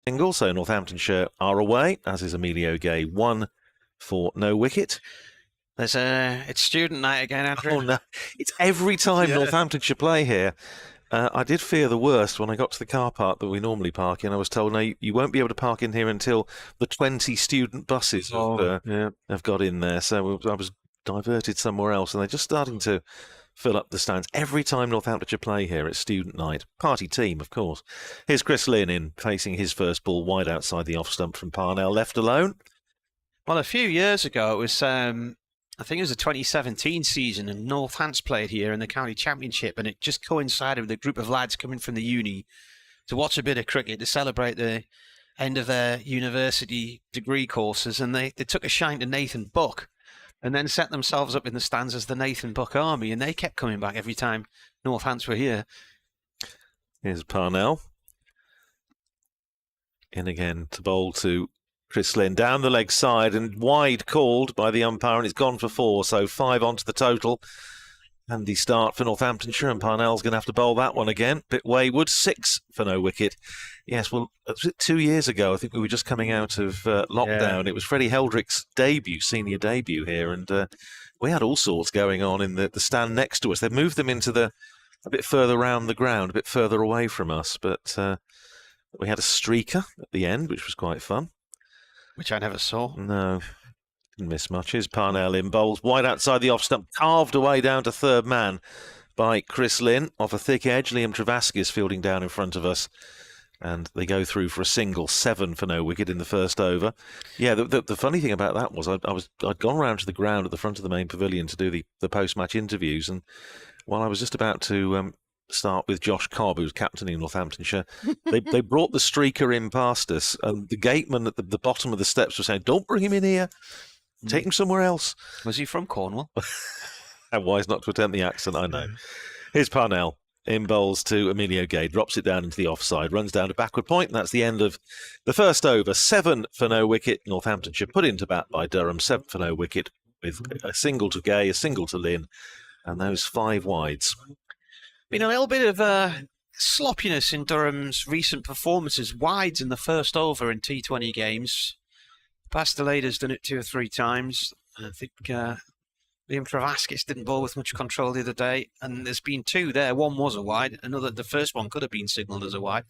single, so Northamptonshire are away, as is Emilio Gay, 1 for no wicket. It's student night again, Andrew. Oh no, it's every time Northamptonshire play here. I did fear the worst when I got to the car park that we normally park in. I was told, no, you won't be able to park in here until the 20 student buses have got in there. So I was diverted somewhere else, and they're just starting to fill up the stands. Every time Northamptonshire play here, it's student night. Party team, of course. Here's Chris Lynn in, facing his first ball wide outside the off stump from Parnell, left alone. Well, a few years ago, it was... I think it was the 2017 season, and Northants played here in the county championship, and it just coincided with a group of lads coming from the uni to watch a bit of cricket to celebrate the end of their university degree courses, and they took a shine to Nathan Buck and then set themselves up in the stands as the Nathan Buck Army, and they kept coming back every time Northants were here. Here's Parnell. In again to bowl to Chris Lynn, down the leg side and wide called by the umpire, and it's gone for 4, so 5 onto the total. Handy start for Northamptonshire, and Parnell's going to have to bowl that one again. Bit wayward, 6 for no wicket. Yes, well, was it 2 years ago? I think we were just coming out of lockdown. It was Freddie Heldrick's senior debut here, and we had all sorts going on in the stand next to us. They've moved them into a bit further round the ground, a bit further away from us, but we had a streaker at the end, which was quite fun. Which I never saw. No, didn't miss much. Here's Parnell in, bowls wide outside the off stump, carved away down to third man by Chris Lynn off a thick edge. Liam Travaskis fielding down in front of us, and they go through for a single, 7 for no wicket in the first over. Yeah, the funny thing about that was I'd gone round to the ground at the front of the main pavilion to do the post-match interviews, and while I was just about to start with Josh Cobb, who's captaining Northamptonshire, they brought the streaker in past us, and the gateman at the bottom of the steps was saying, "Don't bring him in here, take him somewhere else." Was he from Cornwall? How wise not to attempt the accent, I know. Here's Parnell in bowls to Emilio Gay, drops it down into the offside, runs down to backward point, and that's the end of the first over. 7 for no wicket. Northamptonshire put into bat by Durham, 7 for no wicket, with a single to Gay, a single to Lynn, and those 5 wides. Been a little bit of sloppiness in Durham's recent performances. Wides in the first over in T20 games. Pastelader's done it 2 or 3 times. I think Liam Travaskis didn't bowl with much control the other day, and there's been 2 there. One was a wide. The first one could have been signalled as a wide.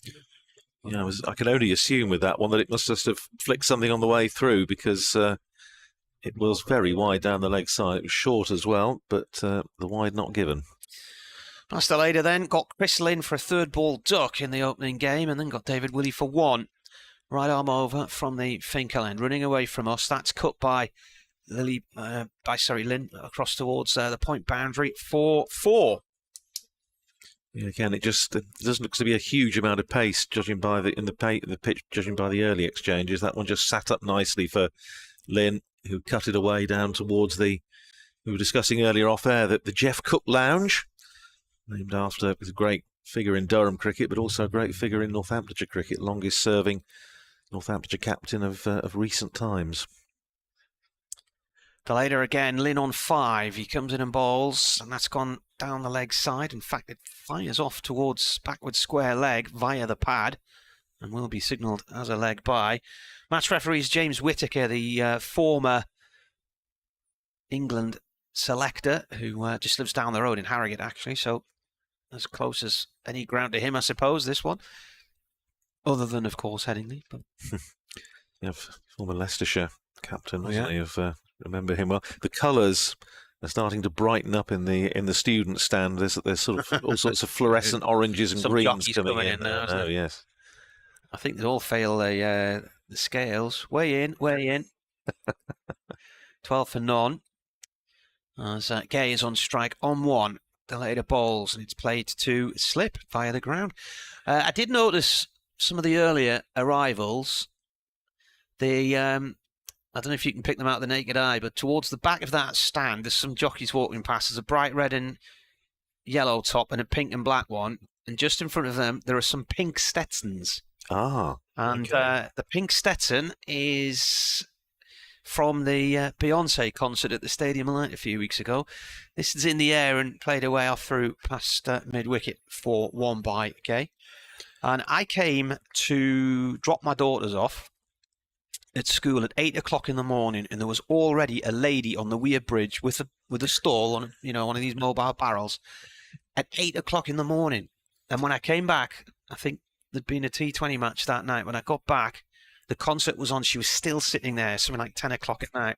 Yeah, I can only assume with that one that it must just have flicked something on the way through, because it was very wide down the leg side. It was short as well, but the wide not given. Pastelader then got Chris Lynn for a 3rd ball duck in the opening game, and then got David Willey for 1. Right arm over from the Finkel end, running away from us. That's cut by Lynn across towards the point boundary for 4. Yeah, again, it doesn't look to be a huge amount of pace, judging by the pitch, judging by the early exchanges. That one just sat up nicely for Lynn, who cut it away down towards we were discussing earlier off air, the Jeff Cook Lounge, named after a great figure in Durham cricket, but also a great figure in Northamptonshire cricket, longest serving Northamptonshire captain of recent times. Pastelader again, Lynn on 5. He comes in and bowls, and that's gone down the leg side. In fact, it fires off towards backward square leg via the pad, and will be signalled as a leg by. Match referees James Whittaker, the former England selector, who just lives down the road in Harrogate, actually, so as close as any ground to him, I suppose, this one. Other than, of course, Headingley. But yeah, former Leicestershire captain, wasn't he? Remember him well. The colours are starting to brighten up in the student stand. There's sort of all sorts of fluorescent oranges and greens coming in now. Oh, yes. I think they all fail the scales. Way in. 12 for none. As Gay is on strike on 1. The later bowls, and it's played to slip via the ground. I did notice some of the earlier arrivals. I don't know if you can pick them out of the naked eye, but towards the back of that stand, there's some jockeys walking past. There's a bright red and yellow top and a pink and black one. And just in front of them, there are some pink Stetsons. And the pink Stetson is from the Beyonce concert at the Stadium Light a few weeks ago. This is in the air and played away off through past mid-wicket for 1 by Gay. And I came to drop my daughters off at school at 8 o'clock in the morning, and there was already a lady on the Weir Bridge with a stall on, one of these mobile barrels at 8 o'clock in the morning. And when I came back, I think there'd been a T20 match that night. When I got back, the concert was on. She was still sitting there, something like 10 o'clock at night.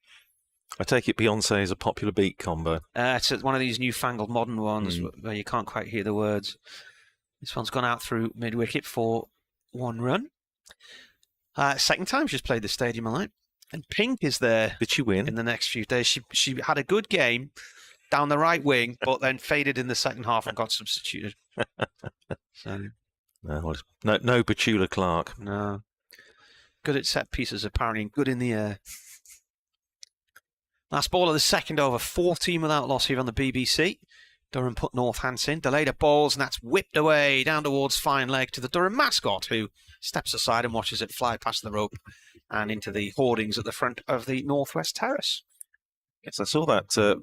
I take it Beyonce is a popular beat combo. It's one of these newfangled modern ones where you can't quite hear the words. This one's gone out through mid-wicket for 1 run. Second time she's played the stadium all night. And Pink is there. Did she win? In the next few days. She had a good game down the right wing, but then faded in the second half and got substituted. So, no Petula Clark. No. Good at set pieces, apparently, and good in the air. Last ball of the second over, 14 without loss here on the BBC. Durham put Northants in, delayed a balls, and that's whipped away down towards fine leg to the Durham mascot, who steps aside and watches it fly past the rope and into the hoardings at the front of the Northwest Terrace. Yes, I saw that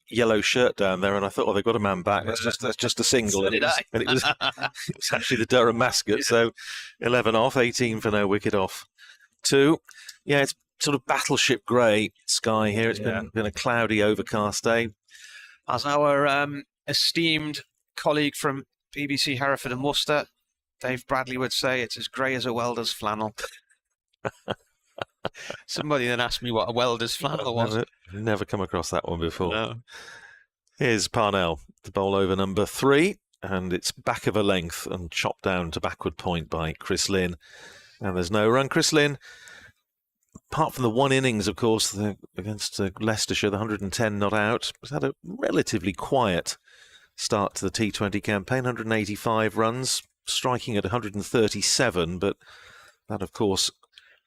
yellow shirt down there, and I thought, they've got a man back. That's just a single. So and it was actually the Durham mascot. So 11 off, 18 for no wicket off. 2. Yeah, it's sort of battleship grey sky here. It's been a cloudy, overcast day. As our esteemed colleague from BBC Hereford and Worcester, Dave Bradley, would say, it's as grey as a welder's flannel. Somebody then asked me what a welder's flannel was. Never come across that one before. No. Here's Parnell, the bowl over number 3, and it's back of a length and chopped down to backward point by Chris Lynn. And there's no run. Chris Lynn, apart from the one innings, of course, against Leicestershire, the 110 not out, has had a relatively quiet start to the T20 campaign. 185 runs, striking at 137, but that, of course,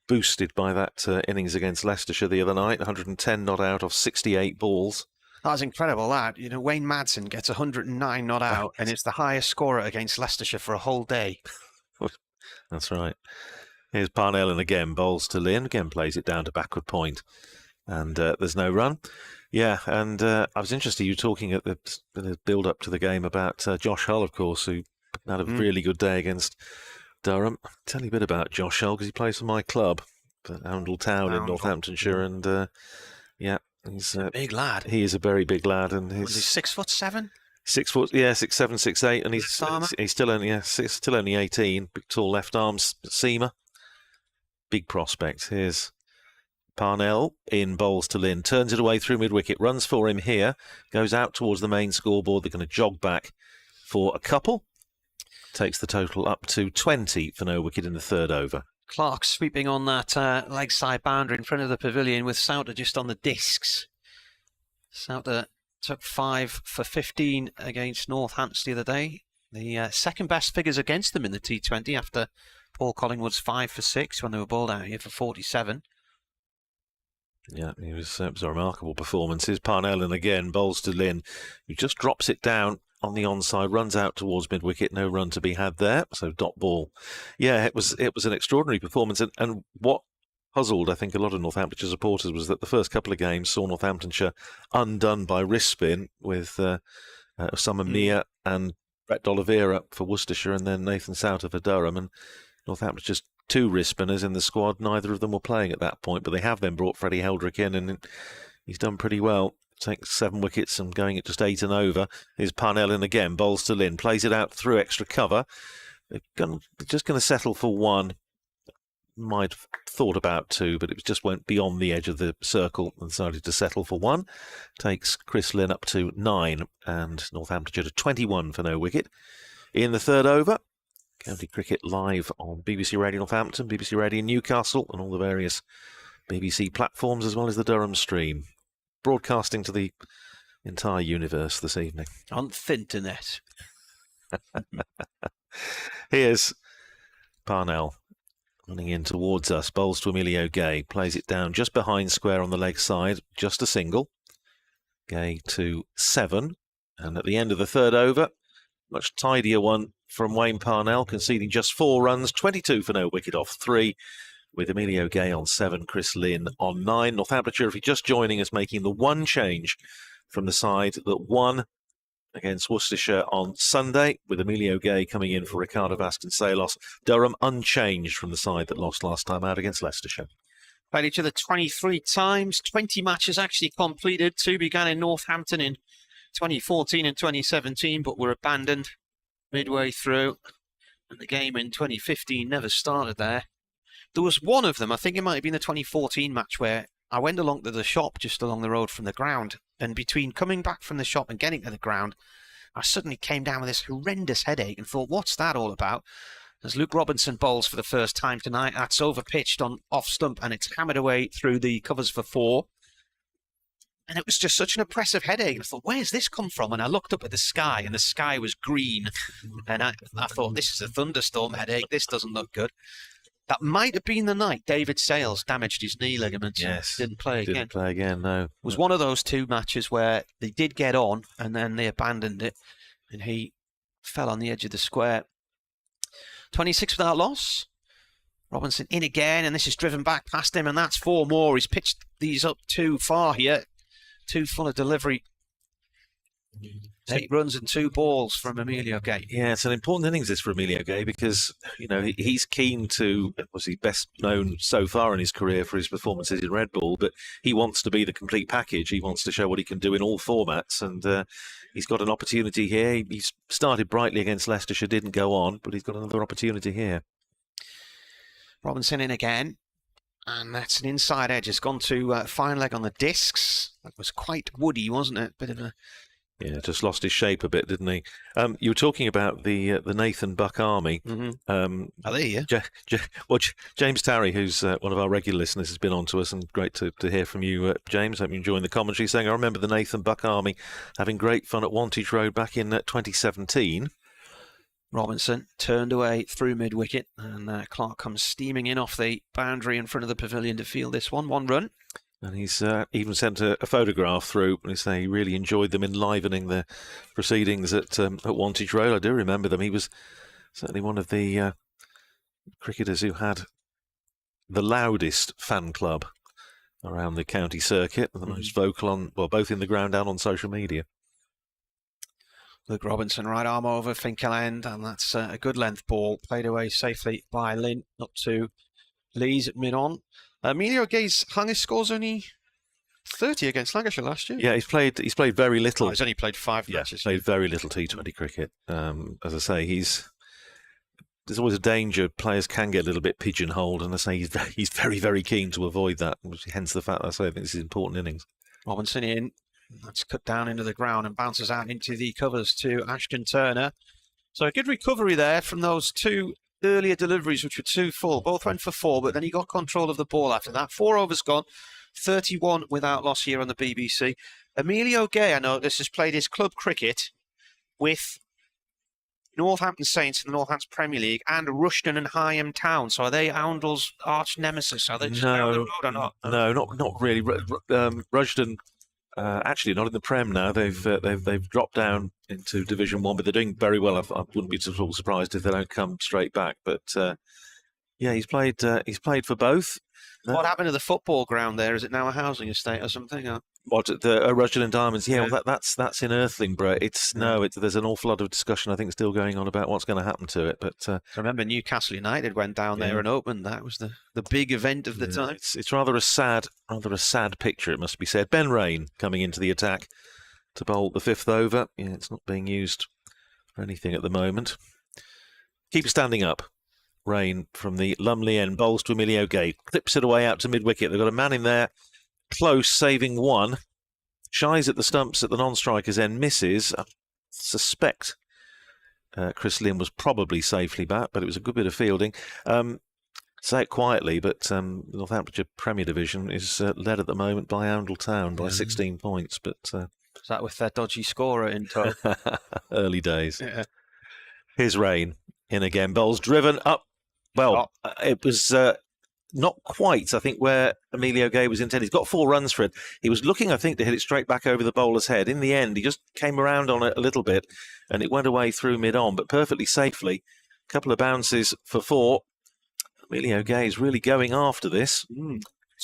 boosted by that innings against Leicestershire the other night. 110 not out off 68 balls. That was incredible, that. Wayne Madsen gets 109 not out, and it's the highest scorer against Leicestershire for a whole day. That's right. Here's Parnell, and again, bowls to Lynn. Again, plays it down to backward point. And there's no run. Yeah, and I was interested, you were talking at the build-up to the game about Josh Hull, of course, who had a really good day against Durham. I'll tell you a bit about Josh Hull, because he plays for my club, Oundle Town in Northamptonshire. And, he's a big lad. He is a very big lad. And he's 6'7"? 6 foot, 6'7", 6'8", and he's still only 18. Big tall left arm seamer. Big prospect. Here's Parnell in, bowls to Lynn, turns it away through mid-wicket, runs for him here, goes out towards the main scoreboard. They're going to jog back for a couple. Takes the total up to 20 for no wicket in the third over. Clark sweeping on that leg side boundary in front of the pavilion with Souter just on the discs. Souter took 5 for 15 against Northants the other day. The second best figures against them in the T20 after Paul Collingwood's 5 for 6 when they were bowled out here for 47. Yeah, it was a remarkable performance. Here's Parnell, and again, bowls to Lynn, who just drops it down on the onside, runs out towards mid-wicket, no run to be had there, so dot ball. Yeah, it was an extraordinary performance, and what puzzled, I think, a lot of Northamptonshire supporters was that the first couple of games saw Northamptonshire undone by wrist spin with Osama Mia and Brett D'Oliveira for Worcestershire, and then Nathan Souter for Durham, and Northamptonshire 2 wrist spinners in the squad. Neither of them were playing at that point, but they have then brought Freddie Heldrick in, and he's done pretty well. Takes 7 wickets and going at just 8 and over. Here's Parnell in again, bowls to Lynn, plays it out through extra cover. They're just going to settle for 1. Might have thought about 2, but it just went beyond the edge of the circle and decided to settle for 1. Takes Chris Lynn up to 9 and Northamptonshire to 21 for no wicket. In the third over, County Cricket live on BBC Radio Northampton, BBC Radio Newcastle, and all the various BBC platforms, as well as the Durham stream. Broadcasting to the entire universe this evening. On Thinternet. Here's Parnell running in towards us. Bowls to Emilio Gay. Plays it down just behind square on the leg side. Just a single. Gay to 7. And at the end of the third over, much tidier one from Wayne Parnell, conceding just 4 runs, 22 for no wicket off 3, with Emilio Gay on 7, Chris Lynn on 9. Northamptonshire, if you're just joining us, making the one change from the side that won against Worcestershire on Sunday, with Emilio Gay coming in for Ricardo Vasconcelos. Durham unchanged from the side that lost last time out against Leicestershire. Played each other 23 times, 20 matches actually completed. 2 began in Northampton in 2014 and 2017, but were abandoned midway through. And the game in 2015 never started there. There was one of them, I think it might have been the 2014 match, where I went along to the shop just along the road from the ground. And between coming back from the shop and getting to the ground, I suddenly came down with this horrendous headache and thought, what's that all about? As Luke Robinson bowls for the first time tonight, that's over-pitched on off-stump and it's hammered away through the covers for 4. And it was just such an oppressive headache. I thought, where's this come from? And I looked up at the sky and the sky was green. And I thought, this is a thunderstorm headache. This doesn't look good. That might have been the night David Sales damaged his knee ligaments. Yes. Didn't play again. Didn't play again, no. It was one of those 2 matches where they did get on and then they abandoned it and he fell on the edge of the square. 26 without loss. Robinson in again, and this is driven back past him, and that's 4 more. He's pitched these up too far here. 2 full of delivery. 8 runs and 2 balls from Emilio Gay. Yeah, it's an important innings this for Emilio Gay because, you know, he's keen to, obviously best known so far in his career for his performances in Red Bull, but he wants to be the complete package. He wants to show what he can do in all formats, and he's got an opportunity here. He started brightly against Leicestershire, didn't go on, but he's got another opportunity here. Robinson in again, and that's an inside edge. It's gone to fine leg on the discs. That was quite woody, wasn't it? Bit of a... Yeah, just lost his shape a bit, didn't he? You were talking about the Nathan Buck Army. Mm-hmm. Are they here? James Tarry, who's one of our regular listeners, has been on to us, and great to hear from you, James. Hope you're enjoying the commentary. Saying, I remember the Nathan Buck Army having great fun at Wantage Road back in 2017. Robinson turned away through mid-wicket, and Clark comes steaming in off the boundary in front of the pavilion to field this one. 1 run. And he's even sent a photograph through, and he's saying he really enjoyed them enlivening the proceedings at Wantage Road. I do remember them. He was certainly one of the cricketers who had the loudest fan club around the county circuit, and the most vocal on, well, both in the ground and on social media. Luke Robinson, right arm over Finkel end, and that's a good length ball, played away safely by Lynn, up to Lees at mid-on. Emilio Gay's highest scores only 30 against Lancashire last year. Yeah, he's played very little. Oh, he's only played 5 matches. Played very little T20 cricket. As I say, there's always a danger players can get a little bit pigeonholed, and I say he's very, very keen to avoid that. Hence the fact that I say I think this is important innings. Robinson in. That's cut down into the ground and bounces out into the covers to Ashton Turner. So a good recovery there from those 2 earlier deliveries, which were 2 full. Both went for 4, but then he got control of the ball after that. 4 overs gone, 31 without loss here on the BBC. Emilio Gay, I notice, has played his club cricket with Northampton Saints in the Northants Premier League and Rushden and Higham Town. So are they Oundle's arch nemesis? Are they just down the road or not? No, not really. Rushden, actually not in the Prem now. They've dropped down into Division 1, but they're doing very well. I wouldn't be at all surprised if they don't come straight back. But yeah, he's played for both. What happened to the football ground there? Is it now a housing estate or something? What, the Rushden and Diamonds? Yeah, well, that's in Earthlingborough. There's an awful lot of discussion, I think, still going on about what's going to happen to it. But I remember Newcastle United went down there and opened. That was the big event of the time. It's rather a sad picture, it must be said. Ben Rain coming into the attack to bowl the 5th over. Yeah, it's not being used for anything at the moment. Keep standing up. Rain from the Lumley end, bowls to Emilio Gay, clips it away out to mid-wicket. They've got a man in there, close, saving 1. Shies at the stumps at the non-striker's end, misses. I suspect Chris Lynn was probably safely back, but it was a good bit of fielding. Say it quietly, but Northamptonshire Premier Division is led at the moment by Oundle Town by 16 points. But is that with their dodgy scorer in tow? Early days. Yeah. Here's Rain in again. Bowls driven up. Well, it was not quite, I think, where Emilio Gay was intended. He's got 4 runs for it. He was looking, I think, to hit it straight back over the bowler's head. In the end, he just came around on it a little bit, and it went away through mid-on, but perfectly safely. A couple of bounces for 4. Emilio Gay is really going after this.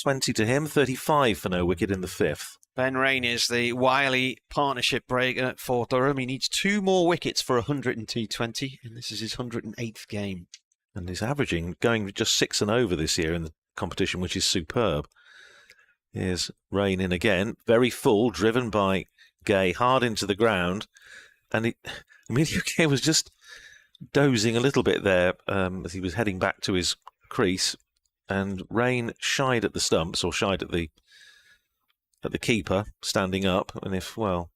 20 to him, 35 for no wicket in the 5th. Ben Rain is the wily partnership breaker for Durham. He needs 2 more wickets for 100 in T20, and this is his 108th game. And he's averaging, going just 6 and over this year in the competition, which is superb. Here's Rain in again, very full, driven by Gay, hard into the ground. And Emilio Gay was just dozing a little bit there as he was heading back to his crease. And Rain shied at the stumps, or shied at the keeper standing up. And it would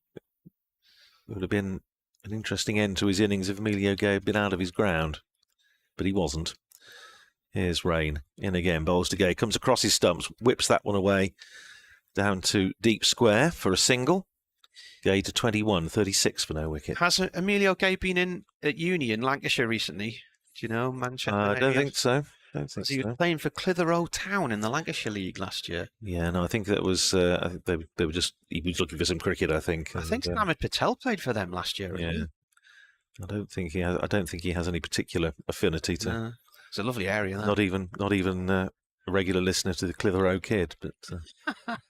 have been an interesting end to his innings if Emilio Gay had been out of his ground. But he wasn't. Here's Rain in again, bowls to Gay, comes across his stumps, whips that one away down to deep square for a single. Gay to 21, 36 for no wicket. Has Emilio Gay been in at uni in Lancashire recently? Do you know, Manchester? I don't think so. He was playing for Clitheroe Town in the Lancashire League last year. Yeah, no, I think that was. I think they were just. He was looking for some cricket. I think. I think Ahmed Patel played for them last year. Yeah, I don't think he has. I don't think he has any particular affinity to. No. It's a lovely area. That. Not even a regular listener to the Clitheroe Kid, but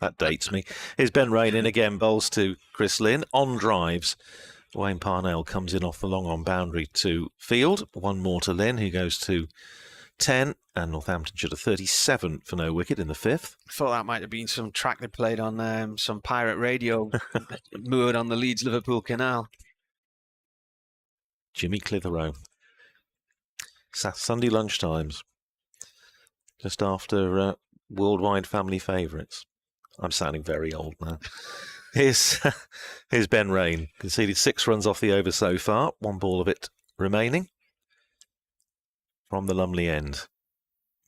that dates me. Here's Ben Rain in again, bowls to Chris Lynn on drives. Wayne Parnell comes in off the long on boundary to field. One more to Lynn, who goes to 10, and Northamptonshire to 37 for no wicket in the 5th. I thought that might have been some track they played on some pirate radio moored on the Leeds-Liverpool Canal. Jimmy Clitheroe. Sunday lunchtimes. Just after worldwide family favourites. I'm sounding very old now. Here's Ben Rain. Conceded 6 runs off the over so far. 1 ball of it remaining. From the Lumley end.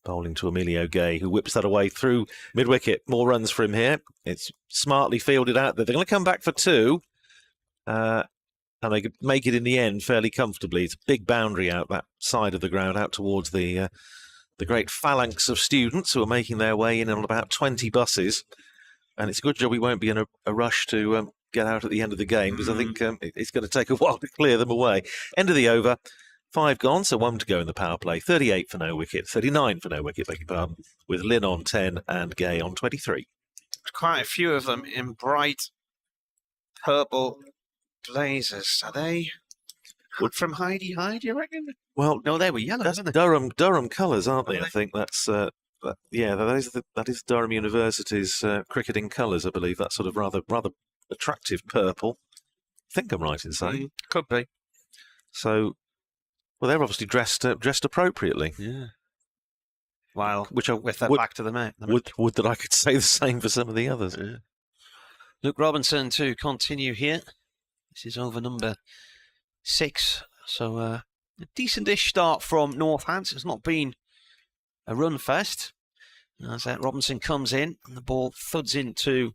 Bowling to Emilio Gay, who whips that away through mid-wicket. More runs for him here. It's smartly fielded out there. They're going to come back for 2. And they could make it in the end fairly comfortably. It's a big boundary out that side of the ground, out towards the great phalanx of students who are making their way in on about 20 buses. And it's a good job we won't be in a rush to get out at the end of the game, because I think it's going to take a while to clear them away. End of the over. 5 gone, so 1 to go in the power play. 38 for no wicket, 39 for no wicket, beg your pardon, with Lynn on 10 and Gay on 23. Quite a few of them in bright purple blazers. Are they from Heidi Hyde, you reckon? Well, no, they were yellow. That's Weren't they? Durham colours, aren't they? I think that's that is Durham University's cricketing colours. I believe that sort of rather attractive purple. I think I'm right in saying. Could be. So, well, they're obviously dressed appropriately. Yeah. While with their back to the mat. Would that I could say the same for some of the others. Yeah. Luke Robinson to continue here. This is over number 6. So a decent-ish start from Northants. It's not been a run fest. As Robinson comes in and the ball thuds into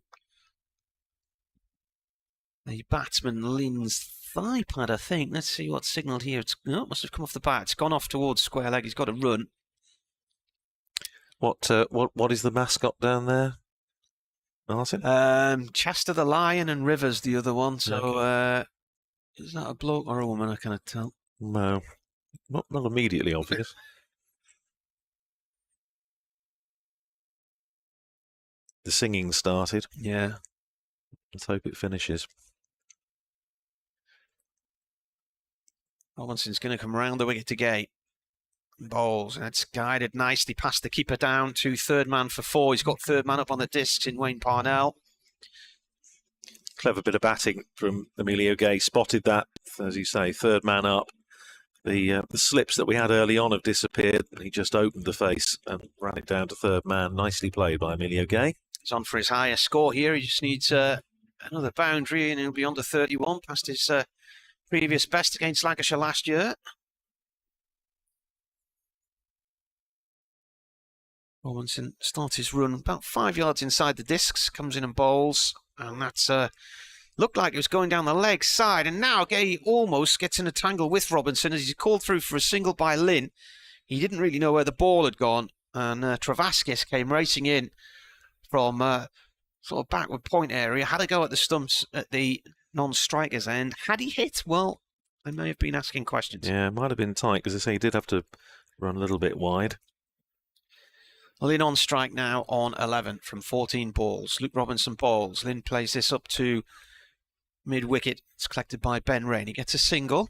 the batsman Lynn's thigh pad, I think. Let's see what's signalled here. It must have come off the bat. It's gone off towards square leg. He's got to run. What is the mascot down there, Martin? Chester the Lion and Rivers the other one. So Okay. is that a bloke or a woman? I cannot tell. No, not immediately obvious. The singing started. Yeah. Let's hope it finishes. Robinson's going to come round the wicket to Gay. Bowls, and it's guided nicely past the keeper down to third man for 4. He's got third man up on the discs in Wayne Parnell. Clever bit of batting from Emilio Gay. Spotted that, as you say, third man up. The slips that we had early on have disappeared. He just opened the face and ran it down to third man. Nicely played by Emilio Gay. He's on for his highest score here. He just needs another boundary and he'll be under 31 past his previous best against Lancashire last year. Robinson starts his run about 5 yards inside the discs, comes in and bowls, and that's looked like it was going down the leg side, and now Gay almost gets in a tangle with Robinson as he's called through for a single by Lynn. He didn't really know where the ball had gone, and Travaskis came racing in from sort of backward point area, had a go at the stumps at the non-striker's end. Had he hit? Well, I may have been asking questions. Yeah, it might have been tight, because I say he did have to run a little bit wide. Lynn on strike now on 11 from 14 balls. Luke Robinson bowls. Lynn plays this up to mid-wicket. It's collected by Ben Rain. He gets a single.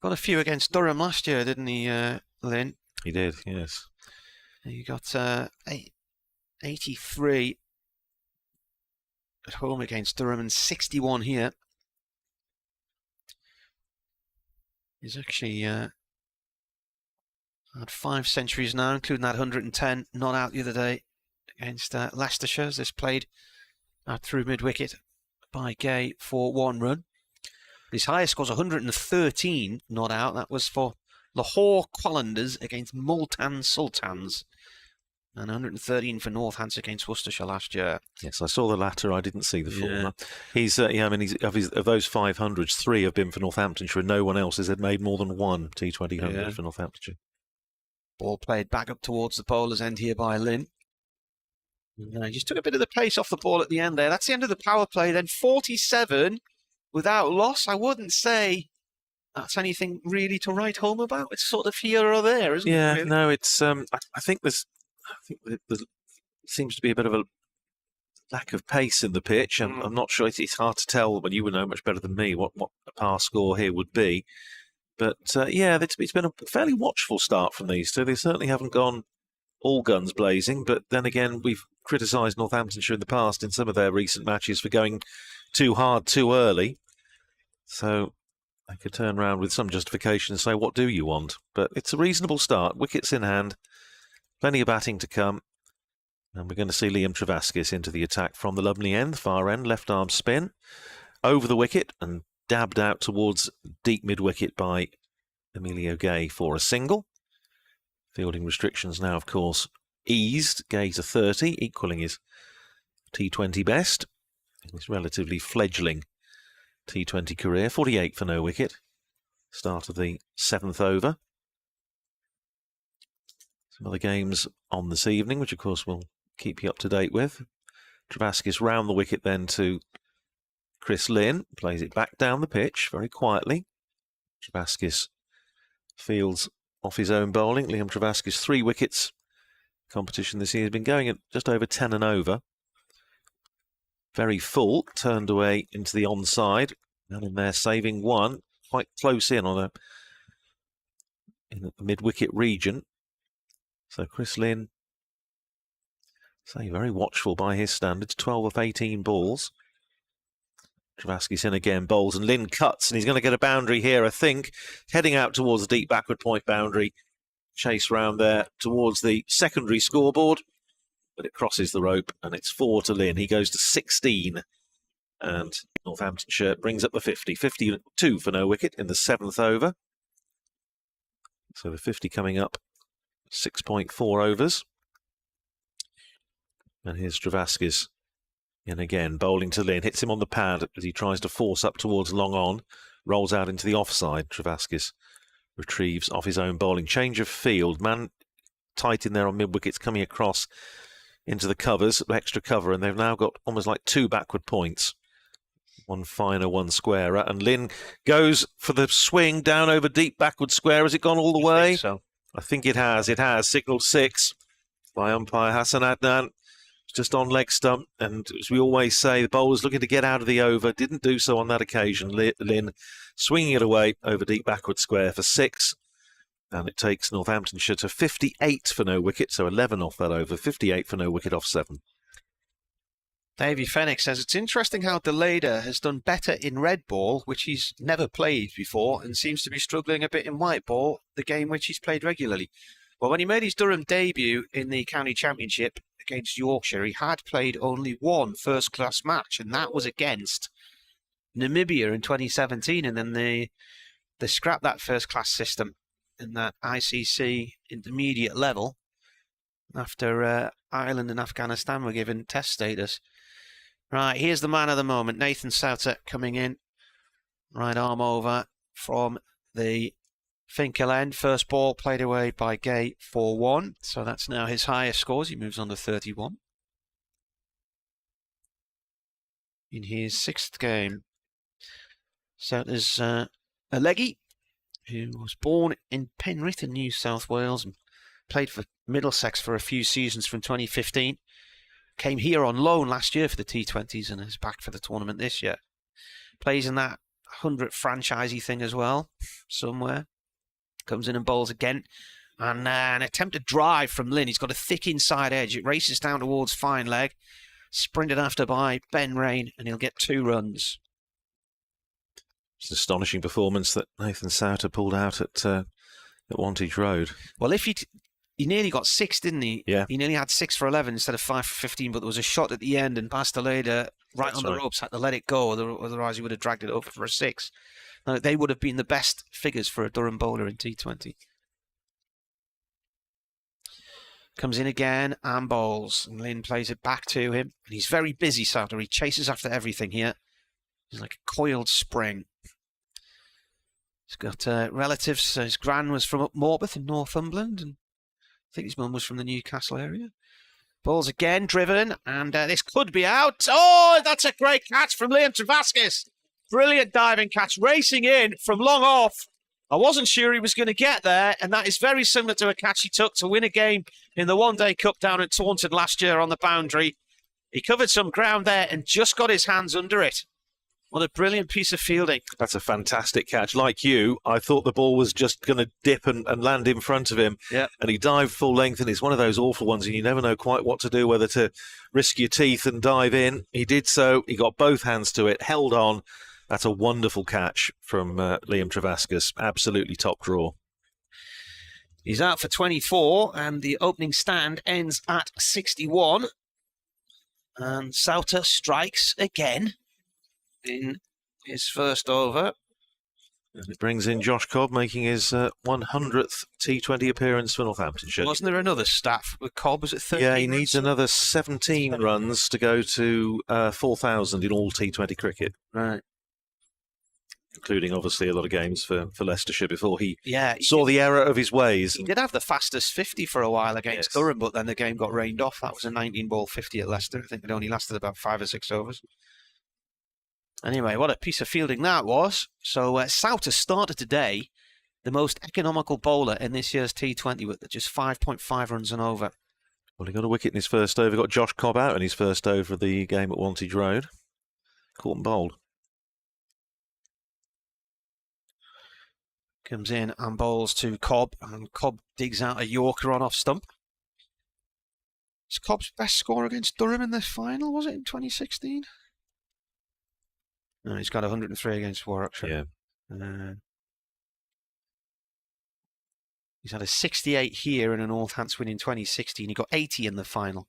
Got a few against Durham last year, didn't he, Lynn? He did, yes. He got 83 at home against Durham and 61 here. He's actually had 5 centuries now, including that 110 not out the other day against Leicestershire. As this played out through mid-wicket by Gay for 1 run. His highest score was 113 not out. That was for Lahore Qalandars against Multan Sultans. And 113 for Northants against Worcestershire last year. Yes, I saw the latter. I didn't see the former. He's, I mean, of those 500s, 3 have been for Northamptonshire. No one else has had made more than 1 T20 100 for Northamptonshire. Ball played back up towards the bowler's end here by Lynn. He just took a bit of the pace off the ball at the end there. That's the end of the power play. Then 47 without loss. I wouldn't say that's anything really to write home about. It's sort of here or there, isn't it? Yeah, really? no, it's. I think there seems to be a bit of a lack of pace in the pitch. I'm not sure. It's hard to tell, but you would know much better than me what a par score here would be. But yeah, it's been a fairly watchful start from these two. They certainly haven't gone all guns blazing, but then again, we've criticised Northamptonshire in the past in some of their recent matches for going too hard too early. So I could turn around with some justification and say, what do you want? But it's a reasonable start. Wickets in hand. Plenty of batting to come. And we're going to see Liam Travaskis into the attack from the lovely end, far end, left arm spin. Over the wicket and dabbed out towards deep mid-wicket by Emilio Gay for a single. Fielding restrictions now, of course, eased. Gay to 30, equalling his T20 best. His relatively fledgling T20 career. 48 for no wicket. Start of the 7th over. Some other games on this evening, which of course we'll keep you up to date with. Travaskis round the wicket then to Chris Lynn. Plays it back down the pitch very quietly. Travaskis fields off his own bowling. Liam Travaskis, 3 wickets. Competition this year has been going at just over 10 and over. Very full, turned away into the onside. And in there, saving 1, quite close in on in the mid-wicket region. So Chris Lynn, very watchful by his standards. 12 of 18 balls. Travaskis in again, bowls, and Lynn cuts, and he's going to get a boundary here, I think. Heading out towards the deep backward point boundary. Chase round there towards the secondary scoreboard. But it crosses the rope, and it's 4 to Lynn. He goes to 16. And Northamptonshire brings up the 50. 52 for no wicket in the 7th over. So the 50 coming up. 6.4 overs. And here's Travaskis. And again, bowling to Lynn, hits him on the pad as he tries to force up towards long on, rolls out into the offside. Travaskis retrieves off his own bowling. Change of field, man tight in there on mid-wickets, coming across into the covers, extra cover, and they've now got almost like 2 backward points. 1 finer, 1 squarer, and Lynn goes for the swing down over deep backward square. Has it gone all the way? I think it has. It has. Signalled 6 by umpire Hassan Adnan. Just on leg stump, and as we always say, the bowler's looking to get out of the over. Didn't do so on that occasion. Lynn swinging it away over deep backward square for 6, and it takes Northamptonshire to 58 for no wicket, so 11 off that over. 58 for no wicket off 7. Davey Fenwick says it's interesting how Delader has done better in red ball, which he's never played before, and seems to be struggling a bit in white ball, the game which he's played regularly. Well, when he made his Durham debut in the county championship against Yorkshire, he had played only 1 first-class match, and that was against Namibia in 2017. And then they scrapped that first-class system in that ICC intermediate level after Ireland and Afghanistan were given test status. Right, here's the man of the moment, Nathan Souter coming in. Right arm over from the Finkel end. First ball played away by Gay for 1. So that's now his highest scores. He moves on to 31. In his 6th game. So there's a leggy who was born in Penrith in New South Wales and played for Middlesex for a few seasons from 2015. Came here on loan last year for the T20s and is back for the tournament this year. Plays in that 100th franchisey thing as well, somewhere. Comes in and bowls again. And an attempted drive from Lynn. He's got a thick inside edge. It races down towards fine leg. Sprinted after by Ben Rain, and he'll get 2 runs. It's an astonishing performance that Nathan Souter pulled out at Wantage Road. Well, if he nearly got 6, didn't he? Yeah. He nearly had 6 for 11 instead of 5 for 15, but there was a shot at the end, and Basteleda, right on the ropes, had to let it go, otherwise he would have dragged it over for a 6. Now, they would have been the best figures for a Durham bowler in T20. Comes in again and bowls, and Lynn plays it back to him. And he's very busy, Souter. He chases after everything here. He's like a coiled spring. He's got relatives. So his gran was from up Morpeth in Northumberland, and I think his mum was from the Newcastle area. Bowls again, driven, and this could be out. Oh, that's a great catch from Liam Travaskis. Brilliant diving catch, racing in from long off. I wasn't sure he was going to get there, and that is very similar to a catch he took to win a game in the One-Day Cup down at Taunton last year on the boundary. He covered some ground there and just got his hands under it. What a brilliant piece of fielding. That's a fantastic catch. Like you, I thought the ball was just going to dip and land in front of him. Yeah. And he dived full length, and it's one of those awful ones, and you never know quite what to do, whether to risk your teeth and dive in. He did so. He got both hands to it, held on. That's a wonderful catch from Liam Travaskis. Absolutely top draw. He's out for 24, and the opening stand ends at 61. And Souter strikes again in his first over. And it brings in Josh Cobb, making his 100th T20 appearance for Northamptonshire. Wasn't there another stat with Cobb? Was it 13? Yeah, he needs another 17 runs to go to 4,000 in all T20 cricket. Right. Including, obviously, a lot of games for Leicestershire before he he saw the error of his ways. He did have the fastest 50 for a while against Durham, but then the game got rained off. That was a 19-ball 50 at Leicester. I think it only lasted about 5 or 6 overs. Anyway, what a piece of fielding that was. So Souter started today the most economical bowler in this year's T20 with just 5.5 runs and over. Well, he got a wicket in his first over, got Josh Cobb out in his first over of the game at Wantage Road. Caught and bowled. Comes in and bowls to Cobb, and Cobb digs out a Yorker on off stump. It's Cobb's best score against Durham in the final, was it, in 2016? No, he's got 103 against Warwickshire. Yeah. He's had a 68 here in a Northants win in 2016. He got 80 in the final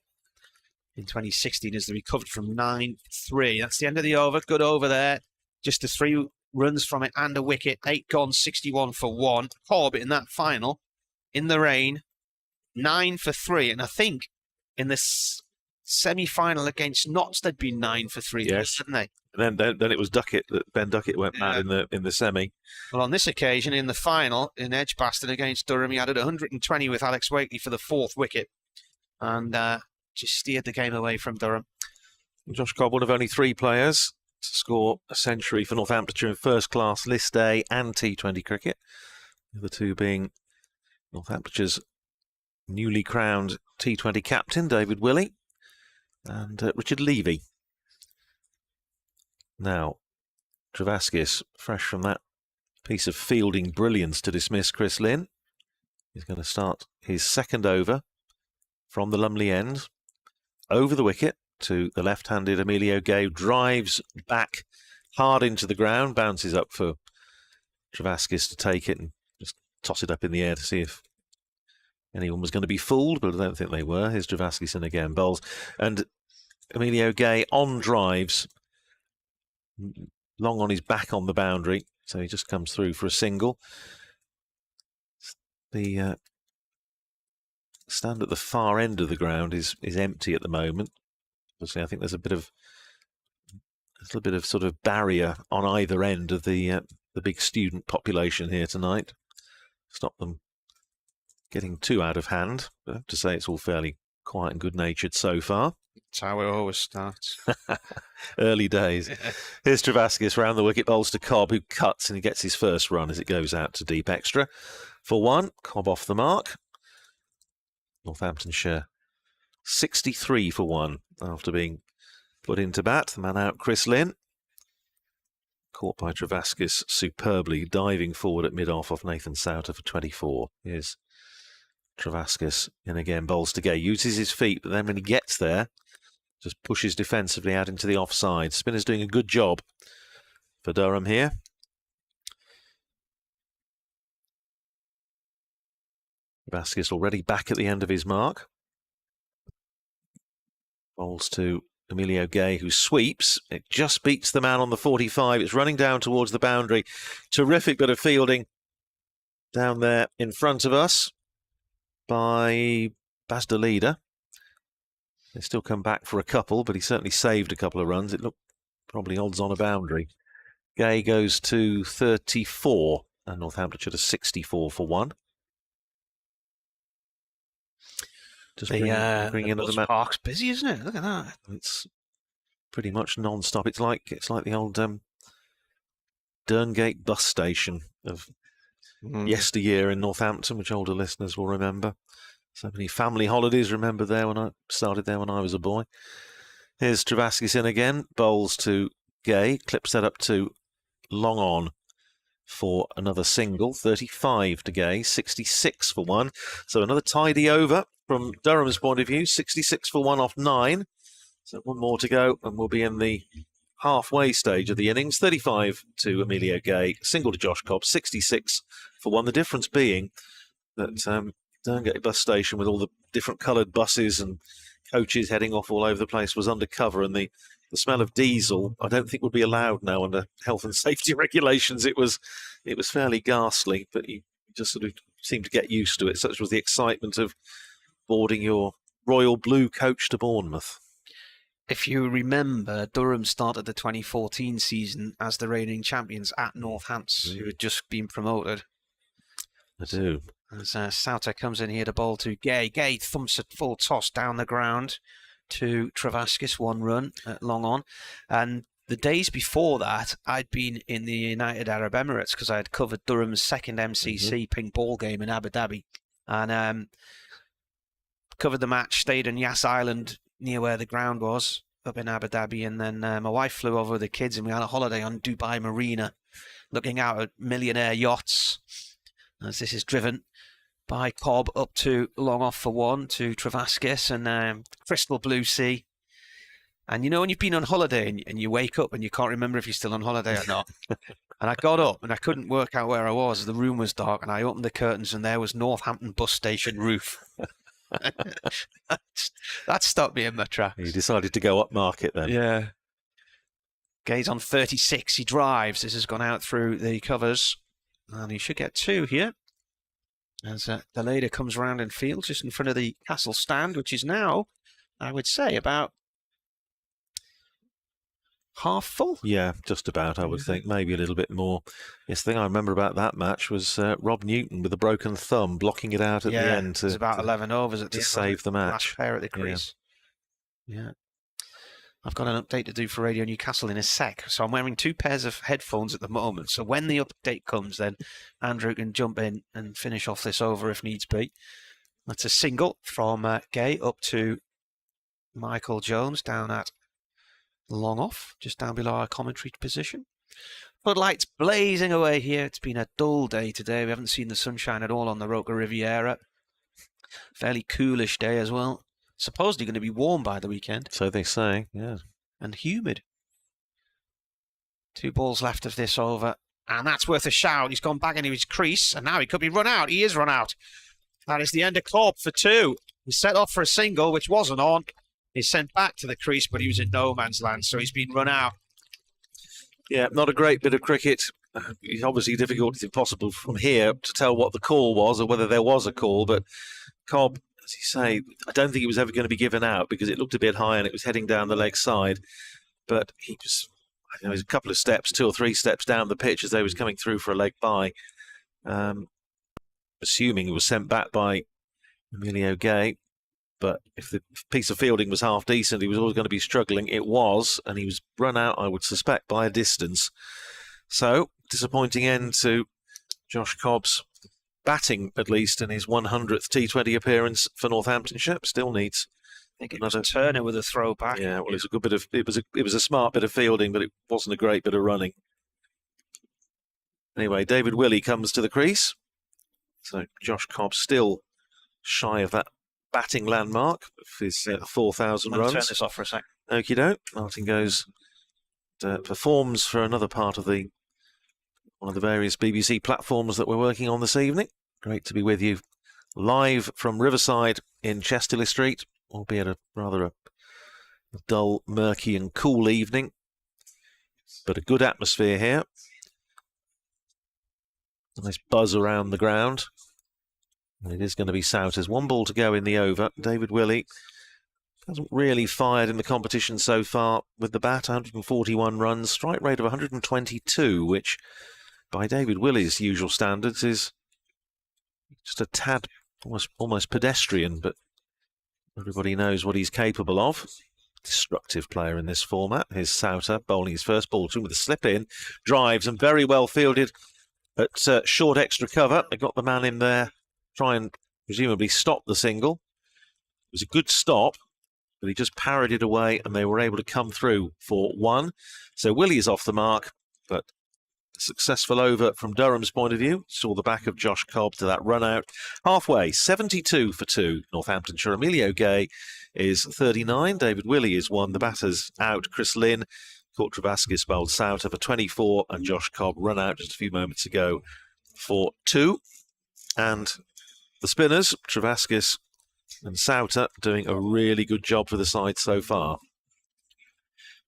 in 2016 as they recovered from 9-3. That's the end of the over. Good over there. Just the 3 runs from it and a wicket. 8 gone, 61 for 1. Cobb in that final, in the rain, 9 for 3. And I think in the semi-final against Notts, they'd been 9 for 3, yes, hadn't they? Then it was Duckett that Ben Duckett went mad in the semi. Well, on this occasion, in the final, in Edgbaston against Durham, he added 120 with Alex Wakely for the 4th wicket, and just steered the game away from Durham. Josh Cobb, one of only 3 players to score a century for Northamptonshire in first-class List A and T20 cricket. The other 2 being Northamptonshire's newly crowned T20 captain, David Willey, and Richard Levy. Now, Travaskis, fresh from that piece of fielding brilliance to dismiss Chris Lynn. He's going to start his second over from the Lumley end. Over the wicket to the left-handed Emilio Gay, drives back hard into the ground, bounces up for Travaskis to take it and just toss it up in the air to see if anyone was going to be fooled, but I don't think they were. Here's Travaskis in again, bowls. And Emilio Gay on drives, long on his back on the boundary, so he just comes through for a single. The stand at the far end of the ground is empty at the moment. Obviously, I think there's a little bit of sort of barrier on either end of the big student population here tonight. Stop them getting too out of hand. But I have to say it's all fairly quiet and good-natured so far. That's how it always starts. Early days. Here's Travaskis round the wicket, bowls to Cobb, who cuts and he gets his first run as it goes out to deep extra. For 1, Cobb off the mark. Northamptonshire 63 for 1 after being put into bat. The man out, Chris Lynn. Caught by Travaskis superbly, diving forward at mid-off off Nathan Souter for 24. Here's Travaskis in again, bowls to Gay. Uses his feet, but then when he gets there, just pushes defensively out into the offside. Spinner's doing a good job for Durham here. Travaskis already back at the end of his mark. Bowls to Emilio Gay, who sweeps. It just beats the man on the 45. It's running down towards the boundary. Terrific bit of fielding down there in front of us by Basdelida. They still come back for a couple, but he certainly saved a couple of runs. It looked probably odds on a boundary. Gay goes to 34 and Northamptonshire to 64 for 1. Just bring in another man. Park's busy, isn't it? Look at that. It's pretty much non-stop. It's like the old Derngate bus station of yesteryear in Northampton, which older listeners will remember. So many family holidays remember there when I started there when I was a boy. Here's Travaskis in again, bowls to Gay, clips that up to long on for another single. 35 to Gay, 66 for 1. So another tidy over from Durham's point of view, 66 for 1 off 9. So one more to go and we'll be in the halfway stage of the innings. 35 to Emilio Gay, single to Josh Cobb, 66 for 1. The difference being that Derngate bus station with all the different coloured buses and coaches heading off all over the place was undercover, and the smell of diesel I don't think would be allowed now under health and safety regulations. It was fairly ghastly, but you just sort of seemed to get used to it. Such was the excitement of boarding your royal blue coach to Bournemouth. If you remember, Durham started the 2014 season as the reigning champions at Northants, who had just been promoted. I do. As Souter comes in here to bowl to Gay. Gay thumps a full toss down the ground to Travaskis, 1 run at long on. And the days before that, I'd been in the United Arab Emirates because I had covered Durham's second MCC pink ball game in Abu Dhabi. And covered the match, stayed in Yas Island near where the ground was up in Abu Dhabi. And then my wife flew over with the kids and we had a holiday on Dubai Marina, looking out at millionaire yachts as this is driven by Cobb up to long off for 1 to Travaskis and crystal blue sea. And you know when you've been on holiday and you wake up and you can't remember if you're still on holiday or not. And I got up and I couldn't work out where I was. The room was dark and I opened the curtains and there was Northampton bus station roof. That stopped me in my tracks. You decided to go up market then. Yeah. Gay's on 36. He drives. This has gone out through the covers. And he should get 2 here. As the leader comes round in field just in front of the castle stand, which is now, I would say, about half full. Yeah, just about, I would think. Maybe a little bit more. Yes, the thing I remember about that match was Rob Newton with a broken thumb blocking it out at the end. It was about 11 overs at the to end. Save the match. Last pair at the crease. Yeah. I've got an update to do for Radio Newcastle in a sec. So I'm wearing 2 pairs of headphones at the moment. So when the update comes, then Andrew can jump in and finish off this over if needs be. That's a single from Gay up to Michael Jones down at long off, just down below our commentary position. Floodlights blazing away here. It's been a dull day today. We haven't seen the sunshine at all on the Roca Riviera. Fairly coolish day as well. Supposedly going to be warm by the weekend. So they say, yeah. And humid. 2 balls left of this over. And that's worth a shout. He's gone back into his crease. And now he could be run out. He is run out. That is the end of Cobb for 2. He set off for a single, which wasn't on. He's sent back to the crease, but he was in no man's land. So he's been run out. Yeah, not a great bit of cricket. It's obviously difficult, it's impossible from here to tell what the call was or whether there was a call. But Cobb, as you say, I don't think it was ever going to be given out because it looked a bit high and it was heading down the leg side. But he was, I don't know, he was a couple of steps, 2 or 3 steps down the pitch as they was coming through for a leg bye. Assuming it was sent back by Emilio Gay. But if the piece of fielding was half decent, he was always going to be struggling. It was, and he was run out, I would suspect, by a distance. So, disappointing end to Josh Cobb's batting at least in his 100th T20 appearance for Northamptonshire. Still needs. I think it was Turner with a throw back. Yeah, well, it was a good bit of. It was a smart bit of fielding, but it wasn't a great bit of running. Anyway, David Willey comes to the crease. So Josh Cobb still shy of that batting landmark of his 4,000 runs. Turn this off for a sec. Okie doke. Martin goes, performs for another part of one of the various BBC platforms that we're working on this evening. Great to be with you live from Riverside in Chesterley Street, albeit a rather dull, murky and cool evening, but a good atmosphere here. Nice buzz around the ground. And it is going to be Souters. 1 ball to go in the over. David Willey hasn't really fired in the competition so far with the bat. 141 runs, strike rate of 122, which by David Willey's usual standards is just a tad almost pedestrian, but everybody knows what he's capable of. Destructive player in this format. Here's Souter bowling his first ball to him with a slip in, drives and very well fielded at short extra cover. They got the man in there, try and presumably stop the single. It was a good stop, but he just parried it away and they were able to come through for 1. So Willey is off the mark, but a successful over from Durham's point of view. Saw the back of Josh Cobb to that run out. Halfway, 72 for 2, Northamptonshire. Emilio Gay is 39. David Willey is 1. The batter's out. Chris Lynn caught Travaskis bowled Souter for 24, and Josh Cobb run out just a few moments ago for 2. And the spinners, Travaskis and Souter, doing a really good job for the side so far.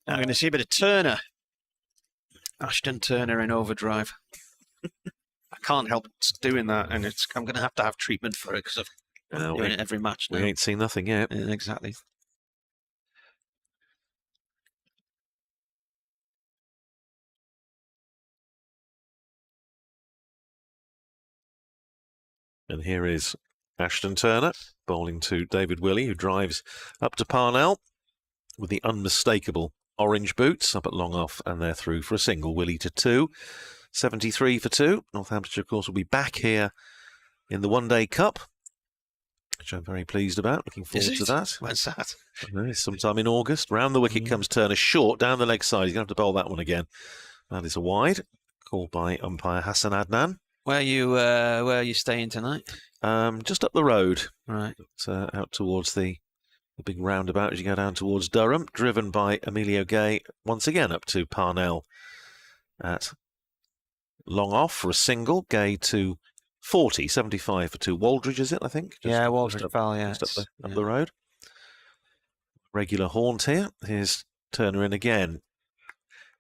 Now I'm going to see a bit of Turner. Ashton Turner in overdrive. I can't help doing that, and I'm going to have treatment for it because I'm doing it every match now. We ain't seen nothing yet. Yeah, exactly. And here is Ashton Turner bowling to David Willey, who drives up to Parnell with the unmistakable orange boots up at long off, and they're through for a single. Willey to 2. 73 for 2. Northamptonshire, of course, will be back here in the One Day Cup, which I'm very pleased about. Looking forward to that. When's that? Sometime in August. Round the wicket comes Turner, short down the leg side. He's going to have to bowl that one again. That is a wide, called by umpire Hassan Adnan. Where are you staying tonight? Just up the road, right? Out towards the big roundabout as you go down towards Durham. Driven by Emilio Gay once again up to Parnell at long off for a single. Gay to 40, 75 for 2. Waldridge, is it? I think. Yeah, Waldridge fell. Yeah, just up the road. Regular haunt here. Here's Turner in again,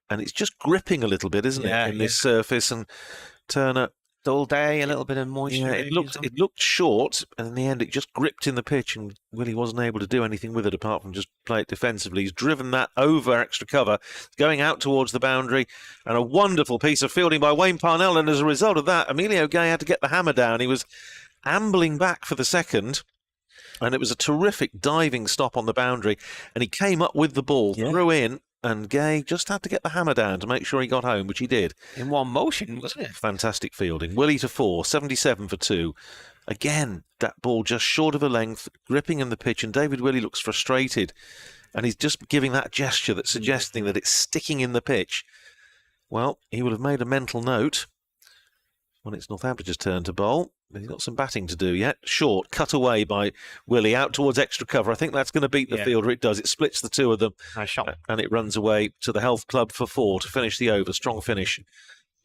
and it's just gripping a little bit, isn't it, in this surface? And Turner. Dull day, a little bit of moisture. Yeah, it looked short, and in the end it just gripped in the pitch, and Willey wasn't able to do anything with it apart from just play it defensively. He's driven that over extra cover, going out towards the boundary, and a wonderful piece of fielding by Wayne Parnell, and as a result of that, Emilio Gay had to get the hammer down. He was ambling back for the second, and it was a terrific diving stop on the boundary, and he came up with the ball, threw in, and Gay just had to get the hammer down to make sure he got home, which he did. In one motion, wasn't it? Fantastic fielding. Willey to 4, 77 for 2. Again, that ball just short of a length, gripping in the pitch, and David Willey looks frustrated. And he's just giving that gesture that's suggesting that it's sticking in the pitch. Well, he would have made a mental note when it's Northampton's turn to bowl. He's got some batting to do yet. Short, cut away by Willey out towards extra cover. I think that's going to beat the fielder. It does. It splits the two of them. Nice shot. And it runs away to the Health Club for 4 to finish the over. Strong finish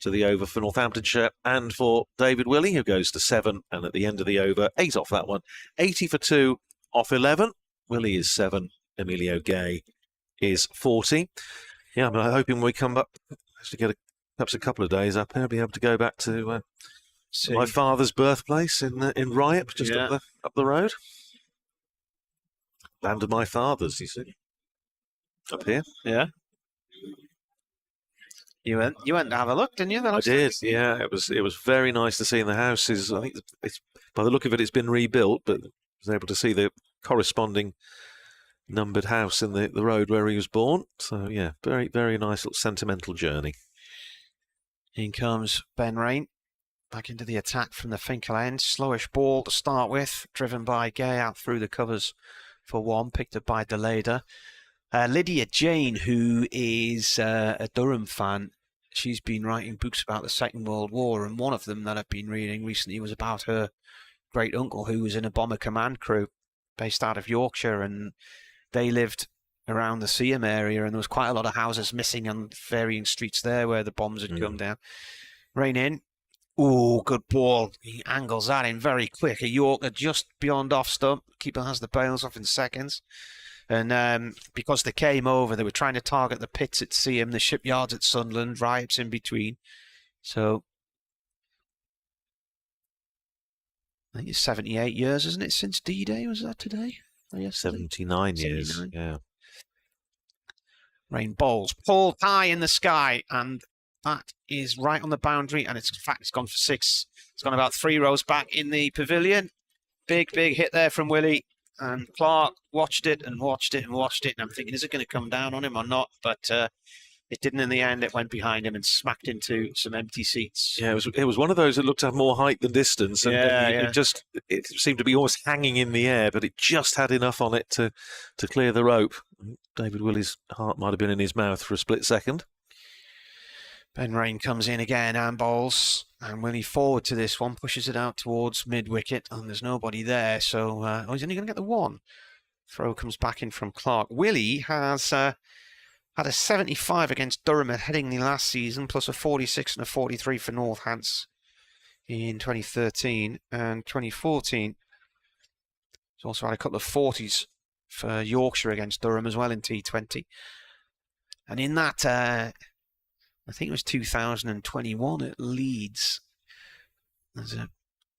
to the over for Northamptonshire and for David Willey, who goes to 7. And at the end of the over, 8 off that one. 80 for 2 off 11. Willey is 7. Emilio Gay is 40. Yeah, I'm hoping when we come up to get perhaps a couple of days up here, I'll be able to go back to my father's birthplace in Ryep, just up the road. Land of my fathers, you see, up here. Yeah. You went to have a look, didn't you? I did. Yeah, it was very nice to see. In the house is, I think it's by the look of it, it's been rebuilt, but I was able to see the corresponding numbered house in the road where he was born. So yeah, very, very nice little sentimental journey. In comes Ben Rain. back into the attack from the Finkel end. Slowish ball to start with, driven by Gay out through the covers for one, picked up by Deleda. Lydia Jane, who is a Durham fan, she's been writing books about the Second World War, and one of them that I've been reading recently was about her great uncle who was in a bomber command crew based out of Yorkshire, and they lived around the Seaham area, and there was quite a lot of houses missing on varying streets there where the bombs had come down. Rain in. Oh, good ball. He angles that in very quick. A Yorker just beyond off stump. Keeper has the bails off in seconds. And because they came over, they were trying to target the pits at Seaham, the shipyards at Sunderland, riots in between. So I think it's 78 years, isn't it, since D-Day? Was that today? Or yesterday? 79 years, 79. yeah. Rain bowls, pulled high in the sky, and that is right on the boundary, and it's, in fact, it's gone for 6. It's gone about 3 rows back in the pavilion. Big hit there from Willie, and Clark watched it and watched it and watched it, and I'm thinking, is it going to come down on him or not? But it didn't in the end. It went behind him and smacked into some empty seats. Yeah, it was one of those that looked to have more height than distance, and it seemed to be almost hanging in the air, but it just had enough on it to clear the rope. David Willie's heart might have been in his mouth for a split second. Ben Rain comes in again and bowls, and Willie forward to this one, pushes it out towards mid-wicket, and there's nobody there, so he's only going to get the one. Throw comes back in from Clark. Willie has had a 75 against Durham at Headingley last season, plus a 46 and a 43 for Northants in 2013 and 2014. He's also had a couple of 40s for Yorkshire against Durham as well in T20. And in that, I think it was 2021 at Leeds, there's a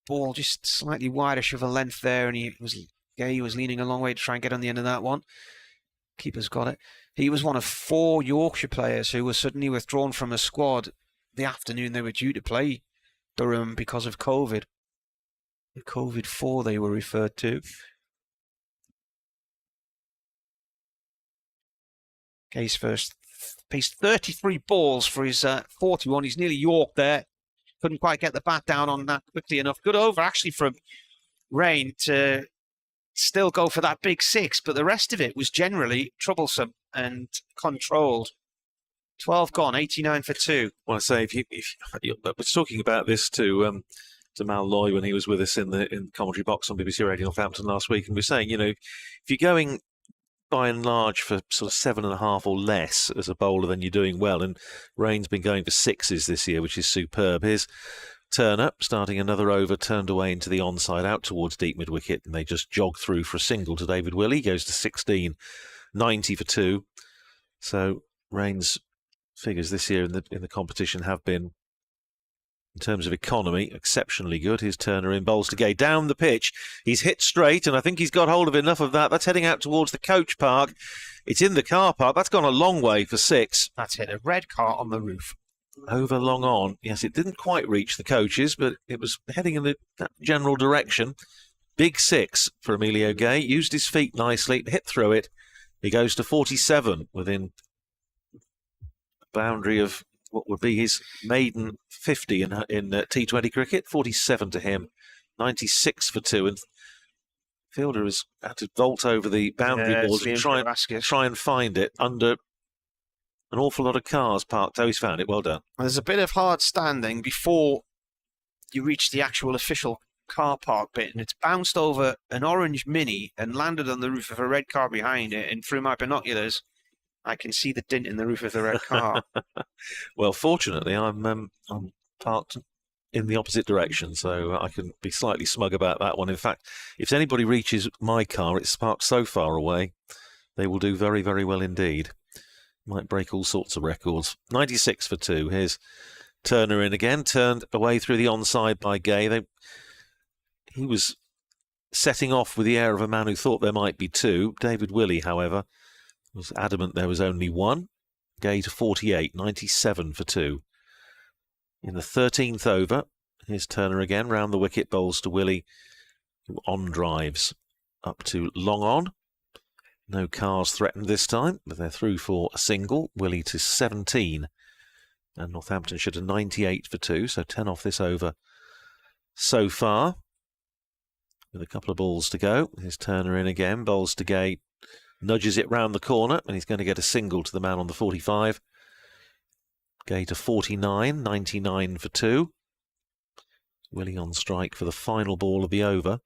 ball just slightly wideish of a length there, and he was leaning a long way to try and get on the end of that one. Keeper's got it. He was one of 4 Yorkshire players who were suddenly withdrawn from a squad the afternoon they were due to play Durham because of COVID. The COVID-4 they were referred to. Gay's first. He's 33 balls for his 41. He's nearly York there. Couldn't quite get the bat down on that quickly enough. Good over actually from Rain to still go for that big 6, but the rest of it was generally troublesome and controlled. 12 gone, 89 for 2. Well, I say, I was talking about this to Mal Loy when he was with us in the commentary box on BBC Radio Northampton last week, and we were saying, if you're going by and large for sort of 7.5 or less as a bowler, then you're doing well. And Rain's been going for 6s this year, which is superb. Here's Turner starting another over, turned away into the onside, out towards deep mid-wicket, and they just jog through for a single to David Willey. Goes to 16, 90 for 2. So Rain's figures this year in the competition have been, in terms of economy, exceptionally good. Here's Turner in, bowls to Gay down the pitch. He's hit straight, and I think he's got hold of enough of that. That's heading out towards the coach park. It's in the car park. That's gone a long way for 6. That's it, a red car on the roof. Over long on. Yes, it didn't quite reach the coaches, but it was heading in that general direction. Big 6 for Emilio Gay. Used his feet nicely, hit through it. He goes to 47 within a boundary of what would be his maiden 50 in T20 cricket. 47 to him, 96 for 2. And fielder has had to vault over the boundary balls and try and find it under an awful lot of cars parked. Oh, he's found it. Well done. There's a bit of hard standing before you reach the actual official car park bit, and it's bounced over an orange Mini and landed on the roof of a red car behind it, and through my binoculars I can see the dint in the roof of the red car. Well, fortunately, I'm parked in the opposite direction, so I can be slightly smug about that one. In fact, if anybody reaches my car, it's parked so far away, they will do very, very well indeed. Might break all sorts of records. 96 for 2. Here's Turner in again, turned away through the onside by Gay. He was setting off with the air of a man who thought there might be 2. David Willey, however, was adamant there was only 1. Gay to 48, 97 for 2. In the 13th over, here's Turner again, round the wicket, bowls to Willey, who on drives up to long on. No cars threatened this time, but they're through for a single. Willey to 17, and Northamptonshire to 98 for 2, so 10 off this over so far. With a couple of balls to go. His Turner in again. Bowls to Gay. Nudges it round the corner, and he's going to get a single to the man on the 45. Gay to 49, 99 for 2. Willie on strike for the final ball of the over.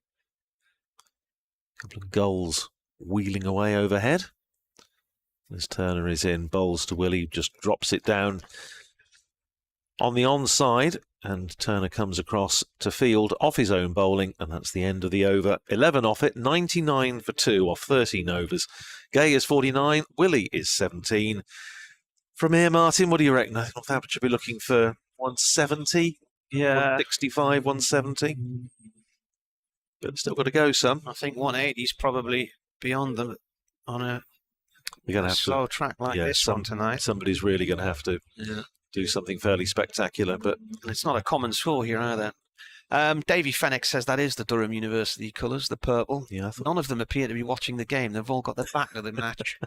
A couple of goals wheeling away overhead. As Turner is in, bowls to Willie, just drops it down on the onside, and Turner comes across to field off his own bowling, and that's the end of the over. 11 off it, 99 for 2 off 13 overs. Gay is 49, Willie is 17. From here, Martin, what do you reckon? I think Northampton should be looking for 170, 165, 170. But still got to go some. I think 180 is probably beyond them on a slow track like this one tonight. Somebody's really going to have to do something fairly spectacular, but it's not a common score here either. Davy Fenwick says that is the Durham University colours, the purple. Yeah, none of them appear to be watching the game. They've all got their back to the match.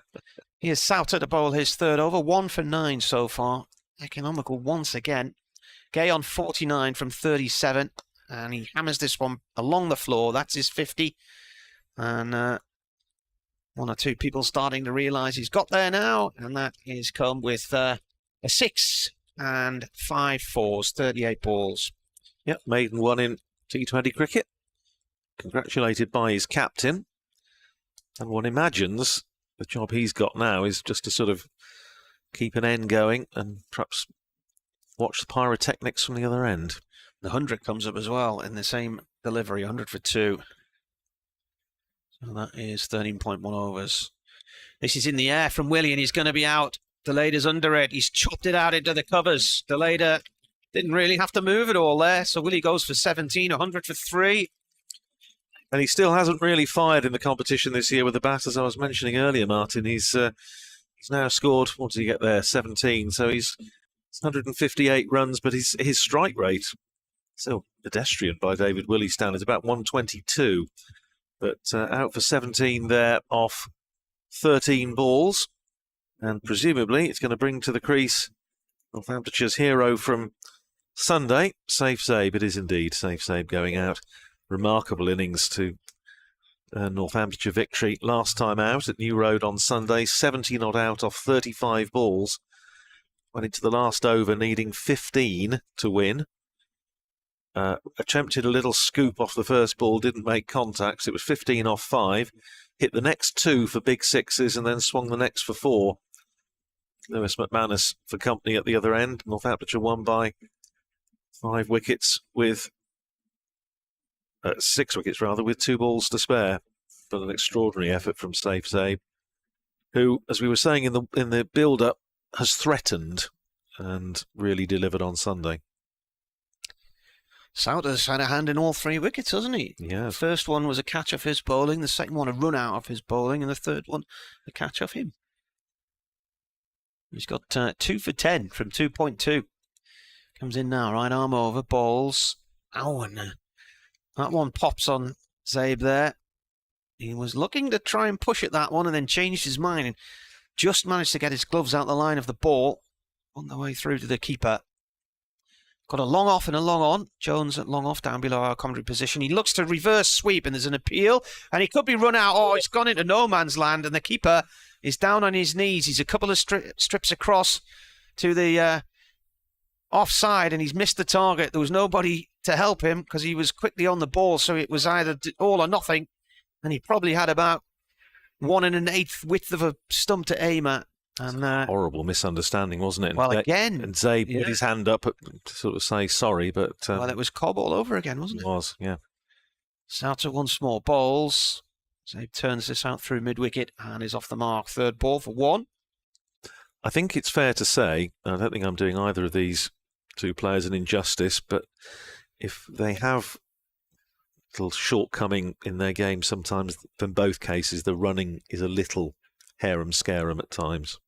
Here's Souter to bowl his third over, 1 for 9 so far. Economical once again. Gay on 49 from 37, and he hammers this one along the floor. That's his 50, and one or two people starting to realise he's got there now, and that is come with a 6 and 5 fours, 38 balls. Yep, maiden one in T20 cricket. Congratulated by his captain. And one imagines the job he's got now is just to sort of keep an end going and perhaps watch the pyrotechnics from the other end. The 100 comes up as well in the same delivery, 100 for 2. So that is 13.1 overs. This is in the air from Willie, and he's going to be out. Delader's under it. He's chopped it out into the covers. Delader didn't really have to move it all there. So Willie goes for 17, 100 for 3. And he still hasn't really fired in the competition this year with the bat, as I was mentioning earlier, Martin. He's now scored, what did he get there? 17. So he's 158 runs, but his strike rate, still pedestrian by David Willie's standards, about 122. But out for 17 there off 13 balls. And presumably it's going to bring to the crease Northamptonshire's hero from Sunday, Safe Zabe. It is indeed Safe Zabe going out. Remarkable innings to Northamptonshire victory last time out at New Road on Sunday. 70 not out off 35 balls. Went into the last over needing 15 to win. Attempted a little scoop off the first ball, didn't make contacts. It was 15 off 5. Hit the next 2 for big sixes and then swung the next for 4. Lewis McManus for company at the other end. Northamptonshire won by 5 wickets with 6 wickets rather, with 2 balls to spare. But an extraordinary effort from Safe Zabe, who, as we were saying in the build-up, has threatened and really delivered on Sunday. Souter's had a hand in all 3 wickets, hasn't he? Yeah. The first one was a catch off his bowling, the second one a run out of his bowling, and the third one a catch off him. He's got 2 for 10 from 2.2. Comes in now, right arm over, bowls. Oh, and that one pops on Zabe there. He was looking to try and push at that one and then changed his mind and just managed to get his gloves out the line of the ball on the way through to the keeper. Got a long off and a long on. Jones at long off down below our commentary position. He looks to reverse sweep and there's an appeal and he could be run out. Oh, it's gone into no man's land and the keeper is down on his knees. He's a couple of strips across to the offside and he's missed the target. There was nobody to help him because he was quickly on the ball. So it was either all or nothing. And he probably had about 1 1/8 width of a stump to aim at. And horrible misunderstanding, wasn't it? Well, again. And Zabe put his hand up to sort of say sorry, but... well, it was Cobb all over again, wasn't it? It was, yeah. Souter once more bowls. Zabe turns this out through mid-wicket and is off the mark. Third ball for 1. I think it's fair to say, and I don't think I'm doing either of these 2 players an injustice, but if they have a little shortcoming in their game, sometimes in both cases, the running is a little harum-scarum at times.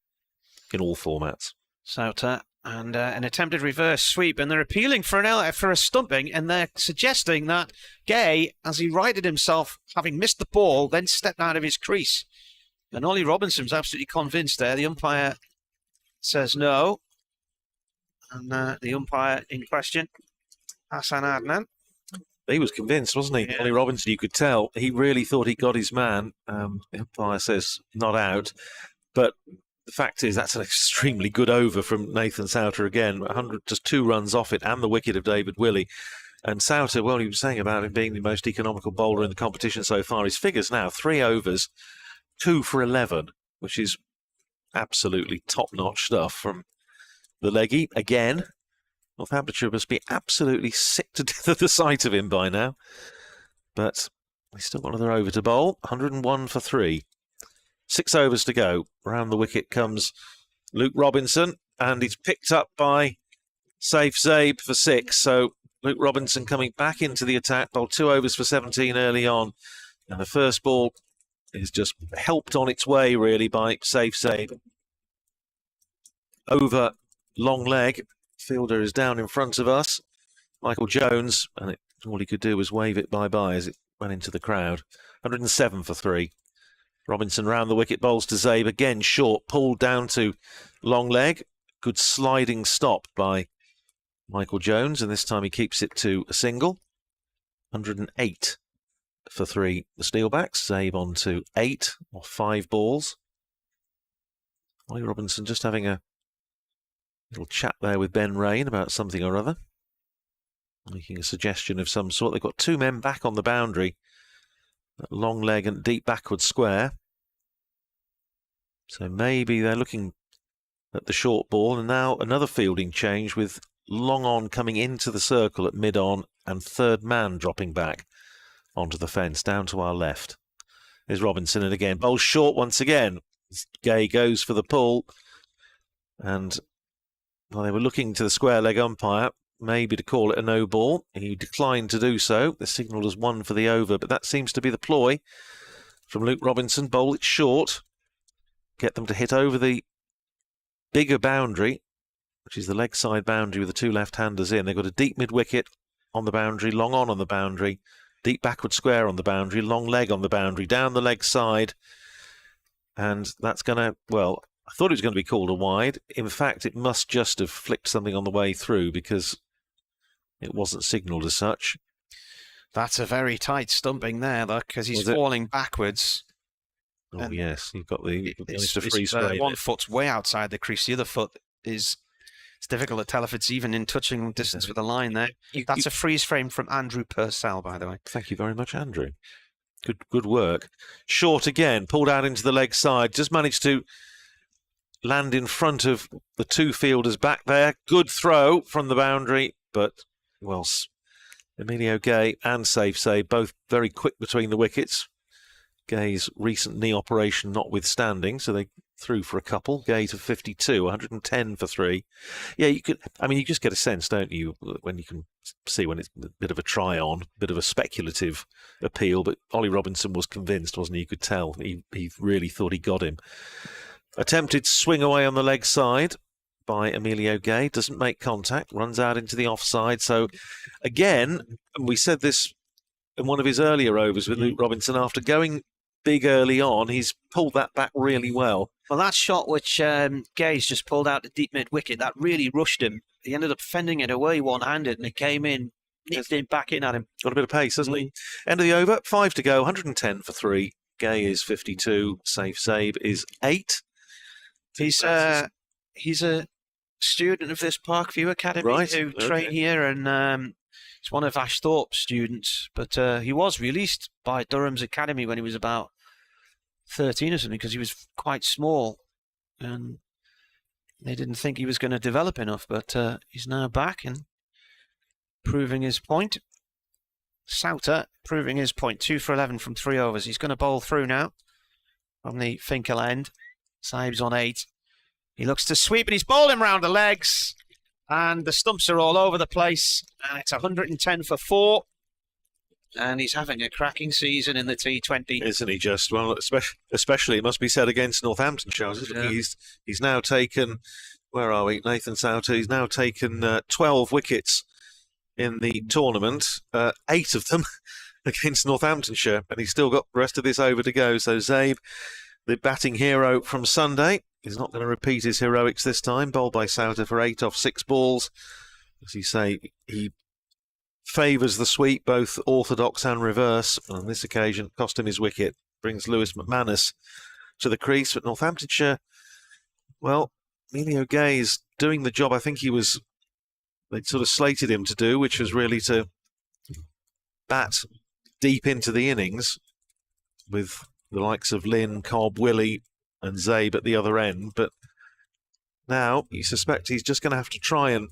In all formats. Souter and an attempted reverse sweep, and they're appealing for a stumping, and they're suggesting that Gay, as he righted himself, having missed the ball, then stepped out of his crease. And Ollie Robinson's absolutely convinced there. The umpire says no, and the umpire in question, Hassan Adnan, He was convinced, wasn't he? Yeah. Ollie Robinson, you could tell. He really thought he got his man. The umpire says not out. But the fact is, that's an extremely good over from Nathan Souter again. 100, just 2 runs off it and the wicket of David Willey. And Souter, well, he was saying about him being the most economical bowler in the competition so far. His figures now, 3 overs, 2 for 11, which is absolutely top-notch stuff from the leggy. Again, Northamptonshire must be absolutely sick to death at the sight of him by now. But he's still got another over to bowl. 101 for 3. 6 overs to go. Round the wicket comes Luke Robinson, and he's picked up by Saif Zaib for 6. So Luke Robinson coming back into the attack, bowled 2 overs for 17 early on. And the first ball is just helped on its way, really, by Saif Zaib. Over long leg. Fielder is down in front of us. Michael Jones, and all he could do was wave it bye-bye as it went into the crowd. 107 for 3. Robinson round the wicket, bowls to Zaib, again short, pulled down to long leg. Good sliding stop by Michael Jones, and this time he keeps it to a single. 108 for 3, the Steelbacks. Zaib on to 8 off 5 balls. Ollie Robinson just having a little chat there with Ben Rain about something or other. Making a suggestion of some sort. They've got 2 men back on the boundary. That long leg and deep backward square. So maybe they're looking at the short ball. And now another fielding change with long on coming into the circle at mid-on and third man dropping back onto the fence down to our left. Here's Robinson, and again bowls short once again. Gay goes for the pull, and well, they were looking to the square leg umpire maybe to call it a no ball. He declined to do so. The signal is 1 for the over, but that seems to be the ploy from Luke Robinson. Bowl it short, get them to hit over the bigger boundary, which is the leg side boundary with the 2 left-handers in. They've got a deep mid-wicket on the boundary, long on the boundary, deep backward square on the boundary, long leg on the boundary, down the leg side. And that's going to, well, I thought it was going to be called a wide. In fact, it must just have flicked something on the way through because it wasn't signalled as such. That's a very tight stumping there, look, because he's falling backwards. Oh, yes, you've got the freeze one foot's way outside the crease. The other foot is... It's difficult to tell if it's even in touching distance with the line there. That's a freeze frame from Andrew Purcell, by the way. Thank you very much, Andrew. Good work. Short again, pulled out into the leg side. Just managed to land in front of the 2 fielders back there. Good throw from the boundary, but, well, Emilio Gay and Saif Zaib both very quick between the wickets. Gay's recent knee operation notwithstanding, so they threw for a couple. Gay to 52, 110 for 3. Yeah, you could. I mean, you just get a sense, don't you, when you can see when it's a bit of a try-on, a bit of a speculative appeal. But Ollie Robinson was convinced, wasn't he? You could tell he really thought he got him. Attempted swing away on the leg side by Emilio Gay. Doesn't make contact. Runs out into the offside. So, again, we said this in one of his earlier overs with Luke Robinson. After going big early on, he's pulled that back really well. Well, that shot which Gay's just pulled out the deep mid-wicket, that really rushed him. He ended up fending it away one-handed, and it came in, nipped him back in at him. Got a bit of pace, hasn't he? End of the over, 5 to go, 110 for 3. Gay is 52, Saif Zaib is 8. He's a student of this Parkview Academy who train here, and he's one of Ash Thorpe's students. But he was released by Durham's Academy when he was about 13 or something, because he was quite small, and they didn't think he was going to develop enough. But he's now back and proving his point. Souter proving his point. 2 for 11 from 3 overs. He's going to bowl through now from the Finkel end. Saib's on 8. He looks to sweep, and he's bowled him round the legs, and the stumps are all over the place. And it's 110 for 4. And he's having a cracking season in the T20. Isn't he just? Well, especially it must be said against Northamptonshire. Yeah. He's now taken, where are we? Nathan Souter. He's now taken 12 wickets in the tournament, 8 of them against Northamptonshire, and he's still got the rest of this over to go. So Zaib, the batting hero from Sunday, is not going to repeat his heroics this time. Bowled by Souter for 8 off 6 balls. As you say, he favours the sweep, both orthodox and reverse. On this occasion, cost him his wicket. Brings Lewis McManus to the crease. But Northamptonshire, well, Emilio Gay is doing the job I think they'd sort of slated him to do, which was really to bat deep into the innings with the likes of Lynn, Cobb, Willie and Zabe at the other end. But now you suspect he's just going to have to try and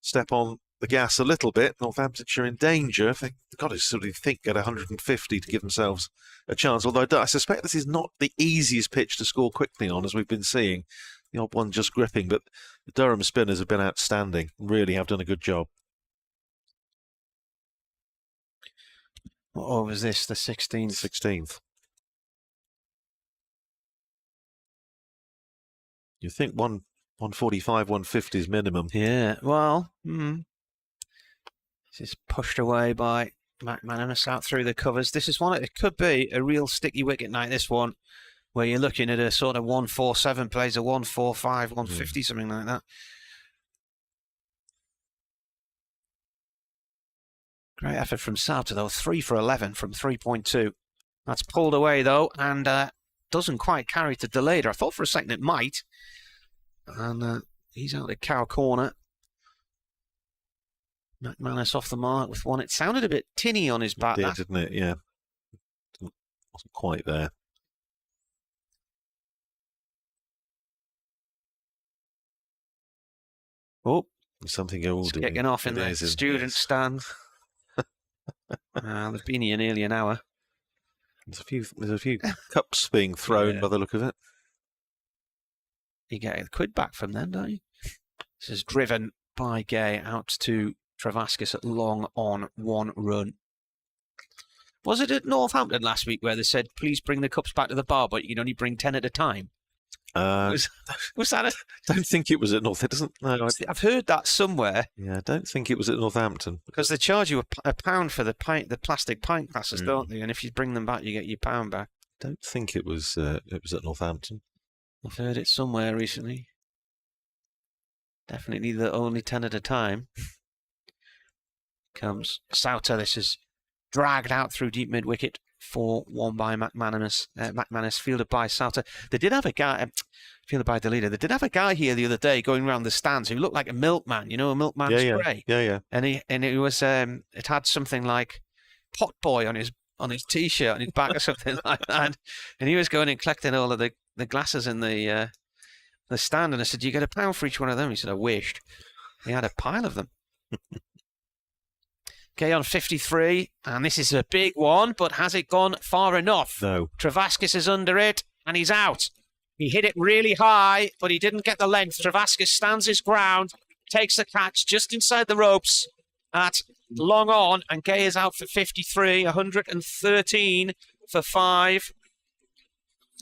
step on the gas a little bit. Northamptonshire in danger. They've got to sort of think at 150 to give themselves a chance. Although I suspect this is not the easiest pitch to score quickly on, as we've been seeing. The odd one just gripping. But the Durham spinners have been outstanding. Really have done a good job. What over was this? The 16th? 16th. You think 145, 150 is minimum. Yeah, well, this is pushed away by McManus out through the covers. This is one, it could be a real sticky wicket night, this one, where you're looking at a sort of 147 plays, a 145, 150, something like that. Great effort from Sauter, though. 3 for 11 from 3.2. That's pulled away, though, and doesn't quite carry to Deleder. I thought for a second it might. And he's out at cow corner. McManus off the mark with one. It sounded a bit tinny on his bat. It did, didn't it? Yeah. Wasn't quite there. Oh, something old. Kicking off in the student stand. They've been here nearly an hour. There's a few cups being thrown by the look of it. You get a quid back from them, don't you? This is driven by Gay out to Travaskis at long on 1 run. Was it at Northampton last week where they said, please bring the cups back to the bar, but you can only bring 10 at a time? Was that a... I don't think it was at Northampton. No, I've heard that somewhere. Yeah, I don't think it was at Northampton. Because they charge you a pound for the plastic pint glasses, don't they? And if you bring them back, you get your £1 back. I don't think it was at Northampton. I've heard it somewhere recently. Definitely the only 10 at a time. Comes Sauter. This is dragged out through deep mid-wicket. 4-1 by McManus. McManus fielded by Sauter. They did have a guy, fielded by the leader. They did have a guy here the other day going around the stands who looked like a milkman. You know, a milkman spray. Yeah. And it was it had something like Pot Boy on his t-shirt on his back or something like that. And he was going and collecting all of the glasses in the stand. And I said, "You get £1 for each one of them?" He said, "I wished." He had a pile of them. Gay on 53, and this is a big one, but has it gone far enough? No. Travaskis is under it, and he's out. He hit it really high, but he didn't get the length. Travaskis stands his ground, takes the catch just inside the ropes at long on, and Gay is out for 53, 113 for 5.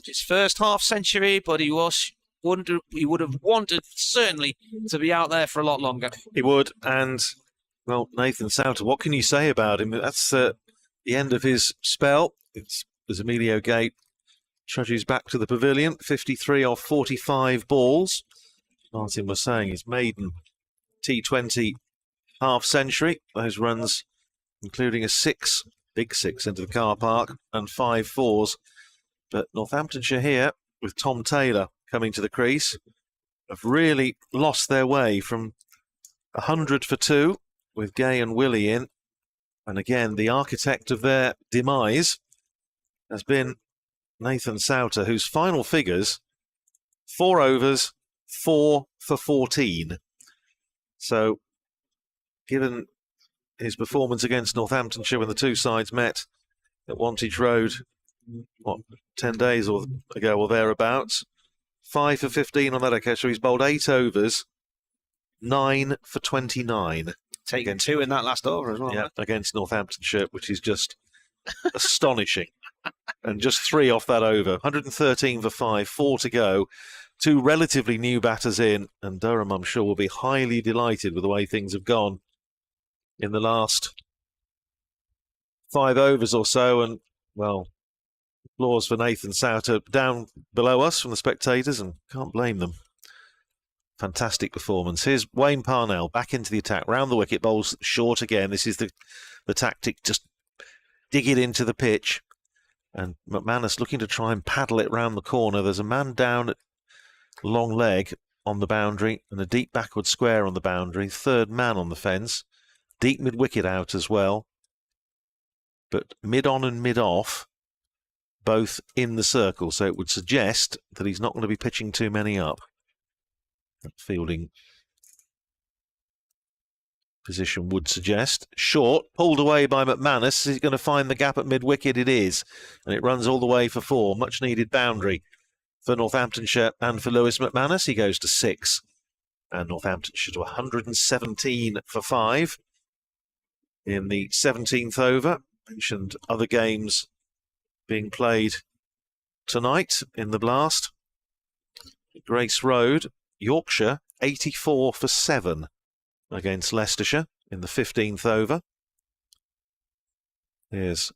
His first half century, but he would have wanted certainly to be out there for a lot longer. He would, and well, Nathan Sauter, what can you say about him? That's the end of his spell. It's as Emilio Gay trudges back to the pavilion, 53 off 45 balls. Martin was saying his maiden T20 half century. Those runs, including a big six into the car park, and 5 fours. But Northamptonshire here, with Tom Taylor coming to the crease, have really lost their way from 100 for 2. With Gay and Willie in. And again, the architect of their demise has been Nathan Sauter, whose final figures, 4 overs, 4 for 14. So, given his performance against Northamptonshire when the two sides met at Wantage Road, 10 days ago or thereabouts, 5 for 15 on that occasion. So he's bowled 8 overs, 9 for 29. Taken 2 in that last over as well. Yeah, against Northamptonshire, which is just astonishing. And just 3 off that over. 113 for 5, 4 to go. 2 relatively new batters in, and Durham, I'm sure, will be highly delighted with the way things have gone in the last 5 overs or so. And, well, applause for Nathan Sauter down below us from the spectators, and can't blame them. Fantastic performance. Here's Wayne Parnell back into the attack, round the wicket, bowls short again. This is the tactic, just dig it into the pitch. And McManus looking to try and paddle it round the corner. There's a man down at long leg on the boundary and a deep backward square on the boundary. Third man on the fence. Deep mid-wicket out as well. But mid-on and mid-off, both in the circle. So it would suggest that he's not going to be pitching too many up. That fielding position would suggest. Short, pulled away by McManus. Is he going to find the gap at mid-wicket? It is. And it runs all the way for 4. Much needed boundary for Northamptonshire and for Lewis McManus. He goes to 6. And Northamptonshire to 117 for 5 in the 17th over. Mentioned other games being played tonight in the Blast. Grace Road, Yorkshire, 84 for 7 against Leicestershire in the 15th over. Here's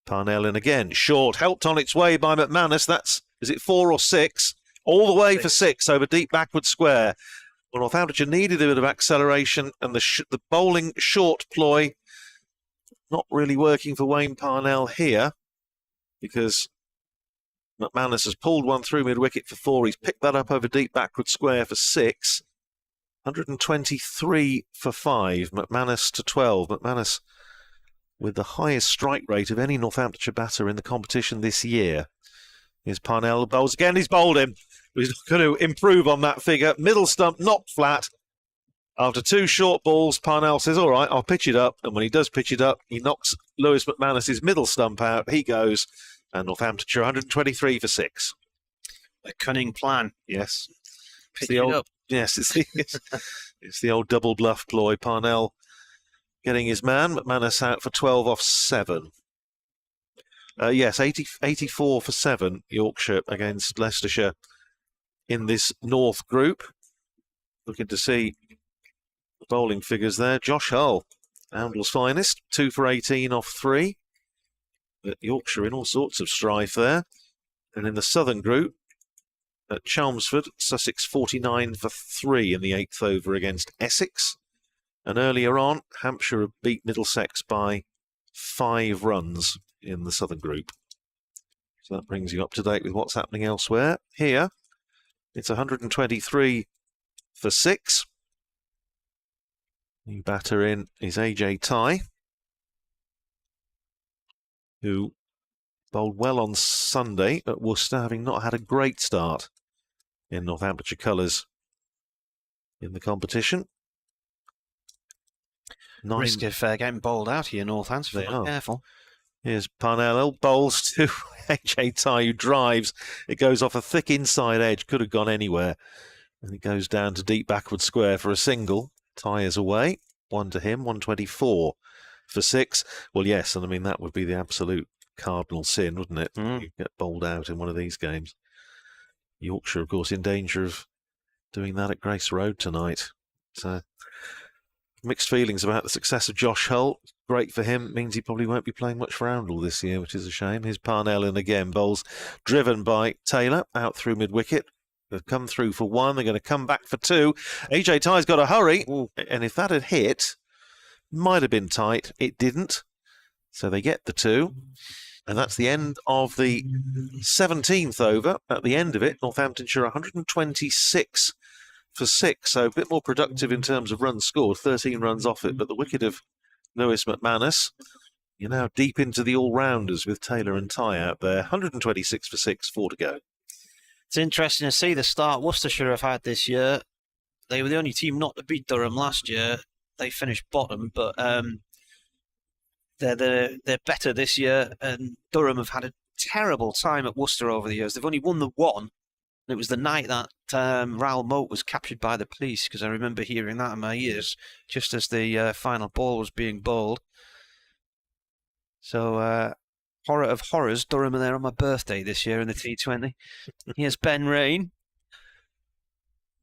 Parnell in again. Short, helped on its way by McManus. Is it 4 or 6? All the way for 6 over deep backward square. Well, Northamptonshire needed a bit of acceleration, and the bowling short ploy not really working for Wayne Parnell here, because McManus has pulled one through mid-wicket for 4. He's picked that up over deep backward square for 6. 123 for 5. McManus to 12. McManus with the highest strike rate of any Northamptonshire batter in the competition this year. Here's Parnell, bowls again. He's bowled him. He's going to improve on that figure. Middle stump knocked flat. After 2 short balls, Parnell says, all right, I'll pitch it up. And when he does pitch it up, he knocks Lewis McManus's middle stump out. He goes. And Northamptonshire 123 for 6. A cunning plan. Yes. Pitch it up. Yes, it's the old double bluff ploy. Parnell getting his man. McManus out for 12 off 7. Yes, 84 for 7, Yorkshire against Leicestershire in this North group. Looking to see the bowling figures there. Josh Hull, Oundle's finest, 2 for 18 off 3. But Yorkshire in all sorts of strife there. And in the Southern group, at Chelmsford, Sussex 49 for 3 in the 8th over against Essex. And earlier on, Hampshire beat Middlesex by 5 runs in the Southern group. So that brings you up to date with what's happening elsewhere. Here, it's 123 for 6. New batter in is AJ Tye, who bowled well on Sunday at Worcester, having not had a great start in Northamptonshire colours in the competition. Risk of getting bowled out here, Northants. They are. Careful. Here's Parnell, bowls to AJ Tye, who drives. It goes off a thick inside edge, could have gone anywhere. And it goes down to deep backward square for a single. Tye is away. 1 to him, 124 for 6. Well, yes, and I mean, that would be the absolute cardinal sin, wouldn't it? You get bowled out in one of these games. Yorkshire, of course, in danger of doing that at Grace Road tonight. So, mixed feelings about the success of Josh Hull. Great for him. Means he probably won't be playing much for Oundle this year, which is a shame. Here's Parnell in again. Bowls driven by Taylor out through mid-wicket. They've come through for 1. They're going to come back for 2. AJ Tye's got to hurry. And if that had hit, might have been tight. It didn't. So they get the 2. And that's the end of the 17th over. At the end of it, Northamptonshire 126 for 6. So a bit more productive in terms of runs scored. 13 runs off it. But the wicket of Lewis McManus, you're now deep into the all-rounders with Taylor and Tye out there. 126 for 6, 4 to go. It's interesting to see the start Worcestershire have had this year. They were the only team not to beat Durham last year. They finished bottom, but they're better this year. And Durham have had a terrible time at Worcester over the years. They've only won the 1. It was the night that Raoul Moat was captured by the police, because I remember hearing that in my ears just as the final ball was being bowled. So, horror of horrors, Durham are there on my birthday this year in the T20. Here's Ben Rain.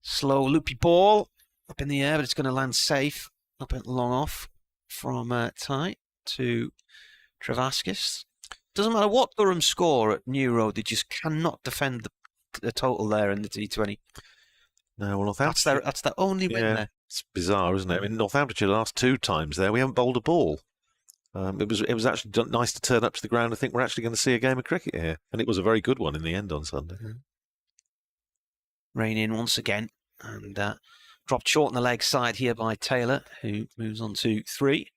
Slow, loopy ball up in the air, but it's going to land safe. Up and long off from Tye to Travaskis. Doesn't matter what Durham score at New Road, they just cannot defend the total there in the T20. No, well, Northamptonshire... That's their only win there. It's bizarre, isn't it? I mean, Northamptonshire last 2 times there, we haven't bowled a ball. It was actually nice to turn up to the ground and think we're actually going to see a game of cricket here. And it was a very good one in the end on Sunday. Rain in once again, and dropped short on the leg side here by Taylor, who moves on to 3.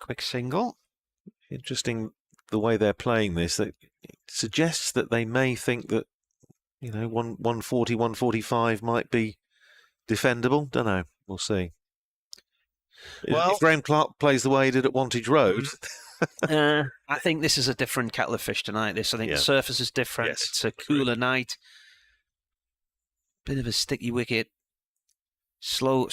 Quick single. Interesting the way they're playing this. That it suggests that they may think that, 140, 145 might be defendable. Don't know. We'll see. Well, if Graham Clark plays the way he did at Wantage Road... I think this is a different kettle of fish tonight. I think the surface is different. Yes. It's a cooler night. Bit of a sticky wicket. Slowly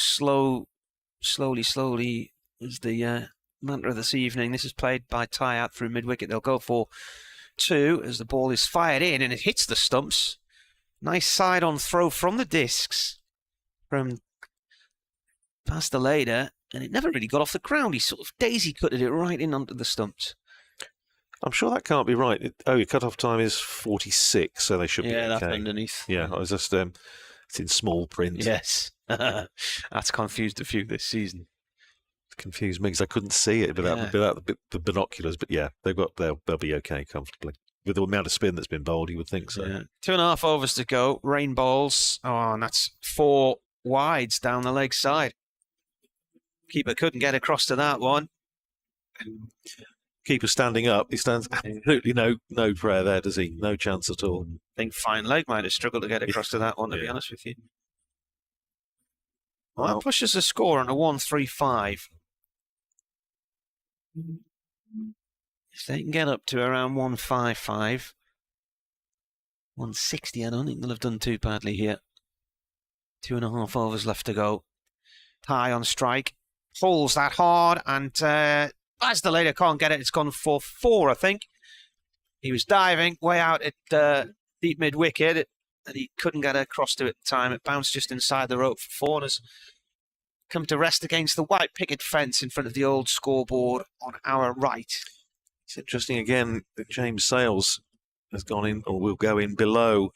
is the mantra this evening. This is played by Ty out through mid-wicket. They'll go for 2 as the ball is fired in and it hits the stumps. Nice side-on throw from the discs from past the Lader, and it never really got off the ground. He sort of daisy-cutted it right in onto the stumps. I'm sure that can't be right. Your cut-off time is 46, so they should be okay. Yeah, that's underneath. Yeah, I was just... it's in small print. Yes. That's confused a few this season. It confused me because I couldn't see it without the binoculars. But yeah, they'll be okay comfortably. With the amount of spin that's been bowled, you would think so. Yeah. 2.5 overs to go. Rain balls. Oh, and that's 4 wides down the leg side. Keeper couldn't get across to that one. Keeper standing up. He stands absolutely no prayer there, does he? No chance at all. I think Fine Leg might have struggled to get across to that one, to be honest with you. Well, that pushes the score on a 135. If they can get up to around 155, 160, I don't think they'll have done too badly here. 2.5 overs left to go. High on strike. Pulls that hard, and as the Lader can't get it, it's gone for 4, I think. He was diving way out at deep mid-wicket, and he couldn't get across to it at the time. It bounced just inside the rope for 4, and has come to rest against the white picket fence in front of the old scoreboard on our right. It's interesting again that James Sales has gone in, or will go in below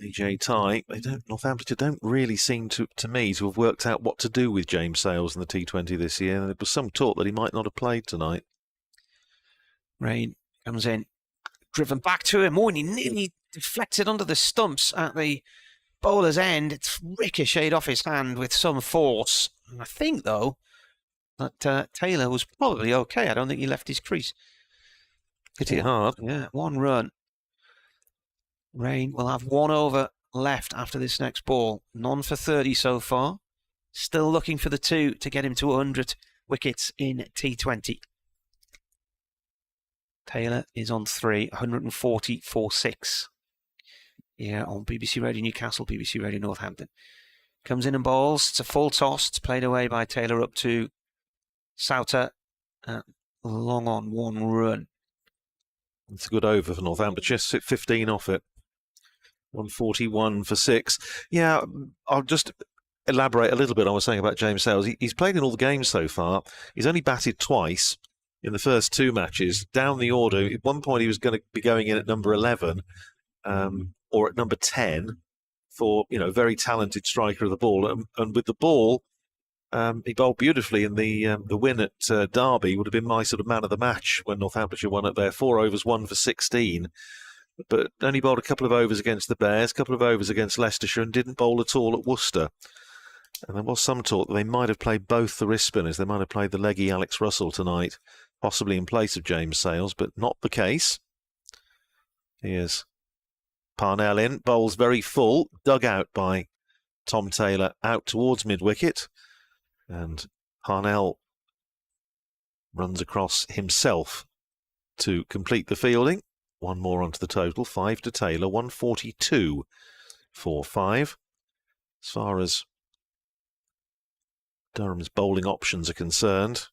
AJ Ty. Northamptonshire don't really seem to me to have worked out what to do with James Sales in the T20 this year. And there was some talk that he might not have played tonight. Rain comes in, driven back to him. And he nearly deflected under the stumps at the bowler's end. It's ricocheted off his hand with some force. And I think, though, that Taylor was probably okay. I don't think he left his crease. Hit it hard. Yeah, 1 run. Rain will have 1 over left after this next ball. None for 30 so far. Still looking for the 2 to get him to 100 wickets in T20. Taylor is on 3, 140.46. Here on BBC Radio Newcastle, BBC Radio Northampton. Comes in and bowls. It's a full toss. It's played away by Taylor up to Souter. Long on 1 run. It's a good over for Northamptonshire. 15 off it. 141 for 6. Yeah, I'll just elaborate a little bit on what I was saying about James Sales. He's played in all the games so far. He's only batted twice in the first 2 matches. Down the order, at one point he was going to be going in at number 11 or at number 10 for, very talented striker of the ball. And with the ball, he bowled beautifully in the win at Derby. Would have been my sort of man of the match when Northamptonshire won it there. 4 overs, 1 for 16. But only bowled a couple of overs against the Bears, a couple of overs against Leicestershire, and didn't bowl at all at Worcester. And there was some talk that they might have played both the wrist spinners. They might have played the leggy Alex Russell tonight, possibly in place of James Sales, but not the case. Here's Parnell in, bowls very full, dug out by Tom Taylor out towards mid-wicket. And Parnell runs across himself to complete the fielding. 1 more onto the total, 5 to Taylor, 142 for 5. As far as Durham's bowling options are concerned,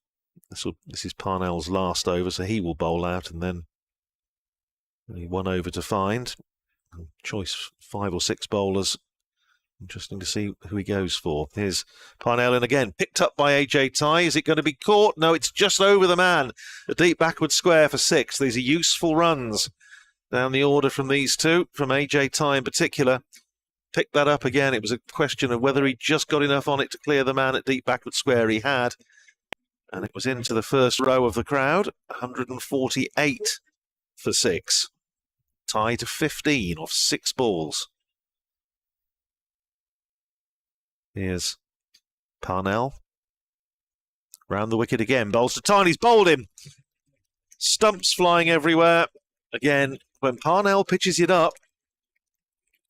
this is Parnell's last over, so he will bowl out, and then only 1 over to find. Choice 5 or 6 bowlers. Interesting to see who he goes for. Here's Parnell in again, picked up by AJ Ty. Is it going to be caught? No, it's just over the man. A deep backward square for 6. These are useful runs down the order from these 2, from AJ Ty in particular. picked that up again. It was a question of whether he just got enough on it to clear the man at deep backward square. He had. And it was into the first row of the crowd. 148 for 6. Tie to 15 off 6 balls. Here's Parnell. Round the wicket again. Bowls to Tiny's bowled him. Stumps flying everywhere. Again, when Parnell pitches it up,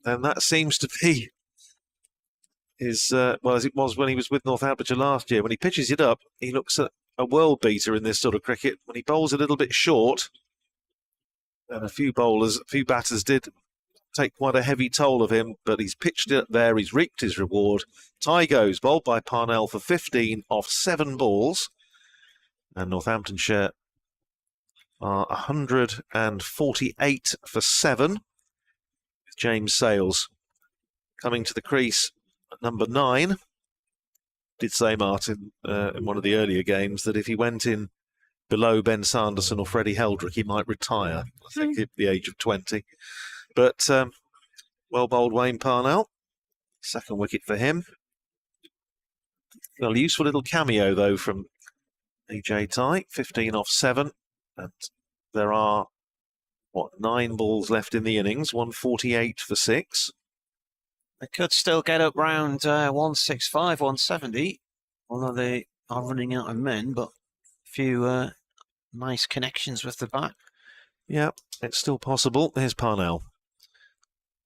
then that seems to be his, well, as it was when he was with Northamptonshire last year. When he pitches it up, he looks at a world beater in this sort of cricket. When he bowls a little bit short, and a few batters did take quite a heavy toll of him, but he's pitched it there, he's reaped his reward. Tie goes, bowled by Parnell for 15 off 7 balls. And Northamptonshire are 148 for 7. With James Sales coming to the crease at number 9. Did say, Martin, in one of the earlier games, that if he went in below Ben Sanderson or Freddie Heldrick, he might retire, I think, at the age of 20. But well bowled, Wayne Parnell. Second wicket for him. Well, useful little cameo, though, from AJ Tye. 15 off 7. And there are, 9 balls left in the innings. 148 for 6. They could still get up round 165, 170, although they are running out of men, but a few nice connections with the bat. Yeah, it's still possible. Here's Parnell.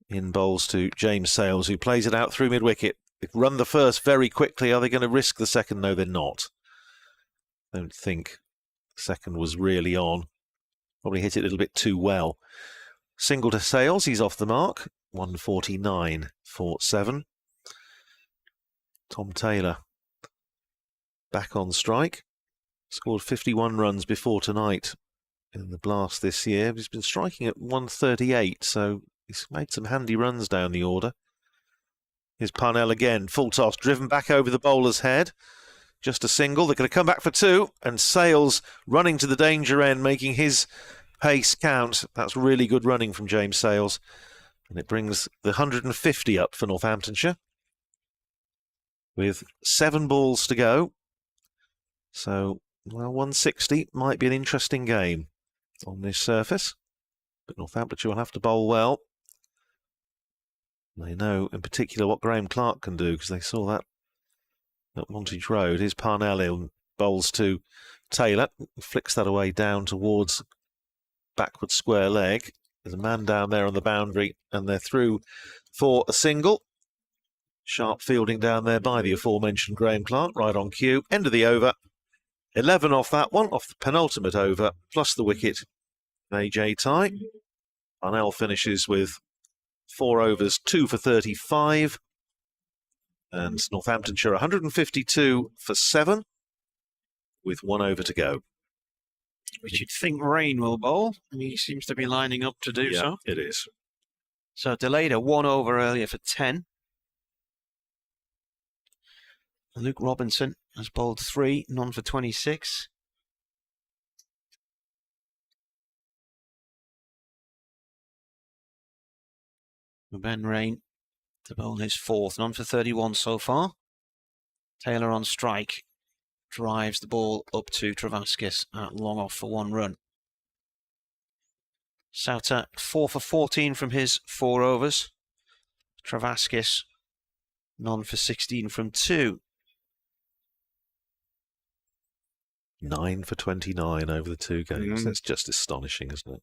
In bowls to James Sales, who plays it out through mid-wicket. They've run the first very quickly. Are they going to risk the second? No, they're not. I don't think the second was really on. Probably hit it a little bit too well. Single to Sales, he's off the mark. 149 for 7. Tom Taylor back on strike. Scored 51 runs before tonight in the blast this year. He's been striking at 138, so he's made some handy runs down the order. Here's Parnell again, full toss, driven back over the bowler's head. Just a single. They're going to come back for 2, and Sales running to the danger end, making his pace count. That's really good running from James Sales. And it brings the 150 up for Northamptonshire with 7 balls to go. So, well, 160 might be an interesting game on this surface. But Northamptonshire will have to bowl well. They know in particular what Graham Clark can do, because they saw that at Montage Road. Here's Parnell in, bowls to Taylor. Flicks that away down towards backward square leg. There's a man down there on the boundary, and they're through for a single. Sharp fielding down there by the aforementioned Graham Clark, right on cue. End of the over. 11 off that one, off the penultimate over, plus the wicket. AJ Tye. Parnell finishes with 4 overs, 2 for 35. And Northamptonshire 152 for 7, with 1 over to go. We should think Rain will bowl, and he seems to be lining up to do so. It is. So delayed a 1 over earlier for 10. Luke Robinson has bowled 3, none for 26. Ben Rain to bowl his 4th, none for 31 so far. Taylor on strike. Drives the ball up to Travaskis at long off for 1 run. Souter 4 for 14 from his 4 overs. Travaskis none for 16 from 2. 9 for 29 over the 2 games. That's just astonishing, isn't it?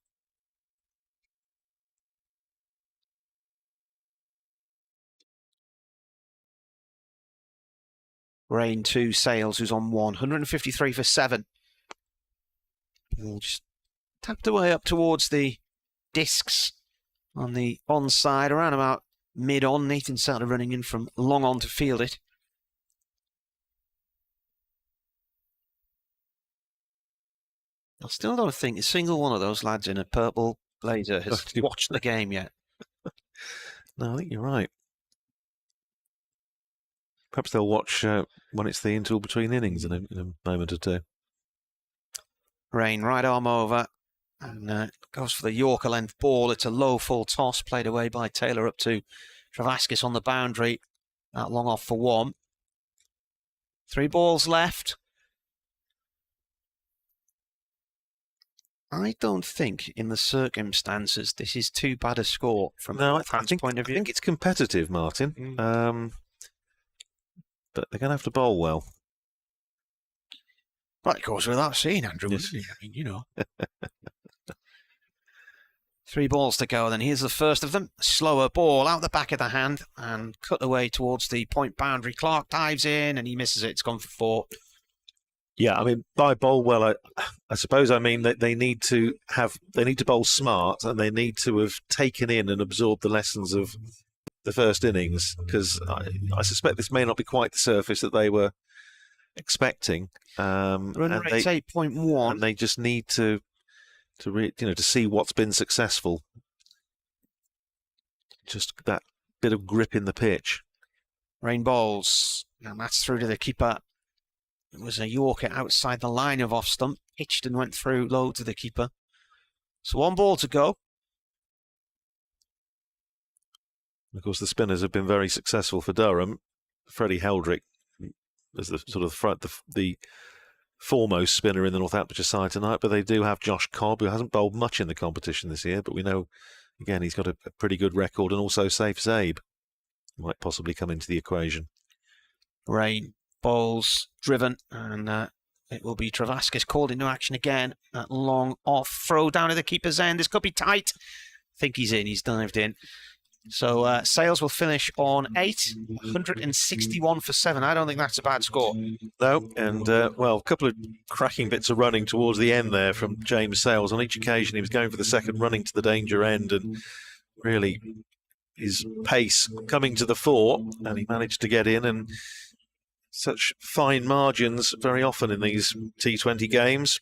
Rain 2, Sales, who's on 153 for 7. He'll just tapped away up towards the discs on the onside, around about mid-on. Nathan started running in from long on to field it. I still don't think a single one of those lads in a purple blazer has watched the game yet. No, I think you're right. Perhaps they'll watch when it's the interval between innings in a moment or 2. Rain, right arm over, and goes for the Yorker length ball. It's a low full toss, played away by Taylor up to Travaskis on the boundary. That long off for 1. 3 balls left. I don't think, in the circumstances, this is too bad a score from a fan's point of view. I think it's competitive, Martin. But they're going to have to bowl well. Well, it goes without saying, Andrew. Yes. I mean, you know. 3 balls to go, then here's the first of them. Slower ball out the back of the hand and cut away towards the point boundary. Clark dives in and he misses it. It's gone for 4. Yeah, I mean, by bowl well, I suppose I mean that they need to bowl smart, and they need to have taken in and absorbed the lessons of the first innings, because I suspect this may not be quite the surface that they were expecting. Run rate's 8.1. and they just need to see what's been successful. Just that bit of grip in the pitch. Rain bowls, and that's through to the keeper. It was a Yorker outside the line of off stump, pitched and went through low to the keeper. So 1 ball to go. Of course, the spinners have been very successful for Durham. Freddie Heldrick is the sort of the foremost spinner in the Northamptonshire side tonight, but they do have Josh Cobb, who hasn't bowled much in the competition this year, but we know, again, he's got a pretty good record, and also Saif Zabe might possibly come into the equation. Rain bowls driven, and it will be Travaskis called into action again. That long off throw down to the keeper's end. This could be tight. I think he's in. He's dived in. So Sales will finish on 8, 161 for 7. I don't think that's a bad score. No, and well, a couple of cracking bits of running towards the end there from James Sales. On each occasion, he was going for the second running to the danger end, and really his pace coming to the fore, and he managed to get in. And such fine margins very often in these T20 games.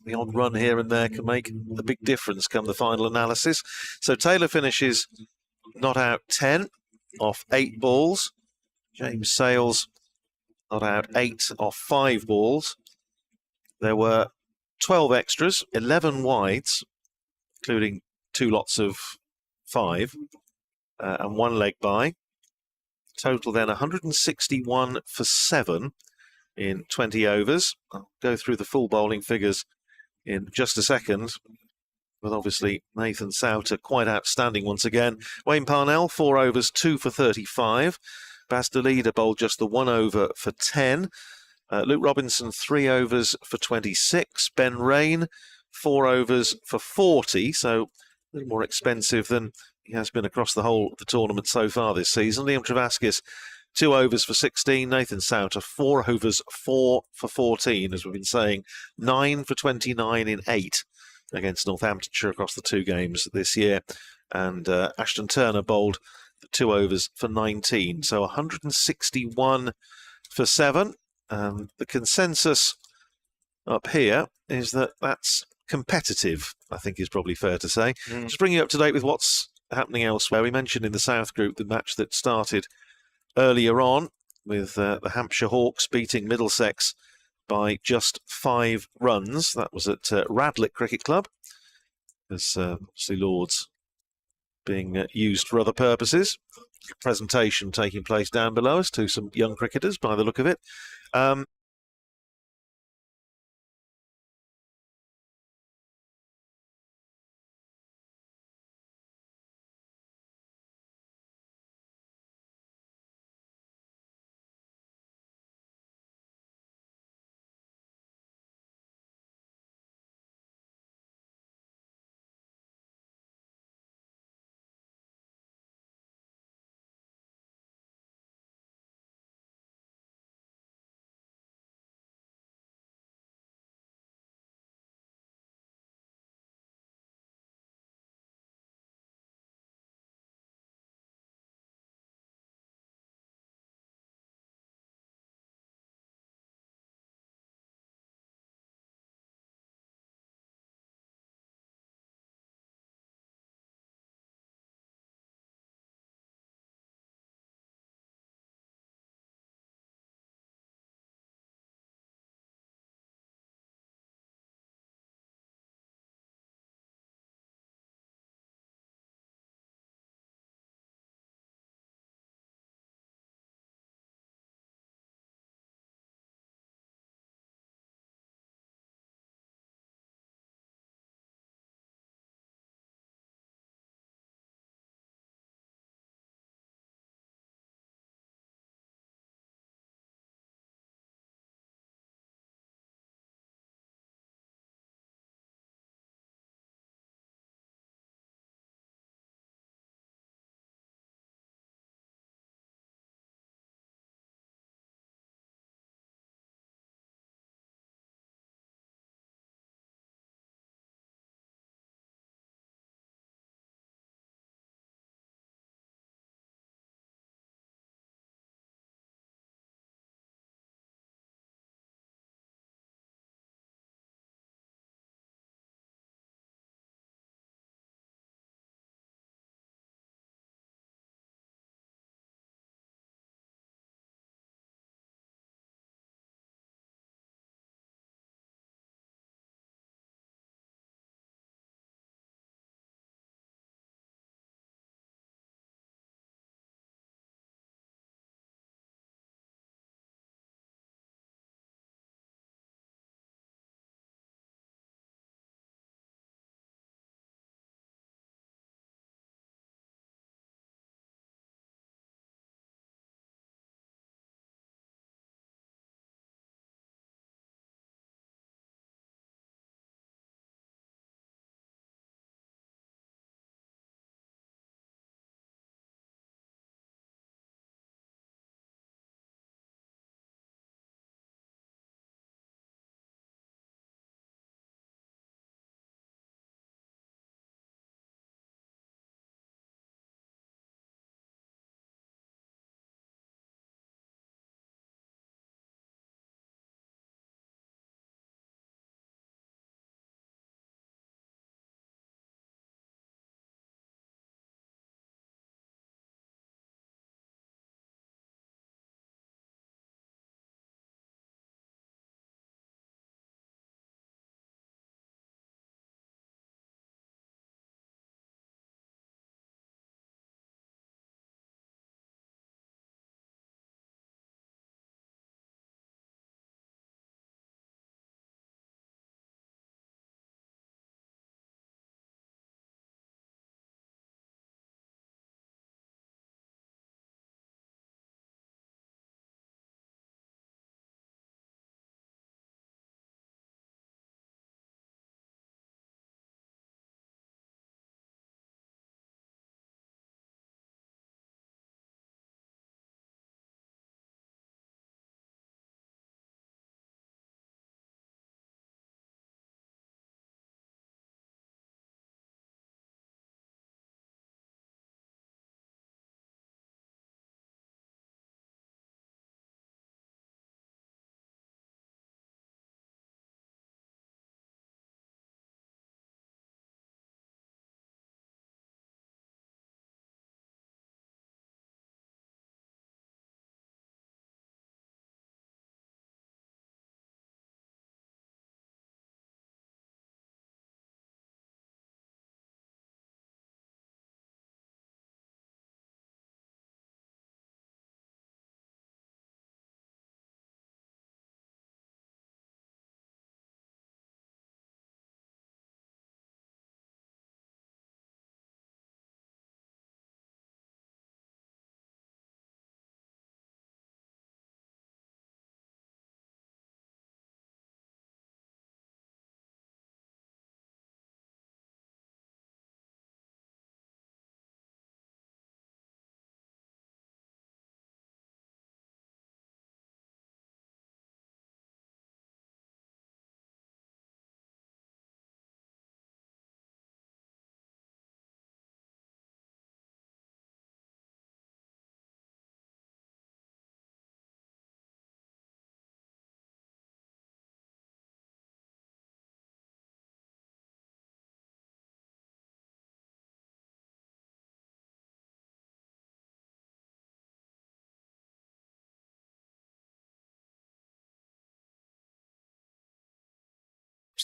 The odd run here and there can make a big difference come the final analysis. So Taylor finishes not out 10 off 8 balls. James Sales not out 8 off 5 balls. There were 12 extras, 11 wides, including 2 lots of 5 and 1 leg by. Total then 161 for 7 in 20 overs. I'll go through the full bowling figures in just a second. But obviously, Nathan Souter quite outstanding once again. Wayne Parnell, 4 overs, 2 for 35. Baz Dalida bowled just the 1 over for 10. Luke Robinson, 3 overs for 26. Ben Rain, 4 overs for 40. So a little more expensive than he has been across the whole of the tournament so far this season. Liam Travaskis, 2 overs for 16. Nathan Souter, 4 overs, 4 for 14. As we've been saying, 9 for 29 in 8 against Northamptonshire across the 2 games this year. And Ashton Turner bowled 2 overs for 19. So 161 for 7. The consensus up here is that that's competitive, I think is probably fair to say. Just bring you up to date with what's happening elsewhere. We mentioned in the South Group the match that started earlier on with the Hampshire Hawks beating Middlesex by just 5 runs. That was at Radlett Cricket Club. There's obviously Lords being used for other purposes. Presentation taking place down below us to some young cricketers by the look of it.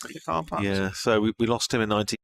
the car park. Yeah, so we lost him in 90.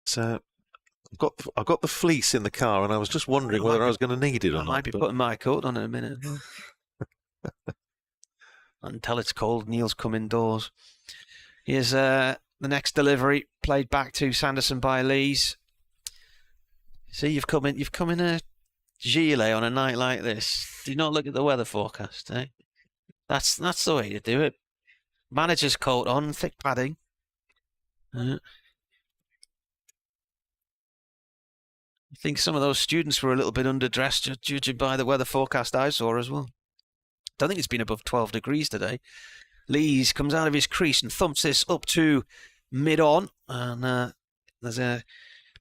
So I've got the fleece in the car, and I was just wondering whether I was going to need it or I not. might be putting my coat on in a minute. Until it's cold, Neil's come indoors. Here's the next delivery, played back to Sanderson by Lees. See, you've come in a gilet on a night like this. Do not look at the weather forecast, eh? That's the way to do it. Manager's coat on, thick padding. I think some of those students were a little bit underdressed, judging by the weather forecast I saw as well. Don't think it's been above 12 degrees today. Lees comes out of his crease and thumps this up to mid-on. And there's a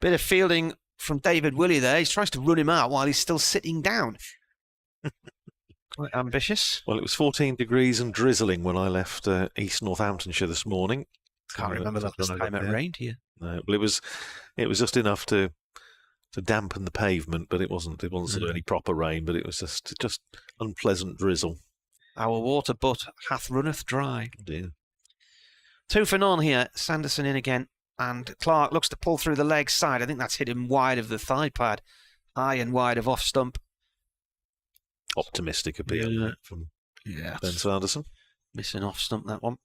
bit of fielding from David Willey there. He tries to run him out while he's still sitting down. Quite ambitious. Well, it was 14 degrees and drizzling when I left East Northamptonshire this morning. Can't remember the last time it rained here. No, well, it was just enough to dampen the pavement, but it wasn't sort of any proper rain, but it was just unpleasant drizzle. Our water butt hath runneth dry. Oh dear. 2 for none here. Sanderson in again, and Clark looks to pull through the leg side. I think that's hit him wide of the thigh pad, high and wide of off stump. Optimistic appeal from Ben Sanderson. Missing off stump, that one.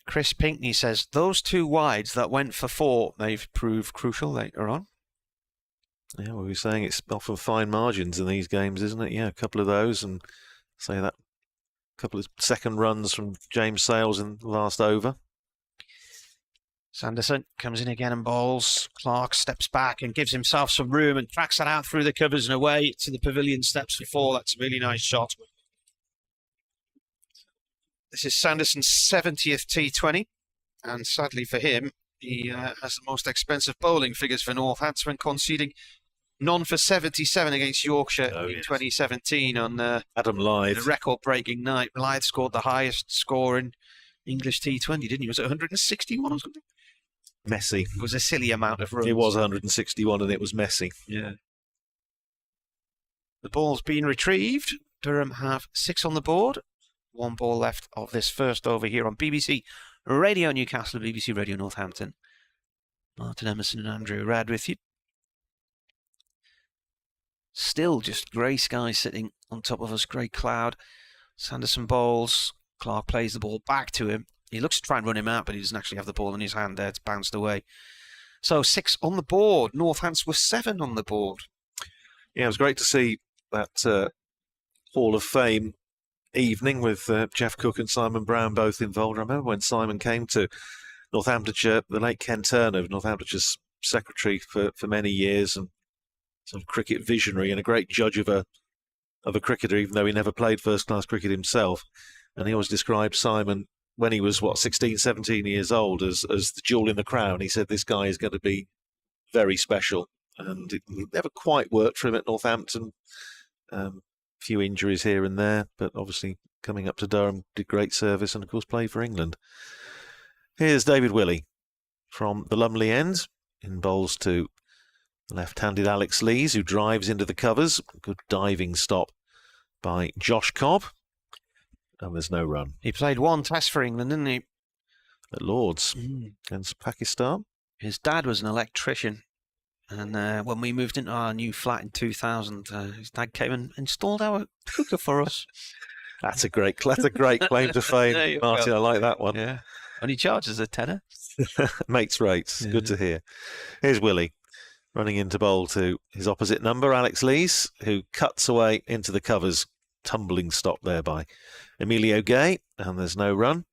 Chris Pinkney says, those 2 wides that went for 4, they've proved crucial later on. Yeah, we were saying it's often fine margins in these games, isn't it? Yeah, a couple of those, and say that couple of second runs from James Sales in the last over. Sanderson comes in again and bowls. Clark steps back and gives himself some room and tracks that out through the covers and away to the pavilion steps for 4. That's a really nice shot. This is Sanderson's 70th T20, and sadly for him, he has the most expensive bowling figures for Northampton, conceding none for 77 against Yorkshire in 2017 on Adam Lythe. a record-breaking night. Lythe scored the highest score in English T20, didn't he? Was it 161 or something? Messy. It was a silly amount of runs. It was 161 and it was messy. Yeah. The ball's been retrieved. Durham have 6 on the board. 1 ball left of this first over here on BBC Radio Newcastle, BBC Radio Northampton. Martin Emerson and Andrew Rad with you. Still just grey sky sitting on top of us, grey cloud. Sanderson bowls. Clark plays the ball back to him. He looks to try and run him out, but he doesn't actually have the ball in his hand there. It's bounced away. So 6 on the board. Northants were 7 on the board. Yeah, it was great to see that Hall of Fame evening with Jeff Cook and Simon Brown both involved. I remember when Simon came to Northamptonshire, the late Ken Turner, Northamptonshire's secretary for many years, and sort of cricket visionary and a great judge of a cricketer, even though he never played first-class cricket himself. And he always described Simon when he was, 16, 17 years old as the jewel in the crown. He said, this guy is going to be very special. And it never quite worked for him at Northampton. Few injuries here and there, but obviously coming up to Durham did great service and of course played for England. Here's David Willey from the Lumley end in bowls to left-handed Alex Lees, who drives into the covers. Good diving stop by Josh Cobb, and there's no run. He played 1 test for England, didn't he? At Lords against Pakistan. His dad was an electrician. And when we moved into our new flat in 2000, his dad came and installed our cooker for us. That's a great claim to fame, Martin. Go. I like that one. Yeah, only charges a tenner. Mates rates. Yeah. Good to hear. Here's Willey running into bowl to his opposite number, Alex Lees, who cuts away into the covers. Tumbling stop there by Emilio Gay, and there's no run.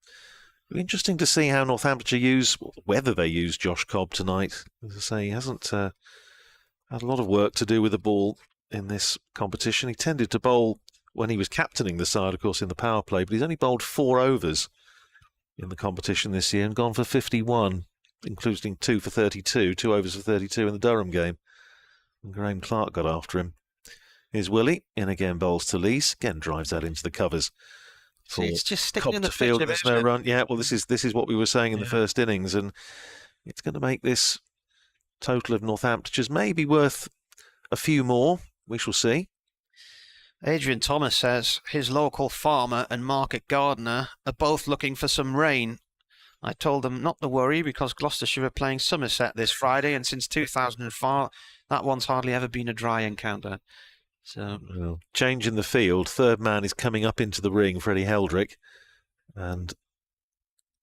It'll be interesting to see how Northamptonshire whether they use Josh Cobb tonight. As I say, he hasn't had a lot of work to do with the ball in this competition. He tended to bowl when he was captaining the side, of course, in the power play, but he's only bowled 4 overs in the competition this year and gone for 51, including 2 for 32, 2 overs for 32 in the Durham game. And Graham Clark got after him. Here's Willey, in again, bowls to Lees, again drives that into the covers. See, it's just sticking Cobb in the to field, there's no run. Yeah, well, this is what we were saying in the first innings, and it's going to make this total of Northamptonshire's maybe worth a few more. We shall see. Adrian Thomas says his local farmer and market gardener are both looking for some rain. I told them not to worry because Gloucestershire are playing Somerset this Friday, and since 2004, that one's hardly ever been a dry encounter. So, well, change in the field. Third man is coming up into the ring, Freddie Heldrick, and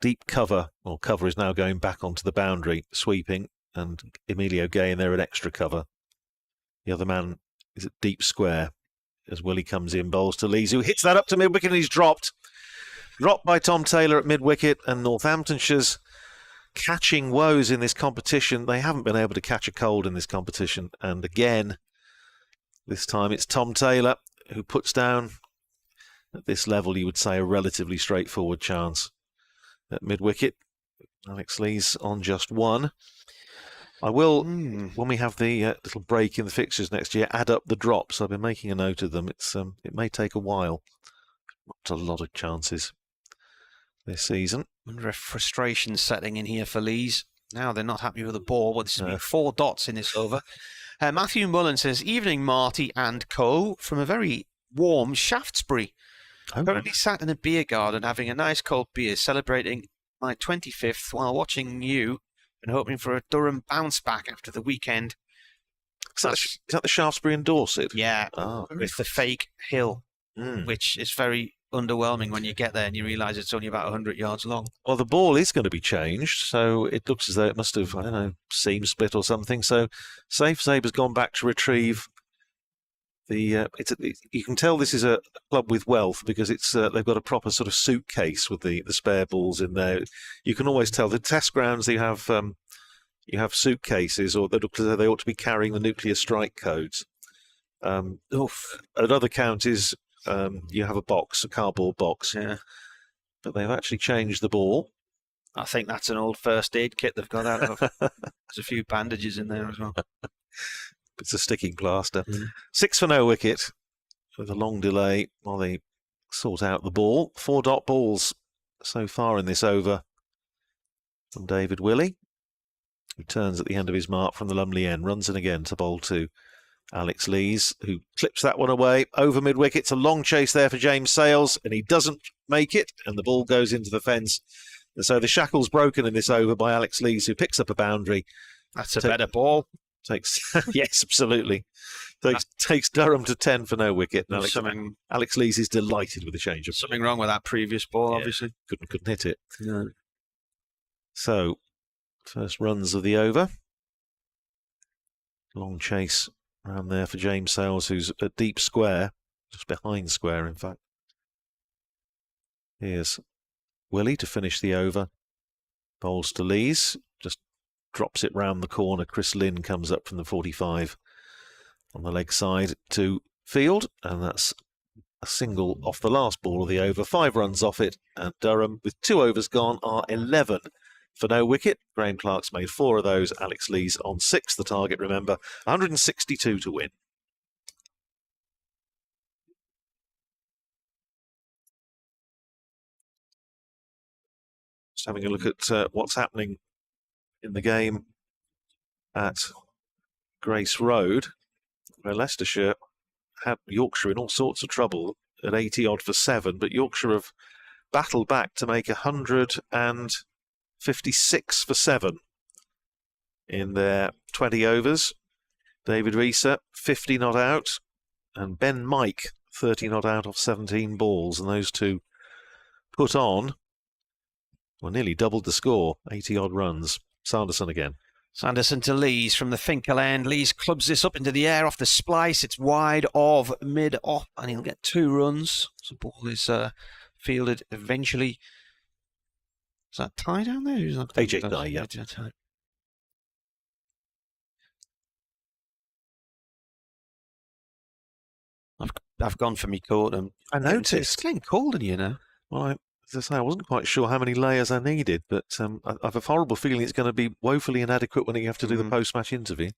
deep cover. Well, cover is now going back onto the boundary, sweeping, and Emilio Gay in there at extra cover. The other man is at deep square as Willie comes in, bowls to Lees, who hits that up to mid-wicket, and he's dropped. Dropped by Tom Taylor at mid-wicket, and Northamptonshire's catching woes in this competition. They haven't been able to catch a cold in this competition, and again, this time it's Tom Taylor who puts down, at this level, you would say, a relatively straightforward chance. At mid-wicket, Alex Lees on just one. I will, when we have the little break in the fixtures next year, add up the drops. I've been making a note of them. It may take a while. Not a lot of chances this season. Under a frustration setting in here for Lees. Now they're not happy with the ball. Well, this will be 4 dots in this over. Matthew Mullen says, "Evening, Marty and co. From a very warm Shaftesbury. Currently sat in a beer garden having a nice cold beer, celebrating my 25th while watching you and hoping for a Durham bounce back after the weekend." Is that the Shaftesbury and Dorset? Yeah, with the fake hill, which is very underwhelming when you get there and you realise it's only about 100 yards long. Well, the ball is going to be changed, so it looks as though it must have, I don't know, seam split or something. So Safe Sabe has gone back to retrieve the. You can tell this is a club with wealth because it's they've got a proper sort of suitcase with the spare balls in there. You can always tell the test grounds you have suitcases, or they look as though they ought to be carrying the nuclear strike codes. At other counties, you have a cardboard box. Yeah. But they've actually changed the ball. I think that's an old first aid kit they've got out of. There's a few bandages in there as well. It's a sticking plaster. 6 for no wicket with a long delay while they sort out the ball. 4 dot balls so far in this over from David Willey, who turns at the end of his mark from the Lumley end, runs in again to bowl to Alex Lees, who clips that one away over mid-wicket. It's a long chase there for James Sales, and he doesn't make it, and the ball goes into the fence. And so the shackle's broken in this over by Alex Lees, who picks up a boundary. That's a better ball. Yes, absolutely. Takes Durham to 10 for no wicket. And Alex Lees is delighted with the change. Something wrong with that previous ball, obviously. Couldn't hit it. No. So, first runs of the over. Long chase around there for James Sales, who's at deep square, just behind square, in fact. Here's Willie to finish the over. Bowls to Lees, just drops it round the corner. Chris Lynn comes up from the 45 on the leg side to field, and that's a single off the last ball of the over. 5 runs off it, and Durham, with 2 overs gone, are 11 for no wicket. Graham Clark's made 4 of those. Alex Lees on 6. The target, remember, 162 to win. Just having a look at what's happening in the game at Grace Road, where Leicestershire had Yorkshire in all sorts of trouble at 80 odd for 7, but Yorkshire have battled back to make 156 for 7 in their 20 overs. David Reeser, 50 not out, and Ben Mike, 30 not out off 17 balls, and those two put on, well, nearly doubled the score, 80 odd runs. Sanderson again. Sanderson to Lees from the Finkel end. Lees clubs this up into the air off the splice. It's wide of mid-off, and he'll get 2 runs. So the ball is fielded eventually. Is that Ty down there? Who's that? AJ Ty, yeah. I've gone for me coat. I noticed. It's getting cold in here now. Well, as I say, I wasn't quite sure how many layers I needed, but I have a horrible feeling it's going to be woefully inadequate when you have to do the post-match interview.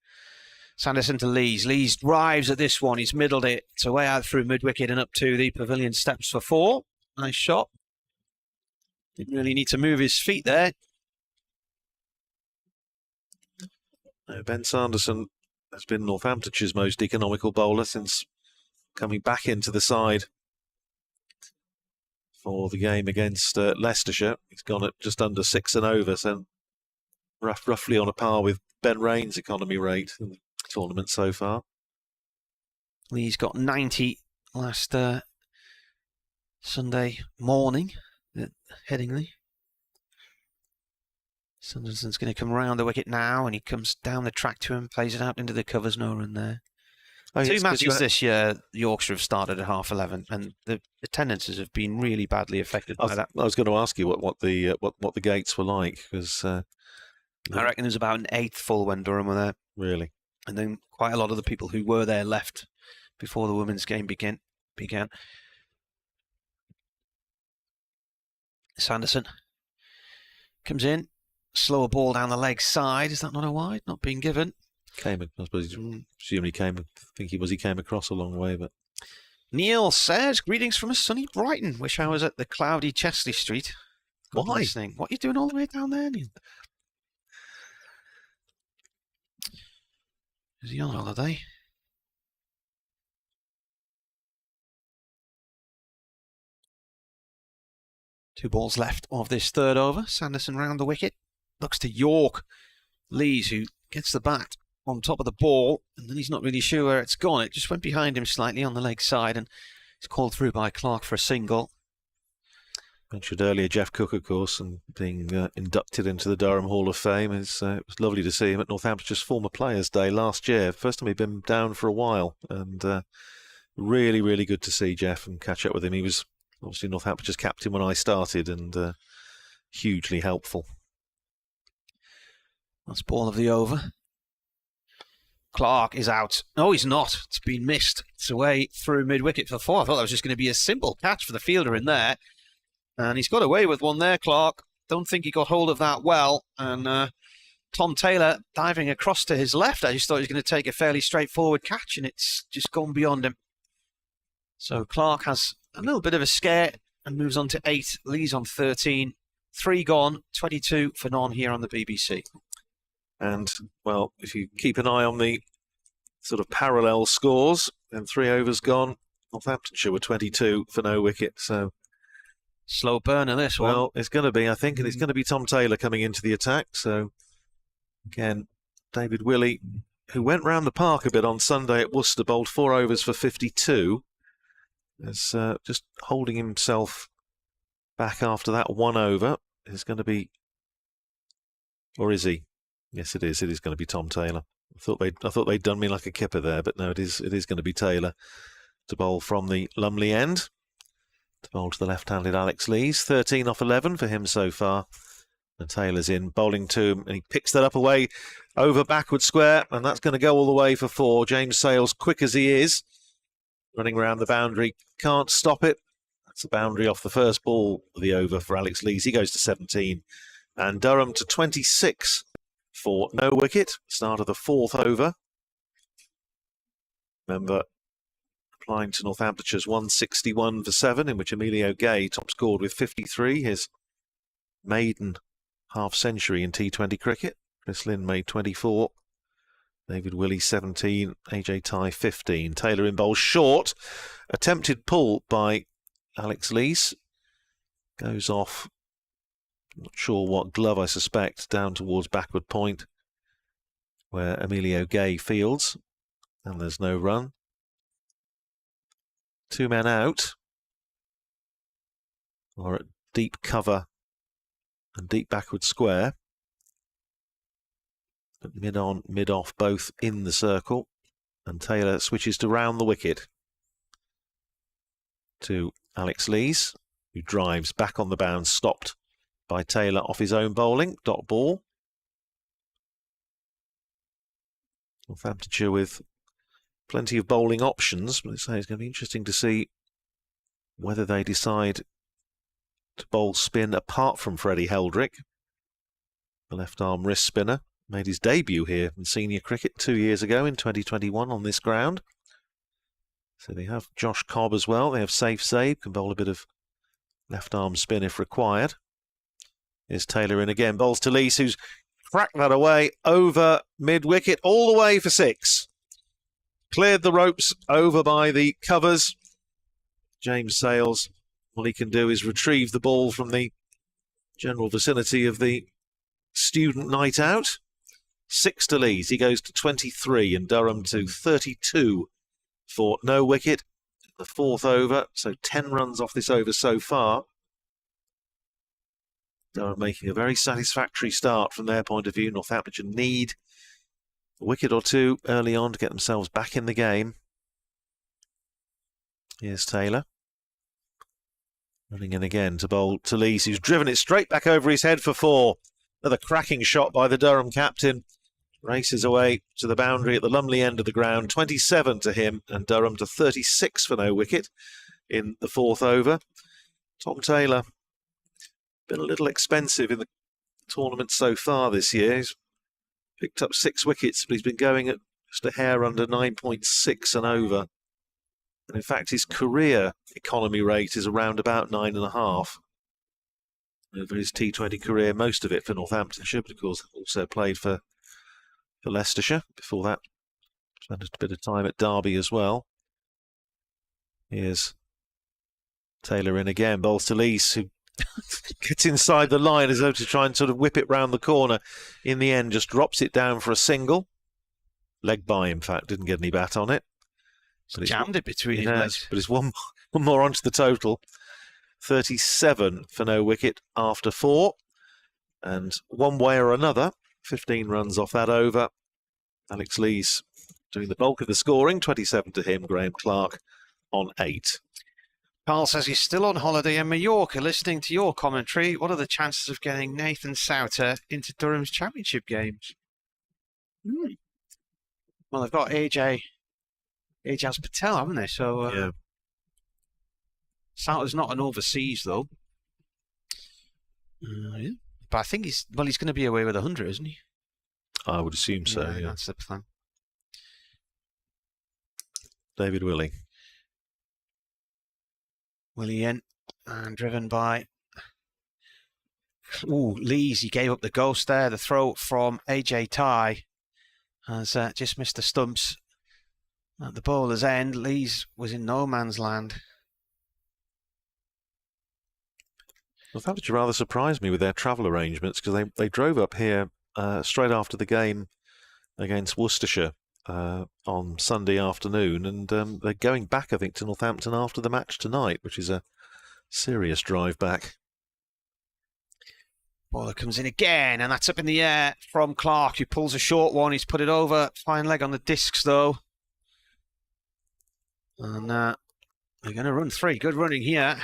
Sanderson to Lees. Lees drives at this one. He's middled it. It's away out through mid-wicket and up to the pavilion steps for 4. Nice shot. Didn't really need to move his feet there. Ben Sanderson has been Northamptonshire's most economical bowler since coming back into the side for the game against Leicestershire. He's gone at just under 6 and over, so roughly on a par with Ben Rain's economy rate in the tournament so far. Lee's got 90 last Sunday morning at Headingley. Sanderson's going to come round the wicket now, and he comes down the track to him, plays it out into the covers, no run there. Oh, Two yes, matches this year, Yorkshire have started at 11:30, and the attendances have been really badly affected by that. I was going to ask you what the gates were like, because I reckon there's about an eighth full when Durham were there. Really? And then quite a lot of the people who were there left before the women's game began. Sanderson comes in, slower ball down the leg side. Is that not a wide? Not being given. I suppose he came. I think he came across a long way, but Neil says, "Greetings from a sunny Brighton. Wish I was at the cloudy Chesley Street." Good Why? listening. What are you doing all the way down there, Neil? Is he on holiday? Two balls left of this third over. Sanderson round the wicket. Looks to York. Lees, who gets the bat on top of the ball, and then he's not really sure where it's gone. It just went behind him slightly on the leg side, and it's called through by Clark for a single. Mentioned earlier Jeff Cook, of course, and being inducted into the Durham Hall of Fame. It was lovely to see him at Northampton's former Players' Day last year. First time he'd been down for a while, and really, really good to see Jeff and catch up with him. He was obviously Northampton's captain when I started, and hugely helpful. That's ball of the over. Clark is out. No, he's not. It's been missed. It's away through mid-wicket for 4. I thought that was just going to be a simple catch for the fielder in there. And he's got away with one there, Clark. Don't think he got hold of that well. And Tom Taylor diving across to his left. I just thought he was going to take a fairly straightforward catch, and it's just gone beyond him. So Clark has a little bit of a scare and moves on to 8. Lee's on 13. 3 gone, 22 for none here on the BBC. And, well, if you keep an eye on the sort of parallel scores, then 3 overs gone. Northamptonshire were 22 for no wicket, so slow burner this one. Well, it's going to be, I think, and it's going to be Tom Taylor coming into the attack. So, again, David Willey, who went round the park a bit on Sunday at Worcester, bowled 4 overs for 52, is just holding himself back after that 1 over. Is going to be, or is he? Yes, it is. It is going to be Tom Taylor. I thought they'd done me like a kipper there, but no, it is going to be Taylor to bowl from the Lumley end. To bowl to the left-handed Alex Lees. 13 off 11 for him so far. And Taylor's in, bowling to him, and he picks that up away over backward square, and that's going to go all the way for 4. James Sales, quick as he is, running around the boundary, can't stop it. That's the boundary off the first ball of the over for Alex Lees. He goes to 17. And Durham to 26 for no wicket. Start of the 4th over. Remember, applying to Northamptonshire's 161 for 7, in which Emilio Gay top scored with 53, his maiden half-century in T20 cricket. Chris Lynn made 24. David Willey 17. AJ Tye 15. Taylor in bowl short. Attempted pull by Alex Lees. Goes off. Not sure what glove, I suspect, down towards backward point where Emilio Gay fields. And there's no run. 2 men out. Or at deep cover and deep backward square. But mid on, mid off, both in the circle. And Taylor switches to round the wicket to Alex Lees, who drives back on the bounce, stopped by Taylor off his own bowling. Dot ball. Northamptonshire with plenty of bowling options, but it's going to be interesting to see whether they decide to bowl spin apart from Freddie Heldrick. The left arm wrist spinner made his debut here in senior cricket 2 years ago in 2021 on this ground. So they have Josh Cobb as well. They have Safe Save, can bowl a bit of left arm spin if required. Here's Taylor in again, bowls to Lees, who's cracked that away over mid-wicket, all the way for 6. Cleared the ropes over by the covers. James Sales All he can do is retrieve the ball from the general vicinity of the student night out. 6 to Lees. He goes to 23 and Durham to 32 for no wicket. The 4th over, so 10 runs off this over so far. Durham making a very satisfactory start from their point of view. Northamptonshire need a wicket or two early on to get themselves back in the game. Here's Taylor. Running in again to bowl to Lees, who's driven it straight back over his head for 4. Another cracking shot by the Durham captain. Races away to the boundary at the Lumley end of the ground. 27 to him and Durham to 36 for no wicket in the 4th over. Tom Taylor, been a little expensive in the tournament so far this year. He's picked up 6 wickets, but he's been going at just a hair under 9.6 and over. And in fact, his career economy rate is around about 9.5. Over his T20 career, most of it for Northamptonshire, but of course also played for Leicestershire. Before that, spent a bit of time at Derby as well. Here's Taylor in again, bowls to Lees, who gets inside the line as though to try and sort of whip it round the corner. In the end, just drops it down for a single. Leg by, in fact, didn't get any bat on it. But jammed it between his legs. But it's one more onto the total. 37 for no wicket after 4. And one way or another, 15 runs off that over. Alex Lees doing the bulk of the scoring. 27 to him, Graham Clark on 8. Carl says he's still on holiday in Mallorca listening to your commentary. What are the chances of getting Nathan Souter into Durham's championship games? Well, they've got Ajaz Patel, haven't they? So Yeah. Souter's not an overseas, though. Yeah. But I think he's going to be away with 100, isn't he? I would assume so, yeah. That's the plan. David Willey. Willie in and driven by Lees. He gave up the ghost there. The throw from AJ Ty has just missed the stumps at the bowler's end. Lees was in no man's land. Well, that would rather surprised me with their travel arrangements, because they drove up here straight after the game against Worcestershire on Sunday afternoon, and they're going back, I think, to Northampton after the match tonight, which is a serious drive back. Bowler comes in again, and that's up in the air from Clark, who pulls a short one. He's put it over. Fine leg on the discs, though. And they're going to run 3. Good running here.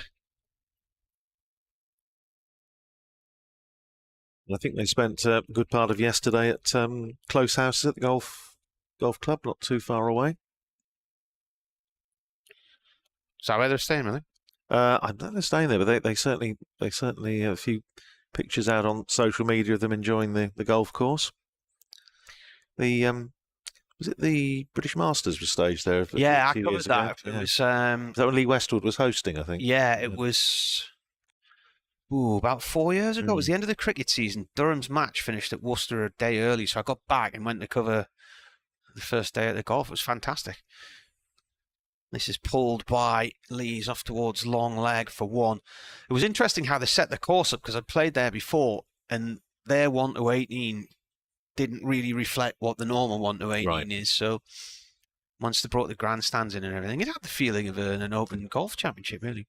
I think they spent a good part of yesterday at Close Houses at the golf club, not too far away. Is that where they're staying, really? I don't know they're staying there, but they certainly have a few pictures out on social media of them enjoying the golf course. The was it the British Masters was staged there? Yeah, I covered that. Yeah. It was that when Lee Westwood was hosting, I think. Yeah, it was about 4 years ago. It was the end of the cricket season. Durham's match finished at Worcester a day early, so I got back and went to cover the first day at the golf. It was fantastic. This is pulled by Lees off towards long leg for 1. It was interesting how they set the course up, because I'd played there before, and their 1 to 18 didn't really reflect what the normal 1 to 18 is. So once they brought the grandstands in and everything, it had the feeling of an open golf championship, really.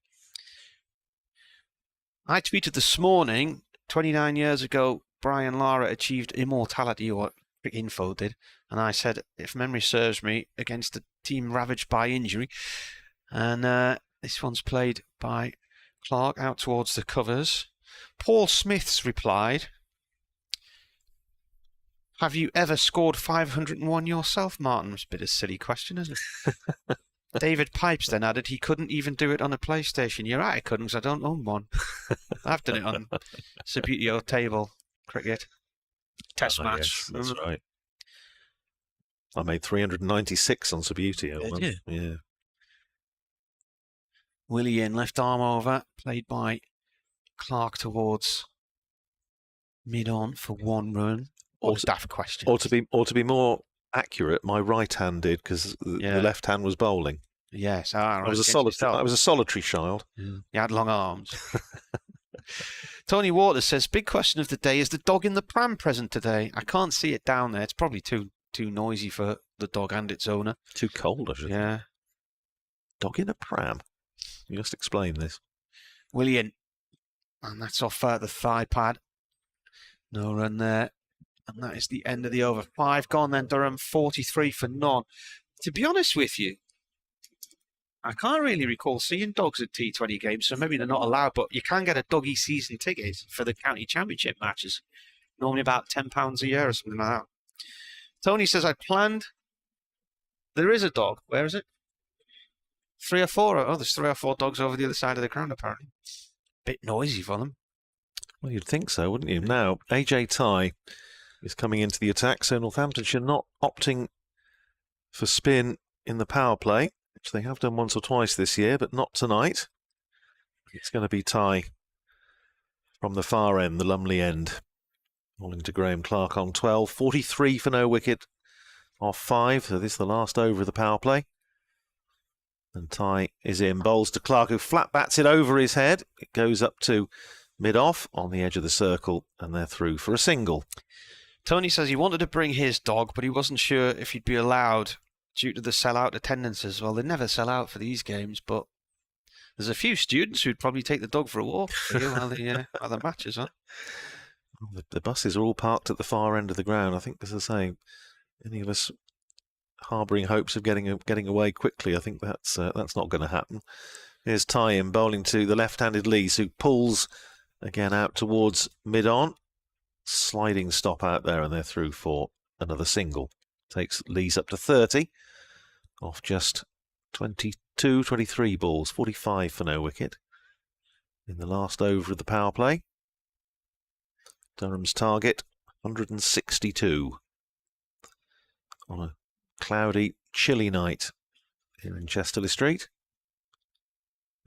I tweeted this morning, 29 years ago, Brian Lara achieved immortality, or Info did, and I said, if memory serves me, against a team ravaged by injury. And this one's played by Clark out towards the covers. Paul Smith's replied, have you ever scored 501 yourself, Martin? It's a bit of a silly question, isn't it? David Pipes then added he couldn't even do it on a PlayStation. You're right, I couldn't, because I don't own one. I've done it on Subutio table cricket. Test match. Yes, that's right. I made 396 on Subutio. Did you? Yeah. Willie in, left arm over, played by Clark towards mid-on for 1 run. What a daft question. Or to be more accurate, my right hand did, because the left hand was bowling. Yes, I was a solitary child. Yeah. He had long arms. Tony Waters says, big question of the day, is the dog in the pram present today? I can't see it down there. It's probably too noisy for the dog and its owner. Too cold, I should think. Yeah. Dog in a pram? You must explain this. William. And that's off the thigh pad. No run there. And that is the end of the over. 5 gone then, Durham. 43 for none. To be honest with you, I can't really recall seeing dogs at T20 games, so maybe they're not allowed, but you can get a doggy season ticket for the county championship matches. Normally about £10 a year or something like that. Tony says, I planned. There is a dog. Where is it? 3 or 4. Oh, there's 3 or 4 dogs over the other side of the ground, apparently. Bit noisy for them. Well, you'd think so, wouldn't you? Now, AJ Ty is coming into the attack, so Northamptonshire not opting for spin in the power play, which they have done once or twice this year, but not tonight. It's going to be Ty from the far end, the Lumley end. Falling to Graham Clark on 12. 43 for no wicket off 5. So this is the last over of the power play. And Ty is in. Bowls to Clark, who flat bats it over his head. It goes up to mid-off on the edge of the circle, and they're through for a single. Tony says he wanted to bring his dog, but he wasn't sure if he'd be allowed due to the sell-out attendances. Well, they never sell out for these games, but there's a few students who'd probably take the dog for a walk while the matches on. The buses are all parked at the far end of the ground. I think, as I say, any of us harbouring hopes of getting away quickly, I think that's not going to happen. Here's Ty in bowling to the left-handed Lees, who pulls again out towards mid-on. Sliding stop out there, and they're through for another single. Takes Lees up to 30 off just 23 balls. 45 for no wicket in the last over of the power play. Durham's target 162 on a cloudy, chilly night here in Chesterley Street.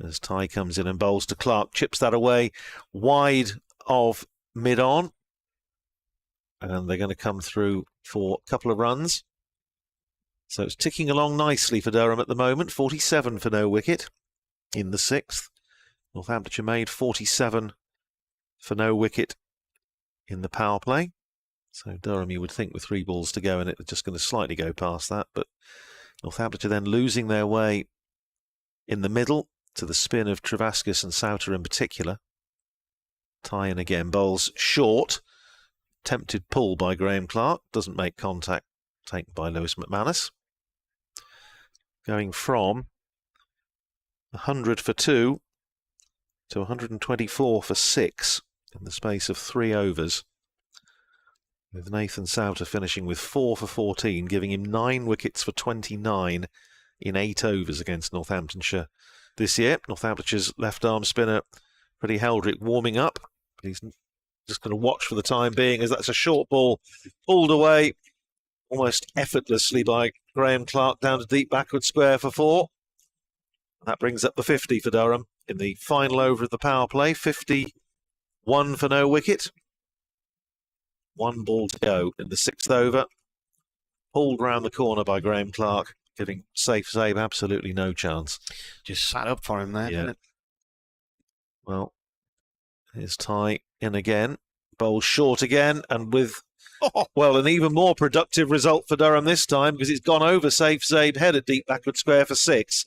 As Ty comes in and bowls to Clark, chips that away wide of mid-on. And they're going to come through for a couple of runs. So it's ticking along nicely for Durham at the moment. 47 for no wicket in the 6th. Northamptonshire made 47 for no wicket in the power play. So Durham, you would think, with 3 balls to go, and it's just going to slightly go past that. But Northamptonshire then losing their way in the middle to the spin of Travaskis and Souter in particular. Ty in again, bowls short. Tempted pull by Graham Clark, doesn't make contact, taken by Lewis McManus. Going from 100 for 2 to 124 for 6 in the space of 3 overs. With Nathan Souter finishing with 4 for 14, giving him 9 wickets for 29 in 8 overs against Northamptonshire this year. Northamptonshire's left-arm spinner, Freddie Heldrick, warming up, but he's just going to watch for the time being, as that's a short ball pulled away almost effortlessly by Graham Clark down to deep backward square for 4. That brings up the 50 for Durham in the final over of the power play. 51 for no wicket. 1 ball to go in the 6th over. Pulled round the corner by Graham Clark, giving Safe Zabe absolutely no chance. Just sat up for him there, didn't it? Well, here's Ty in again. Bowls short again, and with, well, an even more productive result for Durham this time, because it's gone over Safe Zabe head at deep backward square for 6.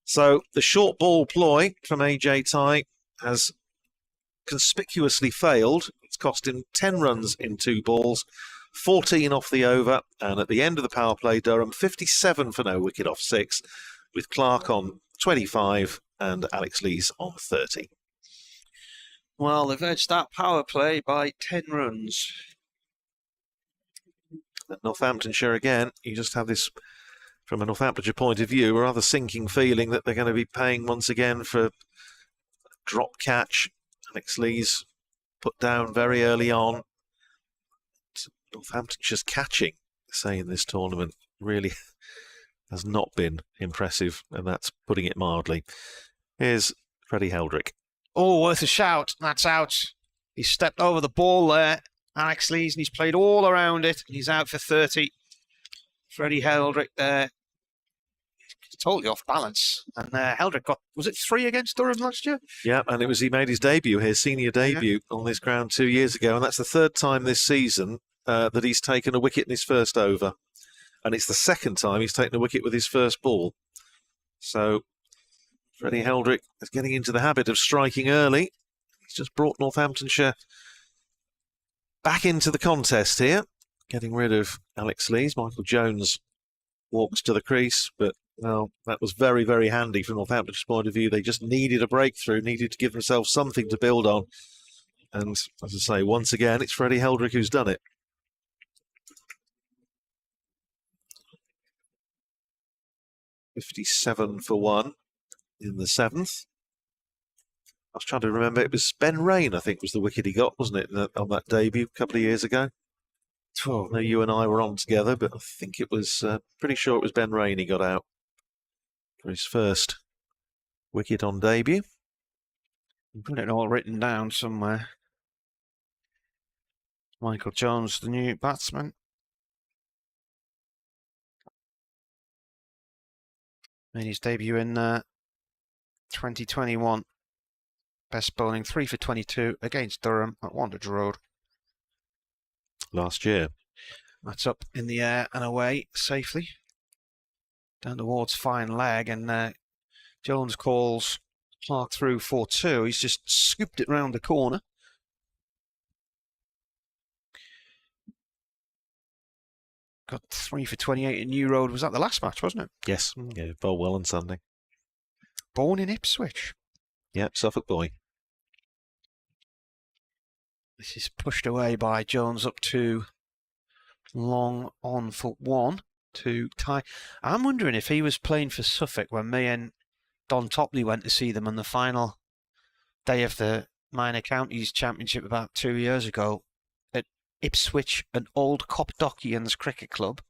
So the short ball ploy from AJ Ty has conspicuously failed. It's cost him 10 runs in 2 balls, 14 off the over, and at the end of the power play, Durham 57 for no wicket off 6, with Clark on 25 and Alex Lees on 30. Well, they've edged that power play by 10 runs. At Northamptonshire again, you just have this, from a Northamptonshire point of view, a rather sinking feeling that they're going to be paying once again for a drop catch. Alex Lees put down very early on. Northamptonshire's catching, say, in this tournament really has not been impressive, and that's putting it mildly. Here's Freddie Heldrick. Oh, worth a shout. That's out. He stepped over the ball there, Alex Lees, and he's played all around it. He's out for 30. Freddie Heldrick there. totally off balance. And Heldrick got, was it 3 against Durham last year? Yeah, and he made his debut here, senior debut on this ground 2 years ago, and that's the 3rd time this season that he's taken a wicket in his first over. And it's the 2nd time he's taken a wicket with his first ball. So Freddie Heldrick is getting into the habit of striking early. He's just brought Northamptonshire back into the contest here, getting rid of Alex Lees. Michael Jones walks to the crease, but well, that was very, very handy from Northampton's point of view. They just needed a breakthrough, needed to give themselves something to build on. And as I say, once again, it's Freddie Heldrick who's done it. 57 for 1 in the 7th. I was trying to remember, it was Ben Rain, I think, was the wicket he got, wasn't it, on that debut a couple of years ago? Oh, no, you and I were on together, but I think it was, pretty sure it was Ben Rain he got out for his first wicket on debut. I've got it all written down somewhere. Michael Jones, the new batsman. Made his debut in 2021. Best bowling, 3 for 22 against Durham at Wantage Road. Last year. That's up in the air and away safely. Down towards fine leg, and Jones calls Clark through 4-2. He's just scooped it round the corner. Got 3 for 28 in New Road. Was that the last match, wasn't it? Yes, yeah, bowled well on Sunday. Born in Ipswich. Yep, Suffolk boy. This is pushed away by Jones up to long on for 1 to tie. I'm wondering if he was playing for Suffolk when me and Don Topley went to see them on the final day of the Minor Counties Championship about 2 years ago at Ipswich and Old Copdockians Cricket Club,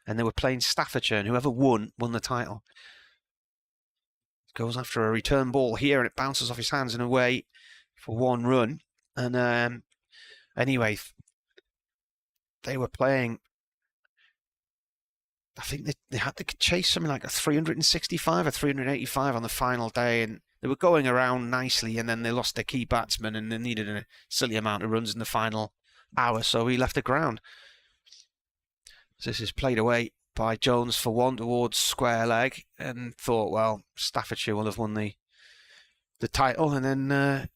and they were playing Staffordshire, and whoever won the title. Goes after a return ball here, and it bounces off his hands and away for 1 run. And anyway, they were playing, I think they had to chase something like a 365 or 385 on the final day, and they were going around nicely, and then they lost their key batsman, and they needed a silly amount of runs in the final hour, so he left the ground. So this is played away by Jones for 1 towards square leg, and thought, well, Staffordshire will have won the title. And then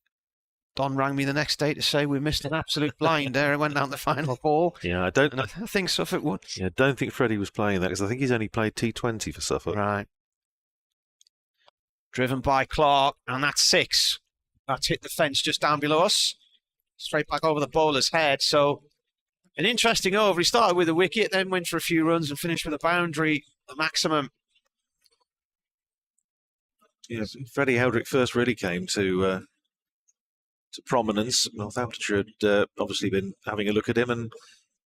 Don rang me the next day to say we missed an absolute blind there and went down the final ball. Yeah, I think Suffolk won. Yeah, I don't think Freddie was playing that, because I think he's only played T20 for Suffolk. Right. Driven by Clark, and that's 6. That's hit the fence just down below us. Straight back over the bowler's head. So an interesting over. He started with a wicket, then went for a few runs and finished with a boundary, the maximum. Yeah, Freddie Heldrick first really came to prominence. Northamptonshire had obviously been having a look at him, and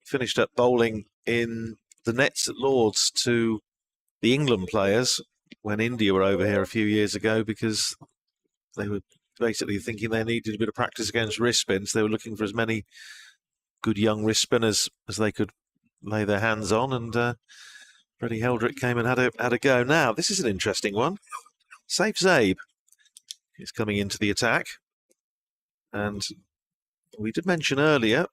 finished up bowling in the nets at Lords to the England players when India were over here a few years ago, because they were basically thinking they needed a bit of practice against wrist spins. They were looking for as many good young wrist spinners as they could lay their hands on, and Freddie Heldrick came and had a go. Now, this is an interesting one. Saif Zaib is coming into the attack, and we did mention earlier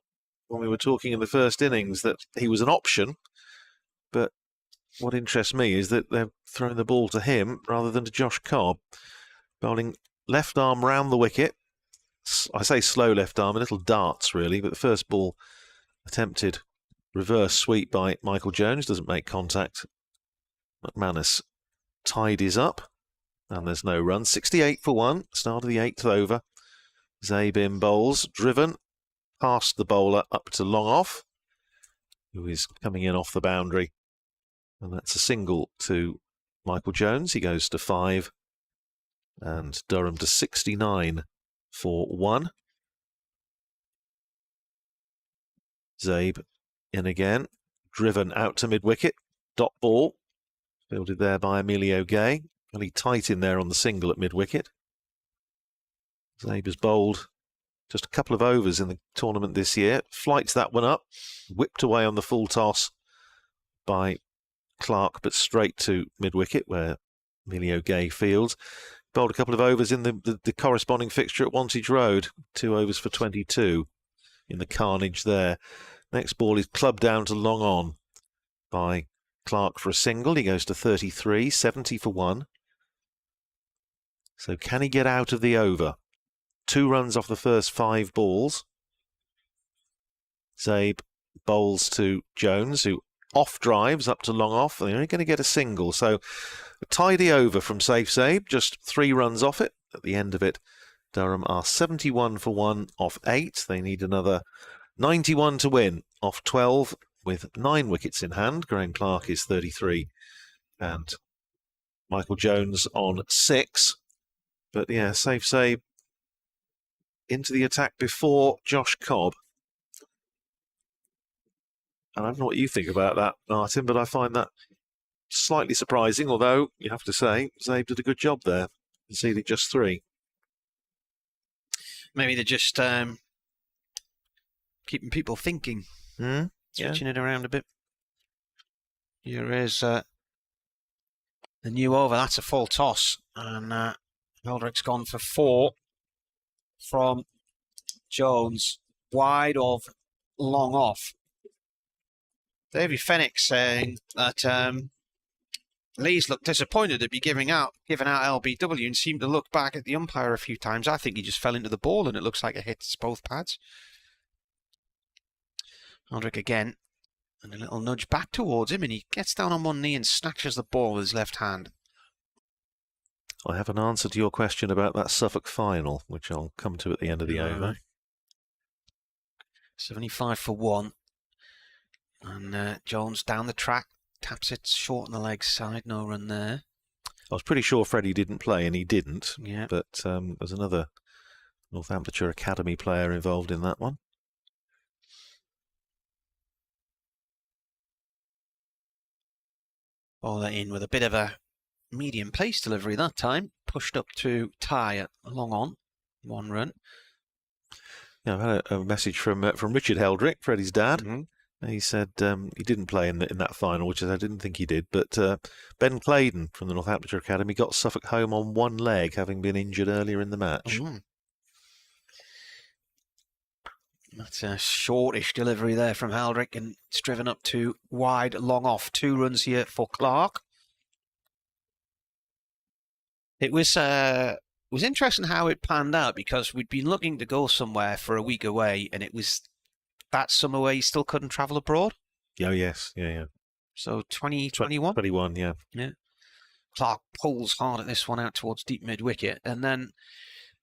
when we were talking in the first innings that he was an option, but what interests me is that they're throwing the ball to him rather than to Josh Cobb, bowling left arm round the wicket. I say slow left arm, a little darts really, but the first ball attempted reverse sweep by Michael Jones, doesn't make contact. McManus tidies up, and there's no run. 68 for 1, start of the 8th over. Zaib in bowls, driven past the bowler up to long off, who is coming in off the boundary. And that's a single to Michael Jones. He goes to 5, and Durham to 69 for 1. Zaib in again, driven out to mid-wicket, dot ball, fielded there by Emilio Gay. Really tight in there on the single at mid-wicket. Zaib has bowled just a couple of overs in the tournament this year, flights that one up, whipped away on the full toss by Clark, but straight to mid-wicket, where Emilio Gay fields. Bowled a couple of overs in the corresponding fixture at Wantage Road. 2 overs for 22 in the carnage there. Next ball is clubbed down to long on by Clark for a single. He goes to 33, 70 for 1. So can he get out of the over? 2 runs off the first 5 balls. Zabe bowls to Jones, who off drives up to long off. They're only going to get a single. So a tidy over from Safe Zabe, just 3 runs off it. At the end of it, Durham are 71 for 1 off 8. They need another 91 to win off 12 with 9 wickets in hand. Graham Clark is 33 and Michael Jones on 6. But yeah, Safe Zabe into the attack before Josh Cobb. And I don't know what you think about that, Martin, but I find that slightly surprising, although you have to say Zabe did a good job there, conceded just 3. Maybe they're just keeping people thinking, switching it around a bit. Here is the new over. That's a full toss, and Meldrick's gone for 4 from Jones, wide of long off. Davy Fennick saying that Lees looked disappointed to be giving out LBW and seemed to look back at the umpire a few times. I think he just fell into the ball and it looks like it hits both pads. Meldrick again, and a little nudge back towards him, and he gets down on one knee and snatches the ball with his left hand. I have an answer to your question about that Suffolk final, which I'll come to at the end of the over. 75 for 1. And Jones down the track, taps it short on the leg side, no run there. I was pretty sure Freddie didn't play, and he didn't. Yeah. But there's another Northamptonshire Academy player involved in that one. Ball that in with a bit of a medium pace delivery that time. Pushed up to tie at long on, 1 run. Yeah, I've had a message from Richard Heldrick, Freddie's dad. Mm-hmm. He said he didn't play in that final, which I didn't think he did. But Ben Claydon from the Northamptonshire Academy got Suffolk home on 1 leg, having been injured earlier in the match. Mm-hmm. That's a shortish delivery there from Heldrick, and it's driven up to wide, long off. 2 runs here for Clark. It was interesting how it panned out, because we'd been looking to go somewhere for a week away, and it was that summer where you still couldn't travel abroad. Oh, yes. Yeah. So 2021? 21, yeah. Yeah. Clark pulls hard at this one out towards deep mid-wicket. And then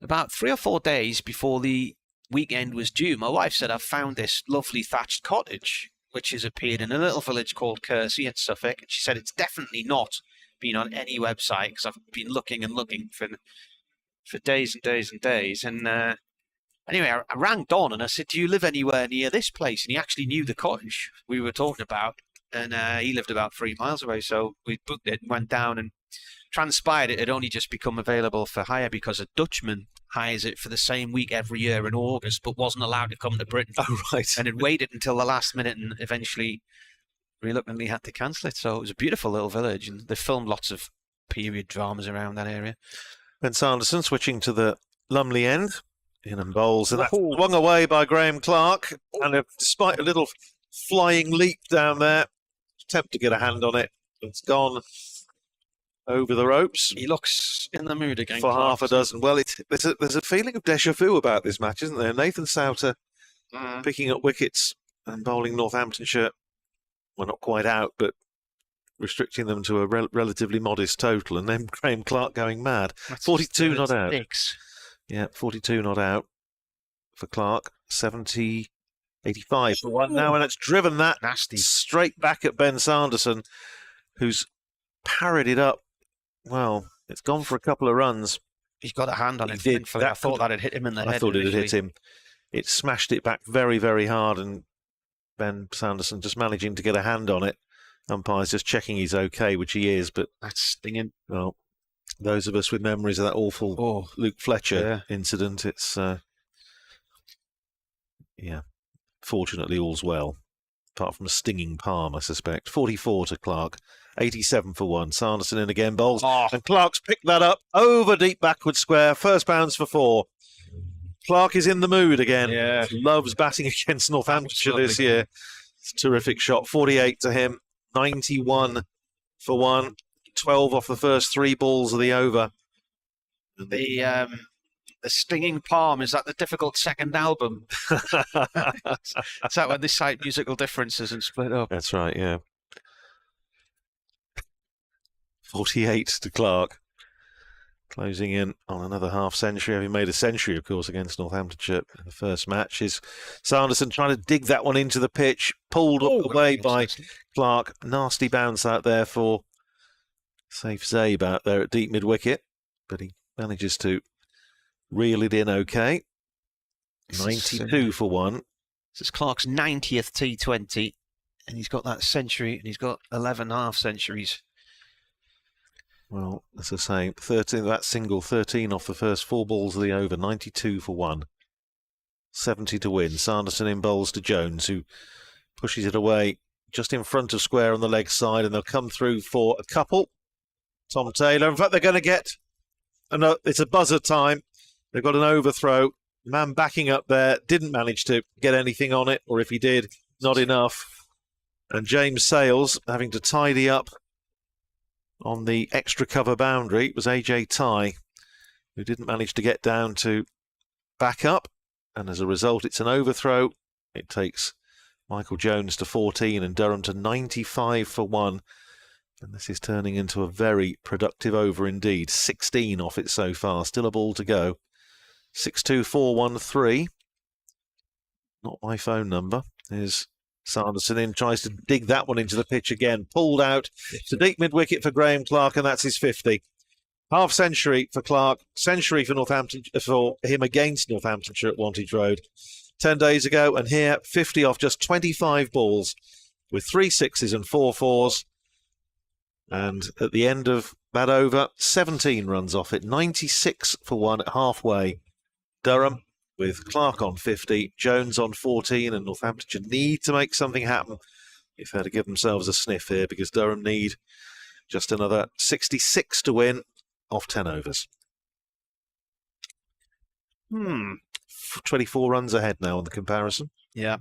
about 3 or 4 days before the weekend was due, my wife said, I've found this lovely thatched cottage, which has appeared in a little village called Kersey in Suffolk. And she said it's definitely not been on any website, because I've been looking and looking for days and days and days. And anyway, I rang Don and I said, do you live anywhere near this place? And he actually knew the cottage we were talking about. And he lived about 3 miles away. So we booked it and went down, and transpired it had only just become available for hire because a Dutchman hires it for the same week every year in August, but wasn't allowed to come to Britain. Oh, right. And had waited until the last minute and eventually reluctantly had to cancel it. So it was a beautiful little village, and they filmed lots of period dramas around that area. Ben Sanderson switching to the Lumley end. In and bowls, and that's swung away by Graham Clark. And despite a little flying leap down there, attempt to get a hand on it, it's gone over the ropes. He looks in the mood again for half a dozen. Well, there's a feeling of déjà vu about this match, isn't there? Nathan Souter picking up wickets and bowling Northamptonshire, well, not quite out, but restricting them to a relatively modest total, and then Graham Clark going mad. That's 42 not out. 6. Yeah, 42 not out for Clark. 85 for 1 now, and it's driven that nasty straight back at Ben Sanderson, who's parried it up. Well, it's gone for a couple of runs. He's got a hand on it. Did. I thought that had hit him in the head. I thought it had hit him. It smashed it back very, very hard, and Ben Sanderson just managing to get a hand on it. Umpire's just checking he's okay, which he is, but that's stinging. Well, those of us with memories of that awful Luke Fletcher incident, it's fortunately all's well, apart from a stinging palm, I suspect. 44 to Clark 87 for 1. Sanderson in again, bowls. Oh. And Clark's picked that up over deep backward square. First bounce for 4. Clark is in the mood again. Yeah. Loves batting against Northamptonshire this year. It's a terrific shot. 48 to him. 91 for 1. 12 off the first 3 balls of the over. The Stinging Palm, is that the difficult second album? Is that when they cite musical differences and split up? That's right, yeah. 48 to Clark. Closing in on another half century, having made a century, of course, against Northamptonshire in the first match. Is Sanderson trying to dig that one into the pitch, pulled away by Clark. Nasty bounce out there for safe Zabe out there at deep mid-wicket, but he manages to reel it in okay. 92 for 1. This is Clark's 90th T20, and he's got that century, and he's got 11 half centuries. Well, as I say, 13, that single, 13 off the first 4 balls of the over, 92 for 1. 70 to win. Sanderson in bowls to Jones, who pushes it away just in front of square on the leg side, and they'll come through for a couple. Tom Taylor. In fact, they're going to get, it's a buzzer time. They've got an overthrow. Man backing up there, didn't manage to get anything on it, or if he did, not enough. And James Sales having to tidy up on the extra cover boundary. It was AJ Ty who didn't manage to get down to back up, and as a result it's an overthrow. It takes Michael Jones to 14 and Durham to 95 for 1, and this is turning into a very productive over indeed. 16 off it so far, still a ball to go. 62413. Not my phone number. There's Sanderson in, tries to dig that one into the pitch again. Pulled out to deep mid-wicket for Graham Clark, and that's his 50. Half century for Clark, century for for him against Northamptonshire at Wantage Road 10 days ago, and here 50 off just 25 balls with 3 sixes and 4 fours. And at the end of that over, 17 runs off it, 96 for 1 at halfway. Durham with Clark on 50, Jones on 14, and Northamptonshire need to make something happen if they're to give themselves a sniff here, because Durham need just another 66 to win off 10 overs. 24 runs ahead now on the comparison. Yeah.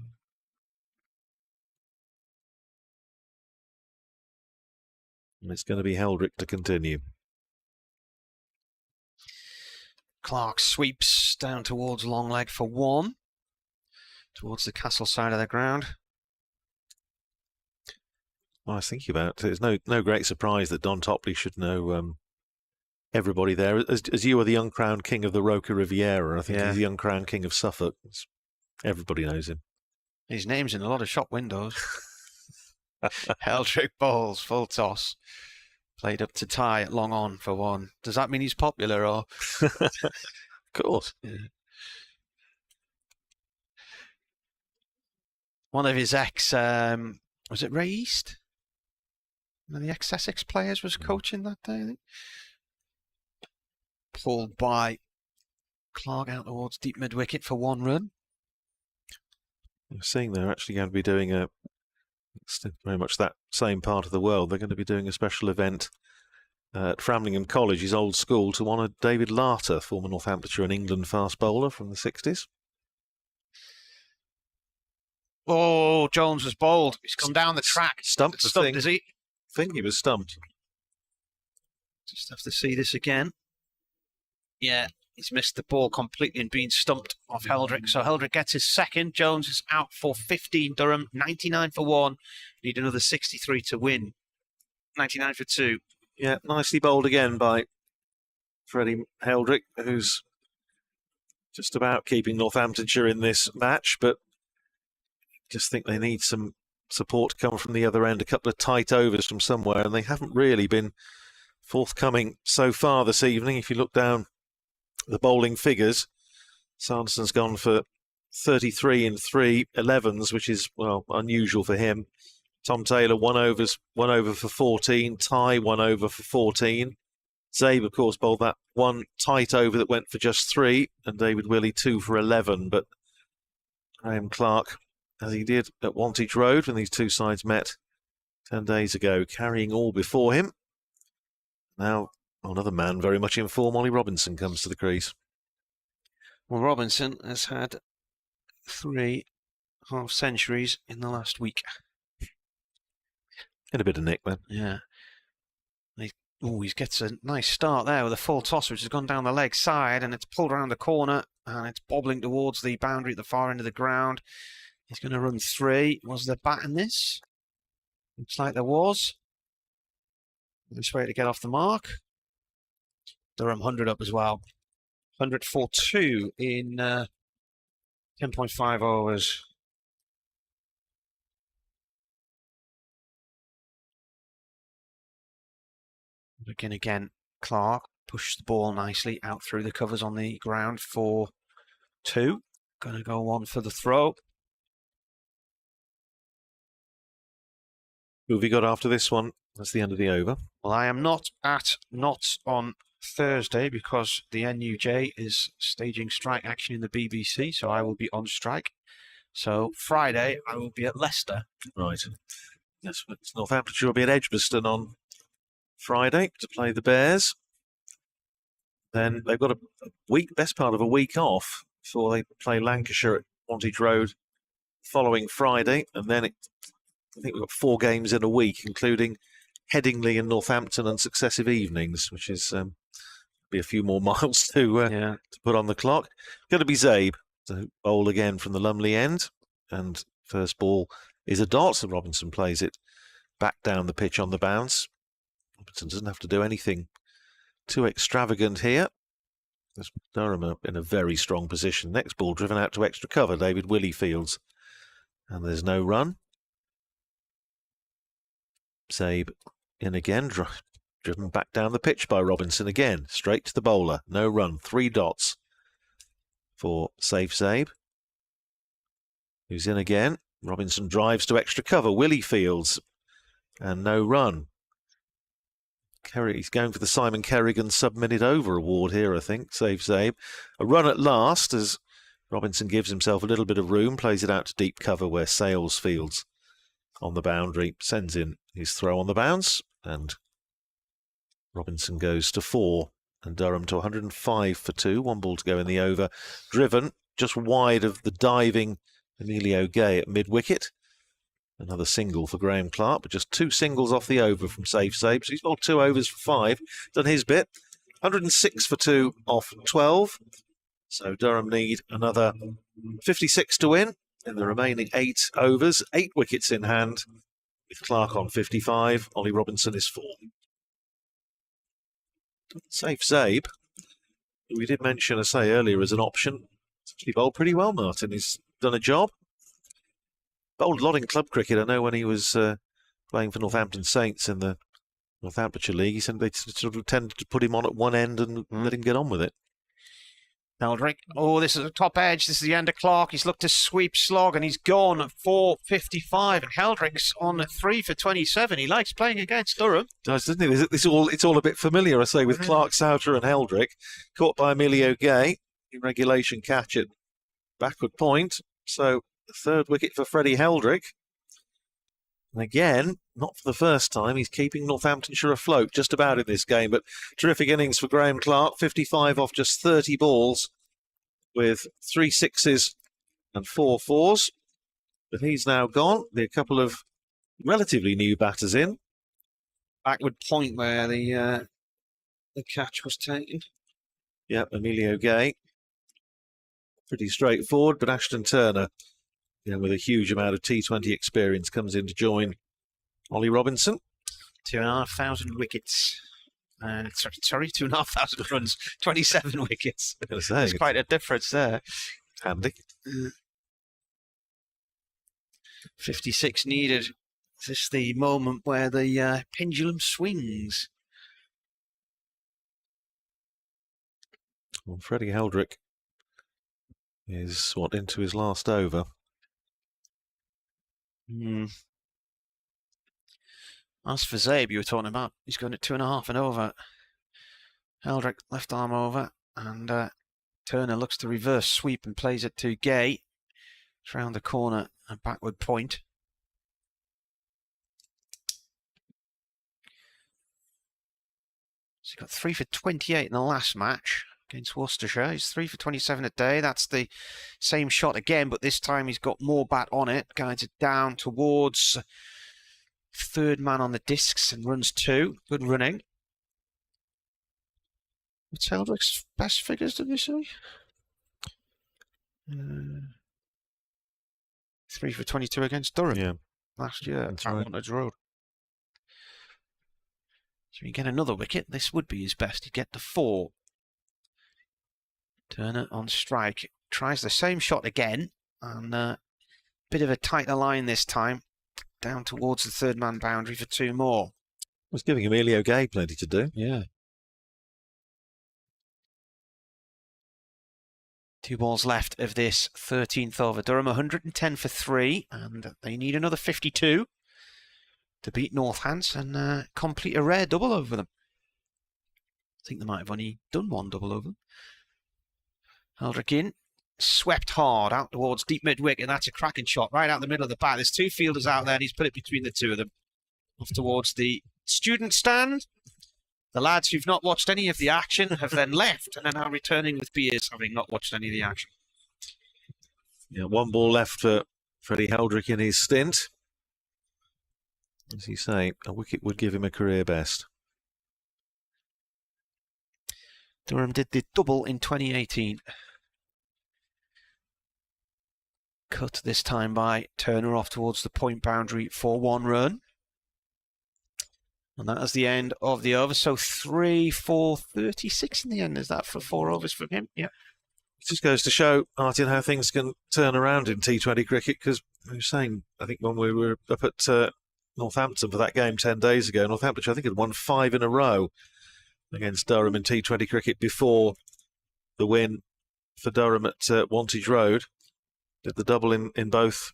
And it's going to be Heldrick to continue. Clark sweeps down towards long leg for 1, towards the castle side of the ground. Well, I was thinking about it. It's no great surprise that Don Topley should know everybody there. As you are the uncrowned king of the Roca Riviera, I think he's the uncrowned king of Suffolk. Everybody knows him. His name's in a lot of shop windows. Heldrick bowls, full toss. Played up to tie at long on for 1. Does that mean he's popular, or? Of course. Yeah. One of his ex, was it Ray East? One of the ex-Essex players was coaching that day, I think. Pulled by Clark out towards deep mid-wicket for 1 run. You're seeing they're actually going to be doing very much that same part of the world. They're going to be doing a special event at Framlingham College, his old school, to honour David Larter, former Northamptonshire and England fast bowler from the 60s. Oh, Jones was bowled. He's come down the track. Stumped, is he? I think he was stumped. Just have to see this again. Yeah, he's missed the ball completely and been stumped off Heldrick. So Heldrick gets his second. Jones is out for 15. Durham, 99 for 1. Need another 63 to win. 99 for 2. Yeah, nicely bowled again by Freddie Heldrick, who's just about keeping Northamptonshire in this match, but just think they need some support to come from the other end, a couple of tight overs from somewhere, and they haven't really been forthcoming so far this evening. If you look down the bowling figures, Sanderson's gone for 33 in 3 11s, which is, well, unusual for him. Tom Taylor, 1 over for 14. Ty, 1 over for 14. Zabe, of course, bowled that one tight over that went for just 3, and David Willey 2 for 11. But Graham Clark, as he did at Wantage Road when these two sides met 10 days ago, carrying all before him. Now, another man very much in form, Ollie Robinson, comes to the crease. Well, Robinson has had 3 half-centuries in the last week. Get a bit of nick then. Yeah. He gets a nice start there with a full toss, which has gone down the leg side, and it's pulled around the corner, and it's bobbling towards the boundary at the far end of the ground. He's going to run 3. Was there bat in this? Looks like there was. This way to get off the mark. Durham 100 up as well. 100 for 2 in 10.5 overs. Again, Clark pushes the ball nicely out through the covers on the ground for 2. Going to go on for the throw. Who have you got after this one? That's the end of the over. Well, I am not at Notts on Thursday because the NUJ is staging strike action in the BBC, so I will be on strike. So Friday, I will be at Leicester. Right. Yes, but Northamptonshire will be at Edgbaston on Friday to play the Bears. Then they've got a week, best part of a week off before they play Lancashire at Wantage Road following Friday. And then I think we've got 4 games in a week, including Headingley and Northampton on successive evenings, which is be a few more miles to put on the clock. Going to be Zabe to bowl again from the Lumley end. And first ball is a dot, so Robinson plays it back down the pitch on the bounce. Robinson doesn't have to do anything too extravagant here. There's Durham up in a very strong position. Next ball driven out to extra cover, David Willey fields. And there's no run. Zabe in again, driven back down the pitch by Robinson again. Straight to the bowler, no run, 3 dots for safe Zabe. Who's in again. Robinson drives to extra cover, Willey fields. And no run. He's going for the Simon Kerrigan sub-minute over award here, I think. Safe Zabe. A run at last as Robinson gives himself a little bit of room, plays it out to deep cover where Sales fields on the boundary, sends in his throw on the bounce, and Robinson goes to 4, and Durham to 105 for 2. 1 ball to go in the over. Driven just wide of the diving Emilio Gay at mid-wicket. Another single for Graham Clark, but just 2 singles off the over from Safe Zabe. So he's bowled 2 overs for 5, done his bit. 106 for 2 off 12. So Durham need another 56 to win in the remaining 8 overs. 8 wickets in hand with Clark on 55. Ollie Robinson is 4. Safe Zabe, who we did mention, I say earlier, as an option. He's actually bowled pretty well, Martin. He's done a job. Bowled a lot in club cricket. I know when he was playing for Northampton Saints in the Northamptonshire League, he said they sort of tended to put him on at one end and let him get on with it. Heldrick. Oh, this is a top edge. This is the end of Clark. He's looked to sweep slog and he's gone at 4.55. And Heldrick's on 3 for 27. He likes playing against Durham. Does, doesn't he? It's all a bit familiar, I say, with Clark, Souter and Heldrick. Caught by Emilio Gay. In regulation catch at backward point. So the 3rd wicket for Freddie Heldrick. And again, not for the first time, he's keeping Northamptonshire afloat just about in this game. But terrific innings for Graham Clark, 55 off just 30 balls with 3 sixes and 4 fours. But he's now gone. There are a couple of relatively new batters in. Backward point where the catch was taken. Yep, Emilio Gay. Pretty straightforward, but Ashton Turner, with a huge amount of T20 experience, comes in to join Ollie Robinson. 2,500 wickets. Sorry, 2,500 runs, 27 wickets. There's quite a difference there. Handy. 56 needed. Is this the moment where the pendulum swings? Well, Freddie Heldrick is into his last over. As for Zabe, you were talking about, he's going at 2.5 and over. Heldrick left arm over, and Turner looks to reverse sweep and plays it to Gay. It's round the corner and backward point. So he got 3 for 28 in the last match against Worcestershire. He's 3 for 27 a day. That's the same shot again, but this time he's got more bat on it. Guides it down towards third man on the discs and runs 2. Good running. What's Heldrick's best figures, did we say? 3 for 22 against Durham last year at Wantage Road. So you get another wicket. This would be his best. He'd get to 4. Turner on strike. Tries the same shot again. And bit of a tighter line this time. Down towards the third man boundary for 2 more. Was giving Emilio Gay plenty to do. Yeah. 2 balls left of this 13th over. Durham 110 for 3, and they need another 52 to beat Northants and complete a rare double over them. I think they might have only done 1 double over them. Heldrick in, swept hard out towards deep mid-wicket, and that's a cracking shot right out the middle of the bat. There's 2 fielders out there, and he's put it between the 2 of them. Off towards the student stand. The lads who've not watched any of the action have then left and are now returning with beers, having not watched any of the action. Yeah, 1 ball left for Freddie Heldrick in his stint. As you say, a wicket would give him a career best. Durham did the double in 2018. Cut this time by Turner off towards the point boundary for 1 run. And that is the end of the over. So 3 for 36 in the end. Is that for 4 overs from him? Yeah. It just goes to show, Martin, how things can turn around in T20 cricket, because we were saying, I think when we were up at Northampton for that game 10 days ago, Northampton, I think, had won 5 in a row against Durham in T20 cricket before the win for Durham at Wantage Road. Did the double in both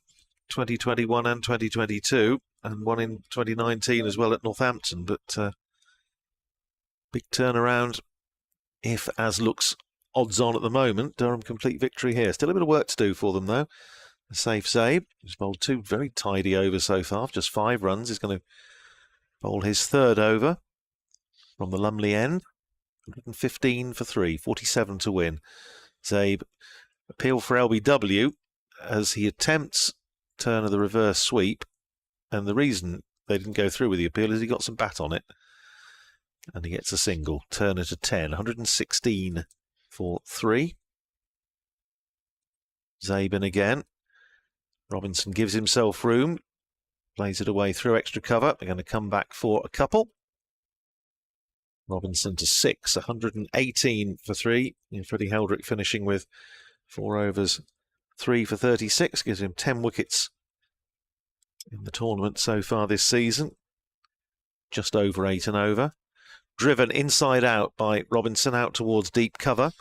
2021 and 2022. And one in 2019 as well at Northampton. But big turnaround, if as looks odds on at the moment. Durham complete victory here. Still a bit of work to do for them, though. A safe Zabe, who's bowled 2 very tidy overs so far. Just 5 runs. He's going to bowl his 3rd over from the Lumley end. 115 for 3, 47 to win. Zabe appeal for LBW as he attempts Turner the reverse sweep. And the reason they didn't go through with the appeal is he got some bat on it. And he gets a single. Turner to 10. 116 for 3. Zabin again. Robinson gives himself room. Plays it away through extra cover. They're going to come back for a couple. Robinson to 6. 118 for 3. And Freddie Heldrick finishing with 4 overs. 3 for 36. Gives him 10 wickets in the tournament so far this season. Just over 8 and over. Driven inside out by Robinson out towards deep cover.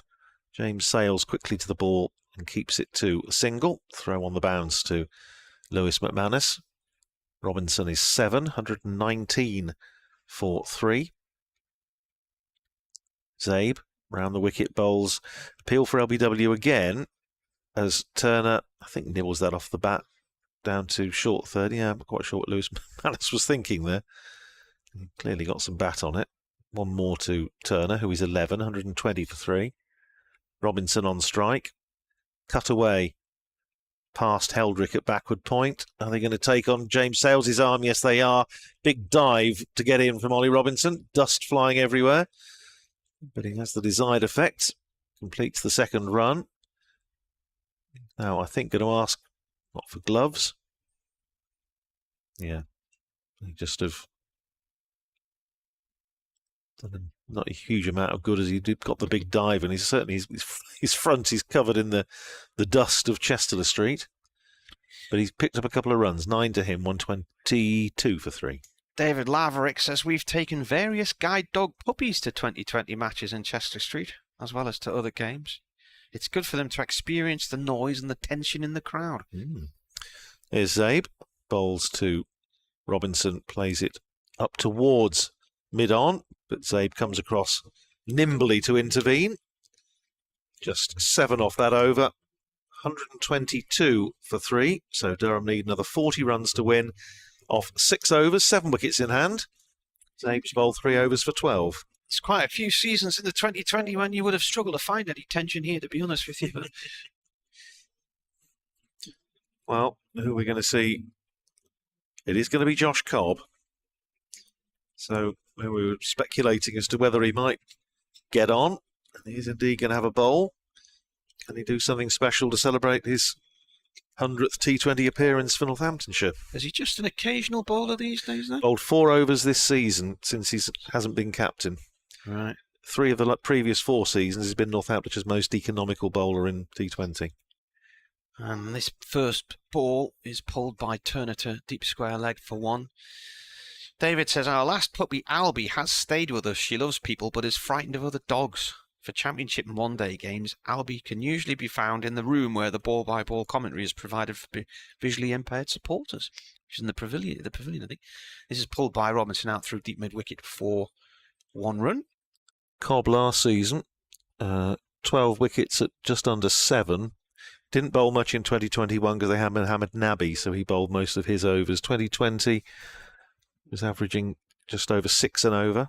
James sails quickly to the ball and keeps it to a single. Throw on the bounce to Lewis McManus. Robinson is 7, 119 for 3. Zabe round the wicket bowls. Appeal for LBW again as Turner, I think, nibbles that off the bat. Down to short 30. Yeah, I'm quite sure what Lewis McManus was thinking there. He clearly got some bat on it. 1 more to Turner, who is 11, 120 for 3. Robinson on strike. Cut away past Heldrick at backward point. Are they going to take on James Sales' arm? Yes, they are. Big dive to get in from Ollie Robinson. Dust flying everywhere. But he has the desired effect. Completes the 2nd run. Now, I think going to ask, not for gloves. Yeah. He just have done not a huge amount of good as he did got the big dive, and he's certainly his front is covered in the dust of Chester Street. But he's picked up a couple of runs. 9 to him, 122 for 3. David Laverick says we've taken various guide dog puppies to 2020 matches in Chester Street, as well as to other games. It's good for them to experience the noise and the tension in the crowd. Here's Zabe. Bowls to Robinson. Plays it up towards mid-on. But Zabe comes across nimbly to intervene. Just 7 off that over. 122 for 3. So Durham need another 40 runs to win off 6 overs, 7 wickets in hand. Zabe's bowled 3 overs for 12. It's quite a few seasons in the 2020 when you would have struggled to find any tension here, to be honest with you. Well, who are we going to see? It is going to be Josh Cobb. So we were speculating as to whether he might get on. And he's indeed going to have a bowl. Can he do something special to celebrate his 100th T20 appearance for Northamptonshire? Is he just an occasional bowler these days, then? Bowled 4 overs this season since he hasn't been captain. Right. 3 of the previous 4 seasons he's been Northamptonshire's most economical bowler in T20. And this first ball is pulled by Turner to deep square leg for 1. David says, our last puppy, Albie, has stayed with us. She loves people, but is frightened of other dogs. For championship and one-day games, Albie can usually be found in the room where the ball-by-ball commentary is provided for visually impaired supporters, which is in the pavilion, I think. This is pulled by Robinson out through deep mid-wicket for 1 run. Cobb last season, 12 wickets at just under 7. Didn't bowl much in 2021 because they had Mohammed Nabi, so he bowled most of his overs. 2020 was averaging just over 6 and over.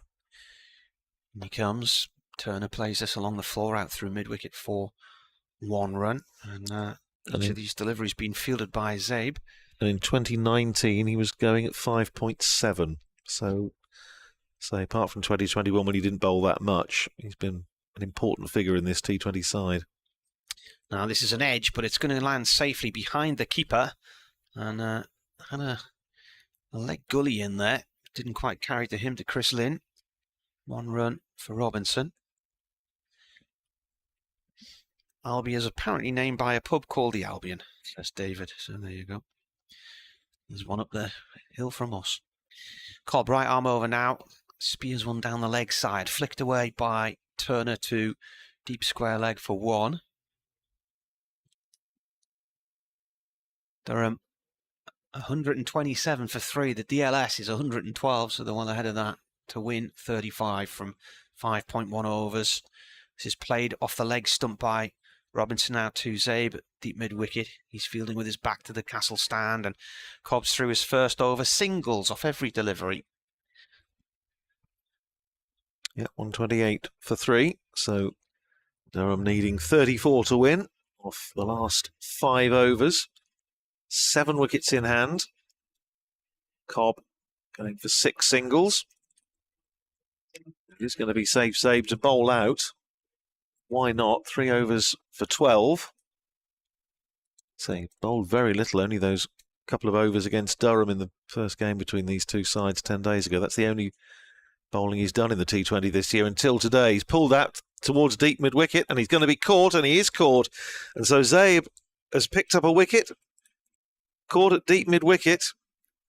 And he comes. Turner plays this along the floor out through mid-wicket for 1 run. And each of these deliveries being fielded by Zabe. And in 2019, he was going at 5.7. So apart from 2021 when he didn't bowl that much, he's been an important figure in this T20 side. Now, this is an edge, but it's going to land safely behind the keeper. And had a leg gully in there. Didn't quite carry to him, to Chris Lynn. 1 run for Robinson. Albie is apparently named by a pub called the Albion, says David. So there you go. There's one up the hill from us. Cobb, right arm over now. Spears one down the leg side. Flicked away by Turner to deep square leg for 1. Durham 127 for 3. The DLS is 112, so the one ahead of that to win 35 from 5.1 overs. This is played off the leg stump by Robinson out to Zabe, deep mid-wicket. He's fielding with his back to the castle stand, and Cobb's through his first over. Singles off every delivery. Yeah, 128 for 3. So Durham needing 34 to win off the last 5 overs. 7 wickets in hand. Cobb going for 6 singles. It is going to be safe Zabe to bowl out. Why not? 3 overs for 12. So he bowled very little, only those couple of overs against Durham in the first game between these two sides 10 days ago. That's the only bowling he's done in the T20 this year until today. He's pulled out towards deep mid-wicket and he's going to be caught, and he is caught. And so Zabe has picked up a wicket, caught at deep mid-wicket,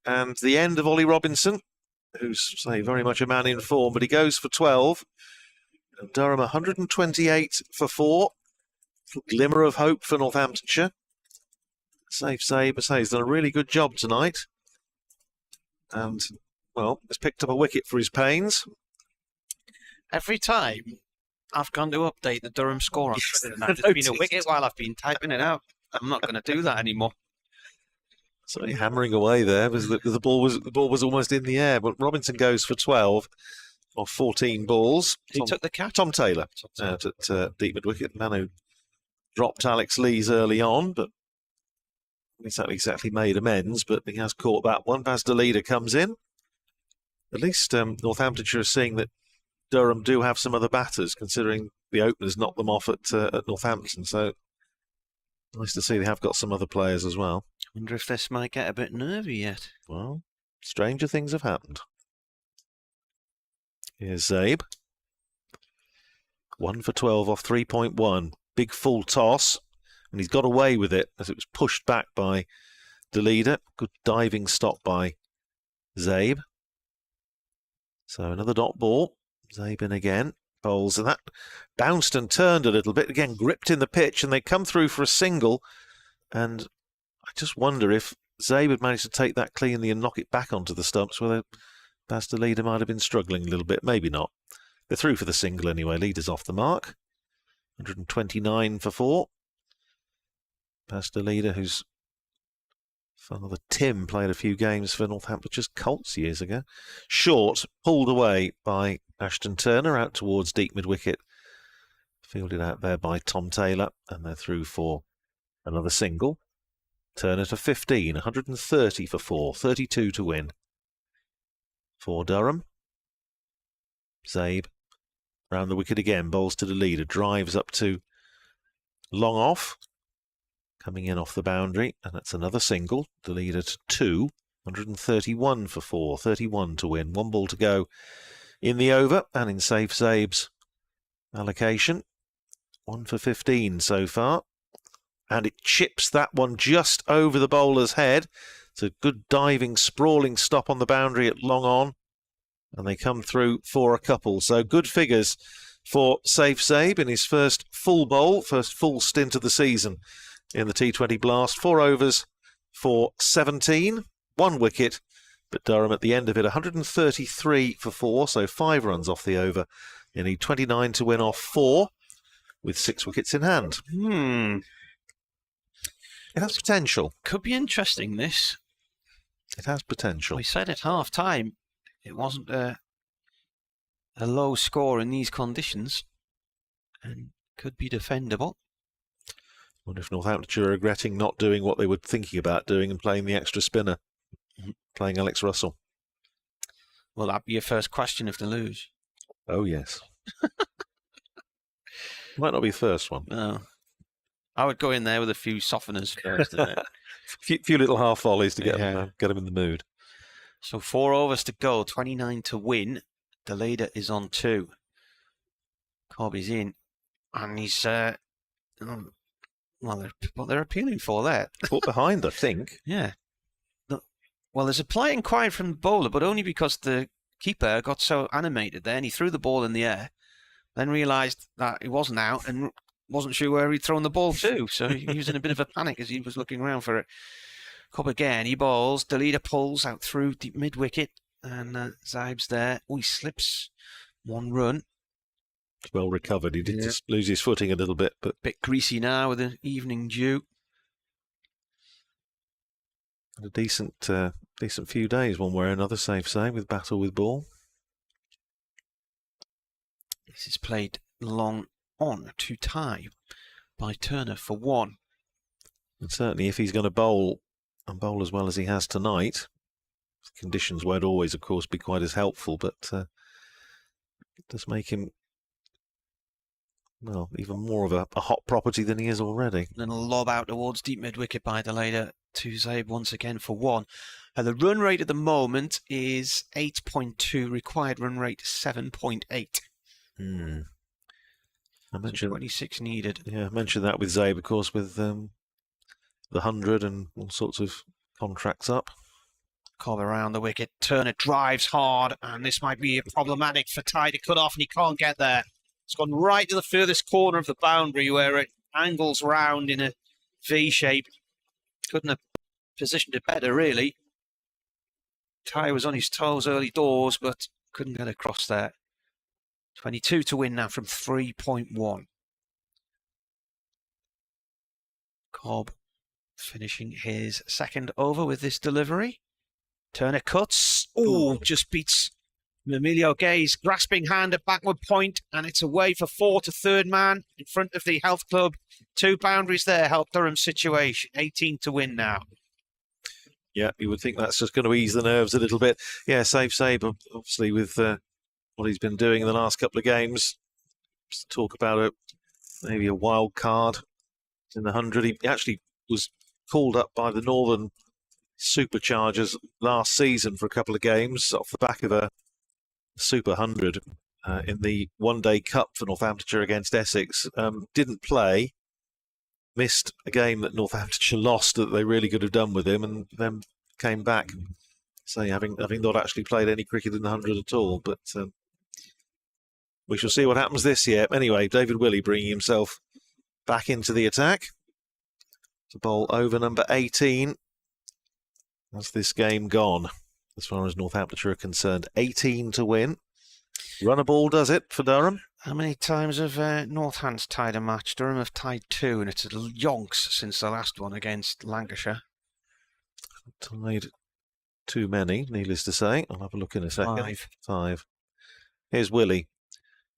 and the end of Ollie Robinson, who's, say, very much a man in form, but he goes for 12. And Durham 128 for 4. Glimmer of hope for Northamptonshire. Safe Zabe, he's done a really good job tonight. And, well, has picked up a wicket for his pains. Every time I've gone to update the Durham score on Twitter, and there's been a wicket while I've been typing it out. I'm not going to do that anymore. So hammering away there, the ball was almost in the air, but Robinson goes for 12 off 14 balls. Who took the catch? Tom Taylor out at deep mid-wicket. Manu dropped Alex Lees early on, but he's not exactly made amends, but he has caught that one. Baz Dalida comes in. At least Northamptonshire is seeing that Durham do have some other batters, considering the openers knocked them off at Northampton. So nice to see they have got some other players as well. I wonder if this might get a bit nervy yet. Well, stranger things have happened. Here's Zabe. 1 for 12 off 3.1. Big full toss. And he's got away with it as it was pushed back by Dalida. Good diving stop by Zabe. So another dot ball. Zabe in again. Bowls, and that bounced and turned a little bit. Again, gripped in the pitch, and they come through for a single. And I just wonder if Zabe had managed to take that cleanly and knock it back onto the stumps, whether Baz Dalida might have been struggling a little bit. Maybe not. They're through for the single anyway. Leader's off the mark. 129 for 4. Baz Dalida, whose father Tim played a few games for Northamptonshire Colts years ago. Short, pulled away by Ashton Turner out towards deep mid-wicket. Fielded out there by Tom Taylor, and they're through for another single. Turner to 15, 130 for 4, 32 to win. For Durham. Zabe round the wicket again, bowls to the leader, drives up to long off, coming in off the boundary, and that's another single. The leader to 2, 131 for 4, 31 to win. 1 ball to go in the over, and in safe Zabe's allocation, 1 for 15 so far, and it chips that one just over the bowler's head. It's a good diving, sprawling stop on the boundary at long on, and they come through for a couple. So good figures for Safe Zabe in his first full bowl, first full stint of the season in the T20 Blast. 4 overs for 17, 1 wicket, but Durham at the end of it 133 for 4, so 5 runs off the over. You need 29 to win off 4 with 6 wickets in hand. It has potential. Could be interesting, this. It has potential. We said at half-time it wasn't a low score in these conditions and could be defendable. Wonder if Northamptonshire are regretting not doing what they were thinking about doing and playing the extra spinner, playing Alex Russell. Will that be your first question if they lose? Oh, yes. Might not be the first one. No. I would go in there with a few softeners first. few little half volleys to get them in the mood. So 4 overs to go, 29 to win. The leader is on 2. Corby's in, and he's well, they're appealing for that. Caught behind, I think. Yeah. Well, there's a polite inquiry from the bowler, but only because the keeper got so animated there, and he threw the ball in the air, then realised that he wasn't out and wasn't sure where he'd thrown the ball to. So he was in a bit of a panic as he was looking around for it. Cobb again, he bowls. The leader pulls out through deep mid-wicket, and Zabe's there. Oh, he slips 1 run. Well recovered. He did just lose his footing a little bit, but bit greasy now with the evening dew. A decent few days, one way or another, safe say, with battle with ball. This is played long on to tie by Turner for 1. And certainly if he's going to bowl and bowl as well as he has tonight, conditions won't always, of course, be quite as helpful, but it does make him, well, even more of a hot property than he is already. Then a lob out towards deep mid-wicket by the leader to Zabe once again for 1. The run rate at the moment is 8.2, required run rate 7.8. I mentioned 26 needed. Yeah, I mentioned that with Zabe, of course, with the 100 and all sorts of contracts up. Cobb around the wicket. Turner drives hard, and this might be problematic for Ty to cut off, and he can't get there. It's gone right to the furthest corner of the boundary where it angles round in a V shape. Couldn't have positioned it better, really. Ty was on his toes early doors, but couldn't get across there. 22 to win now from 3.1. Cobb finishing his second over with this delivery. Turner cuts. Oh, just beats Emilio Gay's grasping hand at backward point, and it's away for 4 to third man in front of the Health Club. 2 boundaries there help Durham's situation. 18 to win now. Yeah, you would think that's just going to ease the nerves a little bit. Yeah, safe save, obviously, with what he's been doing in the last couple of games. Just talk about maybe a wild card in the 100. He actually was called up by the Northern Superchargers last season for a couple of games off the back of a Super 100 in the one-day cup for Northamptonshire against Essex. Didn't play, missed a game that Northamptonshire lost that they really could have done with him, and then came back, say having not actually played any cricket in the 100 at all. But we shall see what happens this year. Anyway, David Willey bringing himself back into the attack to bowl over number 18. That's this game gone, as far as Northamptonshire are concerned. 18 to win. Run a ball does it for Durham. How many times have Northants tied a match? Durham have tied 2, and it's a yonks since the last one against Lancashire. Tied too many, needless to say. I'll have a look in a second. 5. 5. Here's Willie.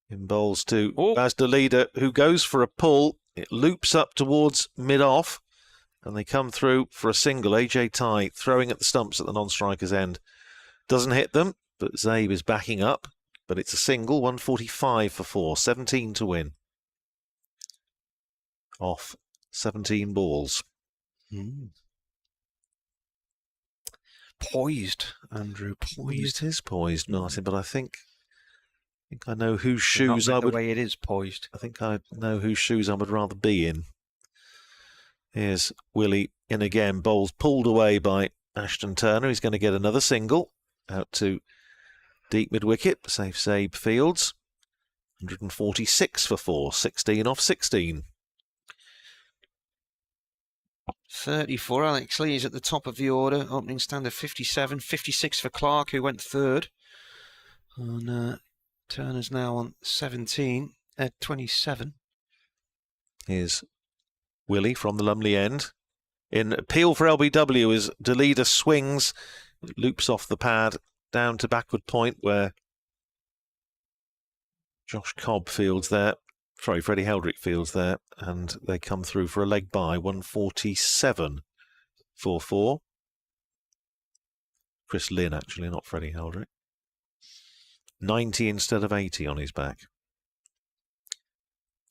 In bowls to Oh. Baz de Leader, who goes for a pull. It loops up towards mid-off, and they come through for a single. AJ Ty throwing at the stumps at the non-striker's end. Doesn't hit them, but Zabe is backing up. But it's a single, 145 for 4, 17 to win. Off 17 balls. Poised, Andrew. Poised is poised, Martin, but I think I know whose Not shoes I the would. way it is poised. I think I know whose shoes I would rather be in. Here's Willie in again. Bowls pulled away by Ashton Turner. He's going to get another single out to deep mid-wicket. Safe Zabe Fields. 146 for 4, 16 off 16. 30 for Alex Lee is at the top of the order. Opening stand of 57. 56 for Clark, who went third. And Turner's now on 17 at 27. Here's Willie from the Lumley end. In appeal for LBW as de Leader swings. It loops off the pad down to backward point where Josh Cobb fields there. Sorry, Freddie Heldrick fields there. And they come through for a leg by, 147 for 4. Chris Lynn, actually, not Freddie Heldrick. 90 instead of 80 on his back.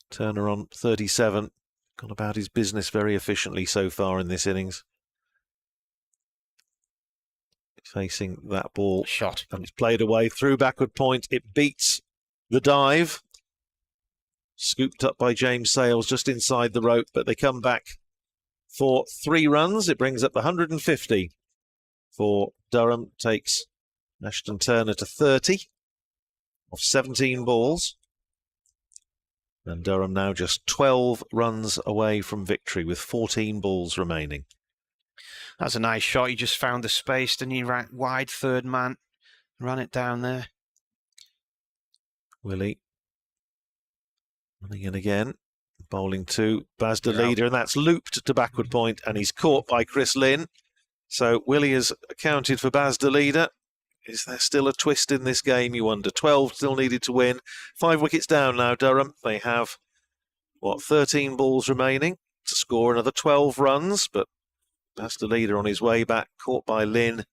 Turner on 37. Gone about his business very efficiently so far in this innings. Facing that ball. Shot. And it's played away through backward point. It beats the dive. Scooped up by James Sales just inside the rope, but they come back for 3 runs. It brings up the 150 for Durham. Takes Ashton Turner to 30 off 17 balls. And Durham now just 12 runs away from victory with 14 balls remaining. That's a nice shot. He just found the space, didn't he? Right, wide third man. Ran it down there. Willie running in again. Bowling to Baz de Leader, and that's looped to backward point, and he's caught by Chris Lynn. So Willie has accounted for Baz de Leader. Is there still a twist in this game, you wonder? 12 still needed to win. 5 wickets down now, Durham. They have, 13 balls remaining to score another 12 runs, but Baz de Leader on his way back, caught by Lynn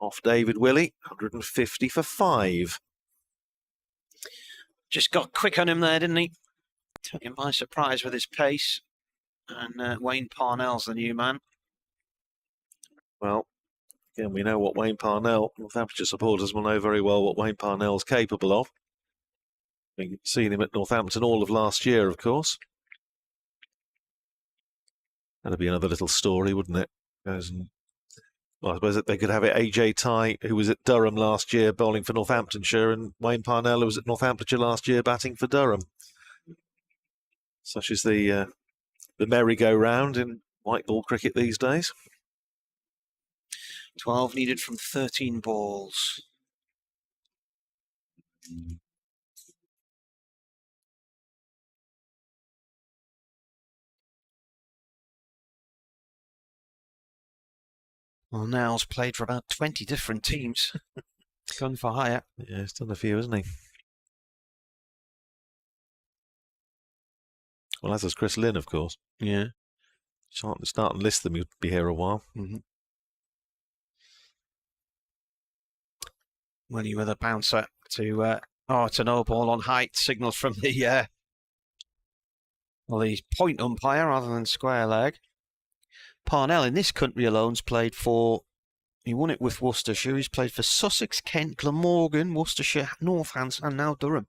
off David Willey, 150 for 5. Just got quick on him there, didn't he? Took him by surprise with his pace. And Wayne Parnell's the new man. Well, again, we know what Wayne Parnell, Northamptonshire supporters will know very well what Wayne Parnell's capable of. We've seen him at Northampton all of last year, of course. That'd be another little story, wouldn't it? Well, I suppose that they could have it AJ Ty, who was at Durham last year bowling for Northamptonshire, and Wayne Parnell, who was at Northamptonshire last year batting for Durham. Such is the merry-go-round in white ball cricket these days. 12 needed from 13 balls. Well, Now's played for about 20 different teams. Gone for hire. Yeah, he's done a few, hasn't he? Well, as has Chris Lynn, of course. Yeah. Start and list them, you'd be here a while. Mm-hmm. Willie with a bouncer to it's a no ball on height. Signal from the point umpire rather than square leg. Parnell in this country alone's played for. He won it with Worcestershire. He's played for Sussex, Kent, Glamorgan, Worcestershire, Northants, and now Durham.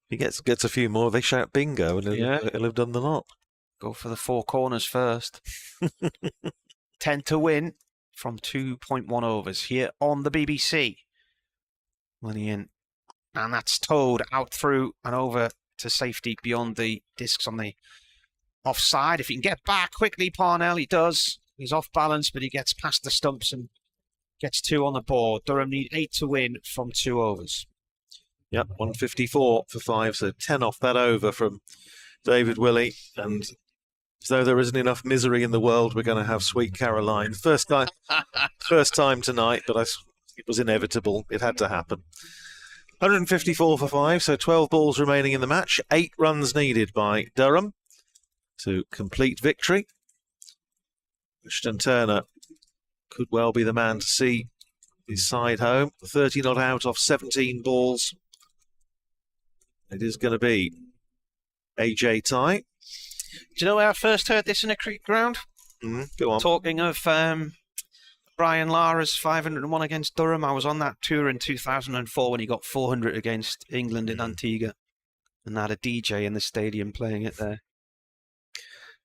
He gets a few more. They shout bingo, and he'll have done the lot. Go for the 4 corners first. 10 to win from 2.1 overs here on the BBC. Willie in. And that's towed out through and over to safety beyond the discs on the offside. If he can get back quickly, Parnell, he does. He's off balance, but he gets past the stumps and gets 2 on the board. Durham need 8 to win from 2 overs. Yep, 154 for 5, so 10 off that over from David Willey. And as though there isn't enough misery in the world, we're going to have Sweet Caroline. First time tonight, but it was inevitable. It had to happen. 154 for 5, so 12 balls remaining in the match. 8 runs needed by Durham to complete victory. Ashton Turner could well be the man to see his side home. 30 not out off 17 balls. It is going to be AJ Ty. Do you know where I first heard this in a cricket ground? Go on. Talking of Brian Lara's 501 against Durham. I was on that tour in 2004 when he got 400 against England in Antigua. And they had a DJ in the stadium playing it there.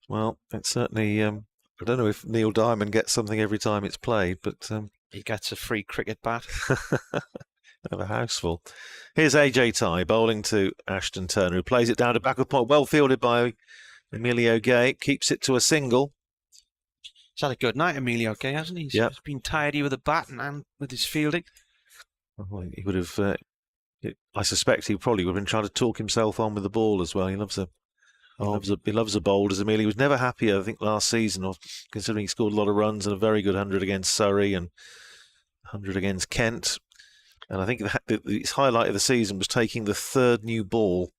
Well, it's certainly... I don't know if Neil Diamond gets something every time it's played, but... he gets a free cricket bat. Have a house full. Here's AJ Ty bowling to Ashton Turner, who plays it down to backward point. Well fielded by Emilio Gay. Keeps it to a single. He's had a good night, Emilio Gay, hasn't he? He's been tidy with a bat and with his fielding. Well, he would have... I suspect he probably would have been trying to talk himself on with the ball as well. He loves a bowl, does Emilio. He was never happier, I think, last season, considering he scored a lot of runs and a very good 100 against Surrey and 100 against Kent. And I think his highlight of the season was taking the 3rd new ball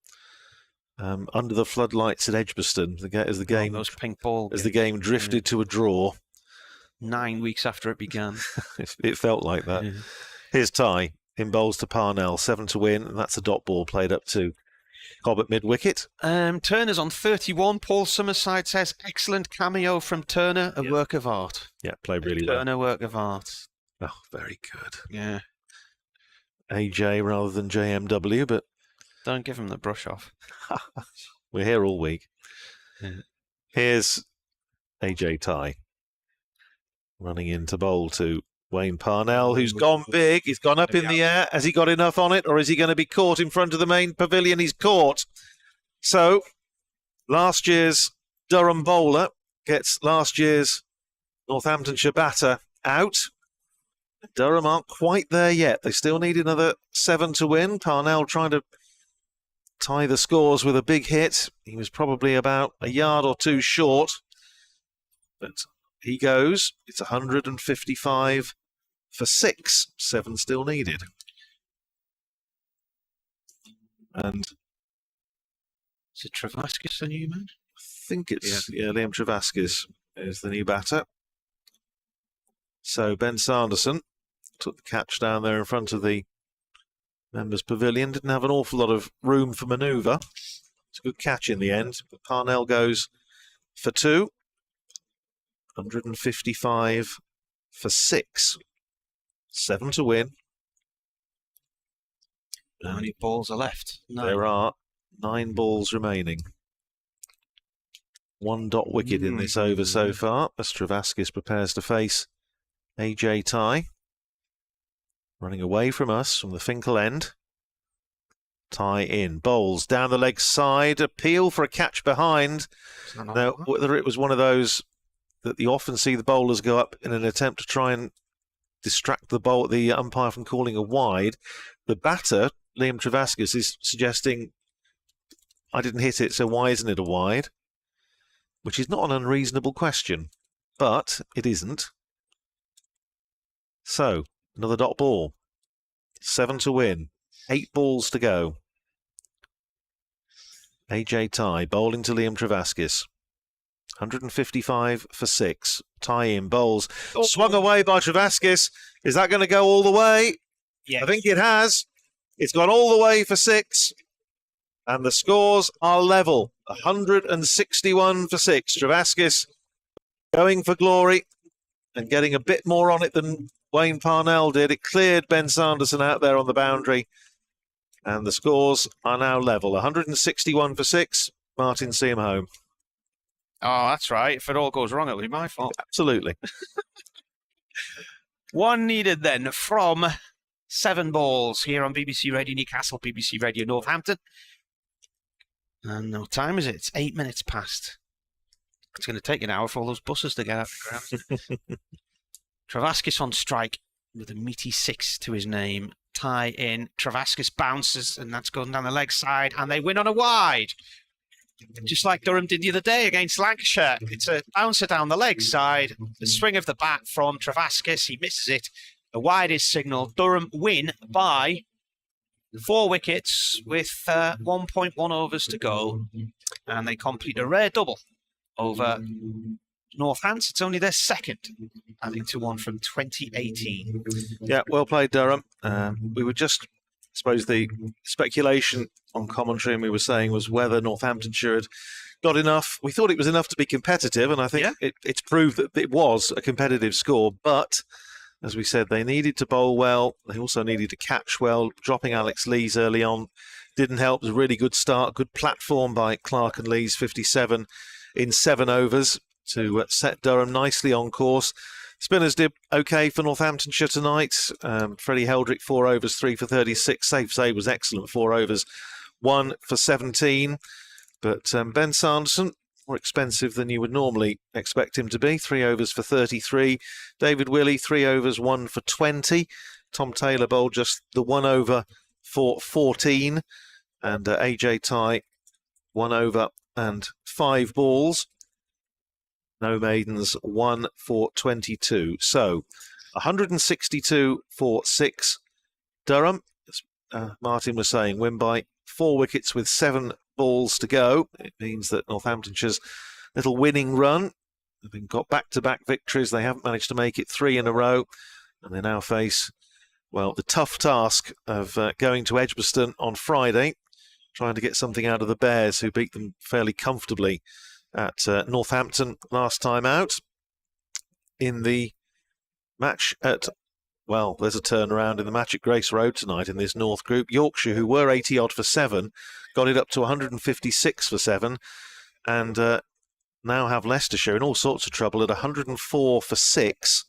under the floodlights at Edgbaston as the game those pink ball as the game drifted to a draw. 9 weeks after it began. It felt like that. Yeah. Here's Ty in bowls to Parnell, 7 to win, and that's a dot ball played up to Cobb at mid-wicket. Turner's on 31. Paul Summerside says, excellent cameo from Turner, a work of art. Yeah, played really well. Turner, work of art. Oh, very good. Yeah. AJ rather than JMW, but... Don't give him the brush off. We're here all week. Yeah. Here's AJ Ty running into bowl to Wayne Parnell, who's gone big. He's gone up in the air. Has he got enough on it, or is he going to be caught in front of the main pavilion? He's caught. So, last year's Durham bowler gets last year's Northamptonshire batter out. Durham aren't quite there yet. They still need another 7 to win. Parnell trying to tie the scores with a big hit. He was probably about a yard or two short. But he goes. It's 155 for 6. 7 still needed. And is it Travaskis the new man? I think it's Liam Travaskis is the new batter. So Ben Sanderson took the catch down there in front of the members' pavilion. Didn't have an awful lot of room for manoeuvre. It's a good catch in the end. But Parnell goes for 2. 155 for 6. 7 to win. How many balls are left? 9. There are 9 balls remaining. 1 dot wicket in this over so far, as Travaskis prepares to face AJ Ty. Running away from us from the Finkel end. Ty in. Bowls down the leg side. Appeal for a catch behind. Now, whether it was one of those that you often see the bowlers go up in an attempt to try and distract the umpire from calling a wide. The batter, Liam Travaskis, is suggesting, I didn't hit it, so why isn't it a wide? Which is not an unreasonable question, but it isn't. So, another dot ball. 7 to win. 8 balls to go. AJ Ty bowling to Liam Travaskis. 155 for 6. Ty in bowls. Swung away by Travaskis. Is that going to go all the way? Yes. I think it has. It's gone all the way for 6. And the scores are level. 161 for 6. Travaskis going for glory and getting a bit more on it than Wayne Parnell did. It cleared Ben Sanderson out there on the boundary. And the scores are now level. 161 for 6. Martin, see him home. Oh, that's right. If it all goes wrong, it'll be my fault. Absolutely. 1 needed then from 7 balls here on BBC Radio Newcastle, BBC Radio Northampton. And what time is it? It's 8 minutes past. It's going to take an hour for all those buses to get out of the ground. Travaskis on strike with a meaty 6 to his name. Tie in. Travaskis bounces, and that's going down the leg side, and they win on a wide. Just like Durham did the other day against Lancashire. It's a bouncer down the leg side. The swing of the bat from Travaskis. He misses it. A wide is signalled. Durham win by 4 wickets with 1.1 overs to go, and they complete a rare double over Northants. It's only their second, adding to one from 2018. Yeah, well played, Durham. We were just, I suppose, the speculation on commentary, and we were saying, was whether Northamptonshire had got enough. We thought it was enough to be competitive, and I think it's proved that it was a competitive score. But as we said, they needed to bowl well. They also needed to catch well. Dropping Alex Lees early on didn't help. It was a really good start, good platform by Clark and Lees, 57 in 7 overs to set Durham nicely on course. Spinners did okay for Northamptonshire tonight. Freddie Heldrick, 4 overs, 3 for 36. Safe save was excellent, 4 overs, 1 for 17. But Ben Sanderson, more expensive than you would normally expect him to be. 3 overs for 33. David Willey, 3 overs, 1 for 20. Tom Taylor bowled just the 1 over for 14. And AJ Ty, 1 over and 5 balls. No maidens, 1 for 22. So 162 for 6. Durham, as Martin was saying, win by 4 wickets with 7 balls to go. It means that Northamptonshire's little winning run, having got back-to-back victories, they haven't managed to make it 3 in a row, and they now face, well, the tough task of going to Edgbaston on Friday, trying to get something out of the Bears, who beat them fairly comfortably at Northampton last time out. In the match at, well, there's a turnaround in the match at Grace Road tonight in this North group. Yorkshire, who were 80-odd for 7, got it up to 156 for 7, and now have Leicestershire in all sorts of trouble at 104 for 6.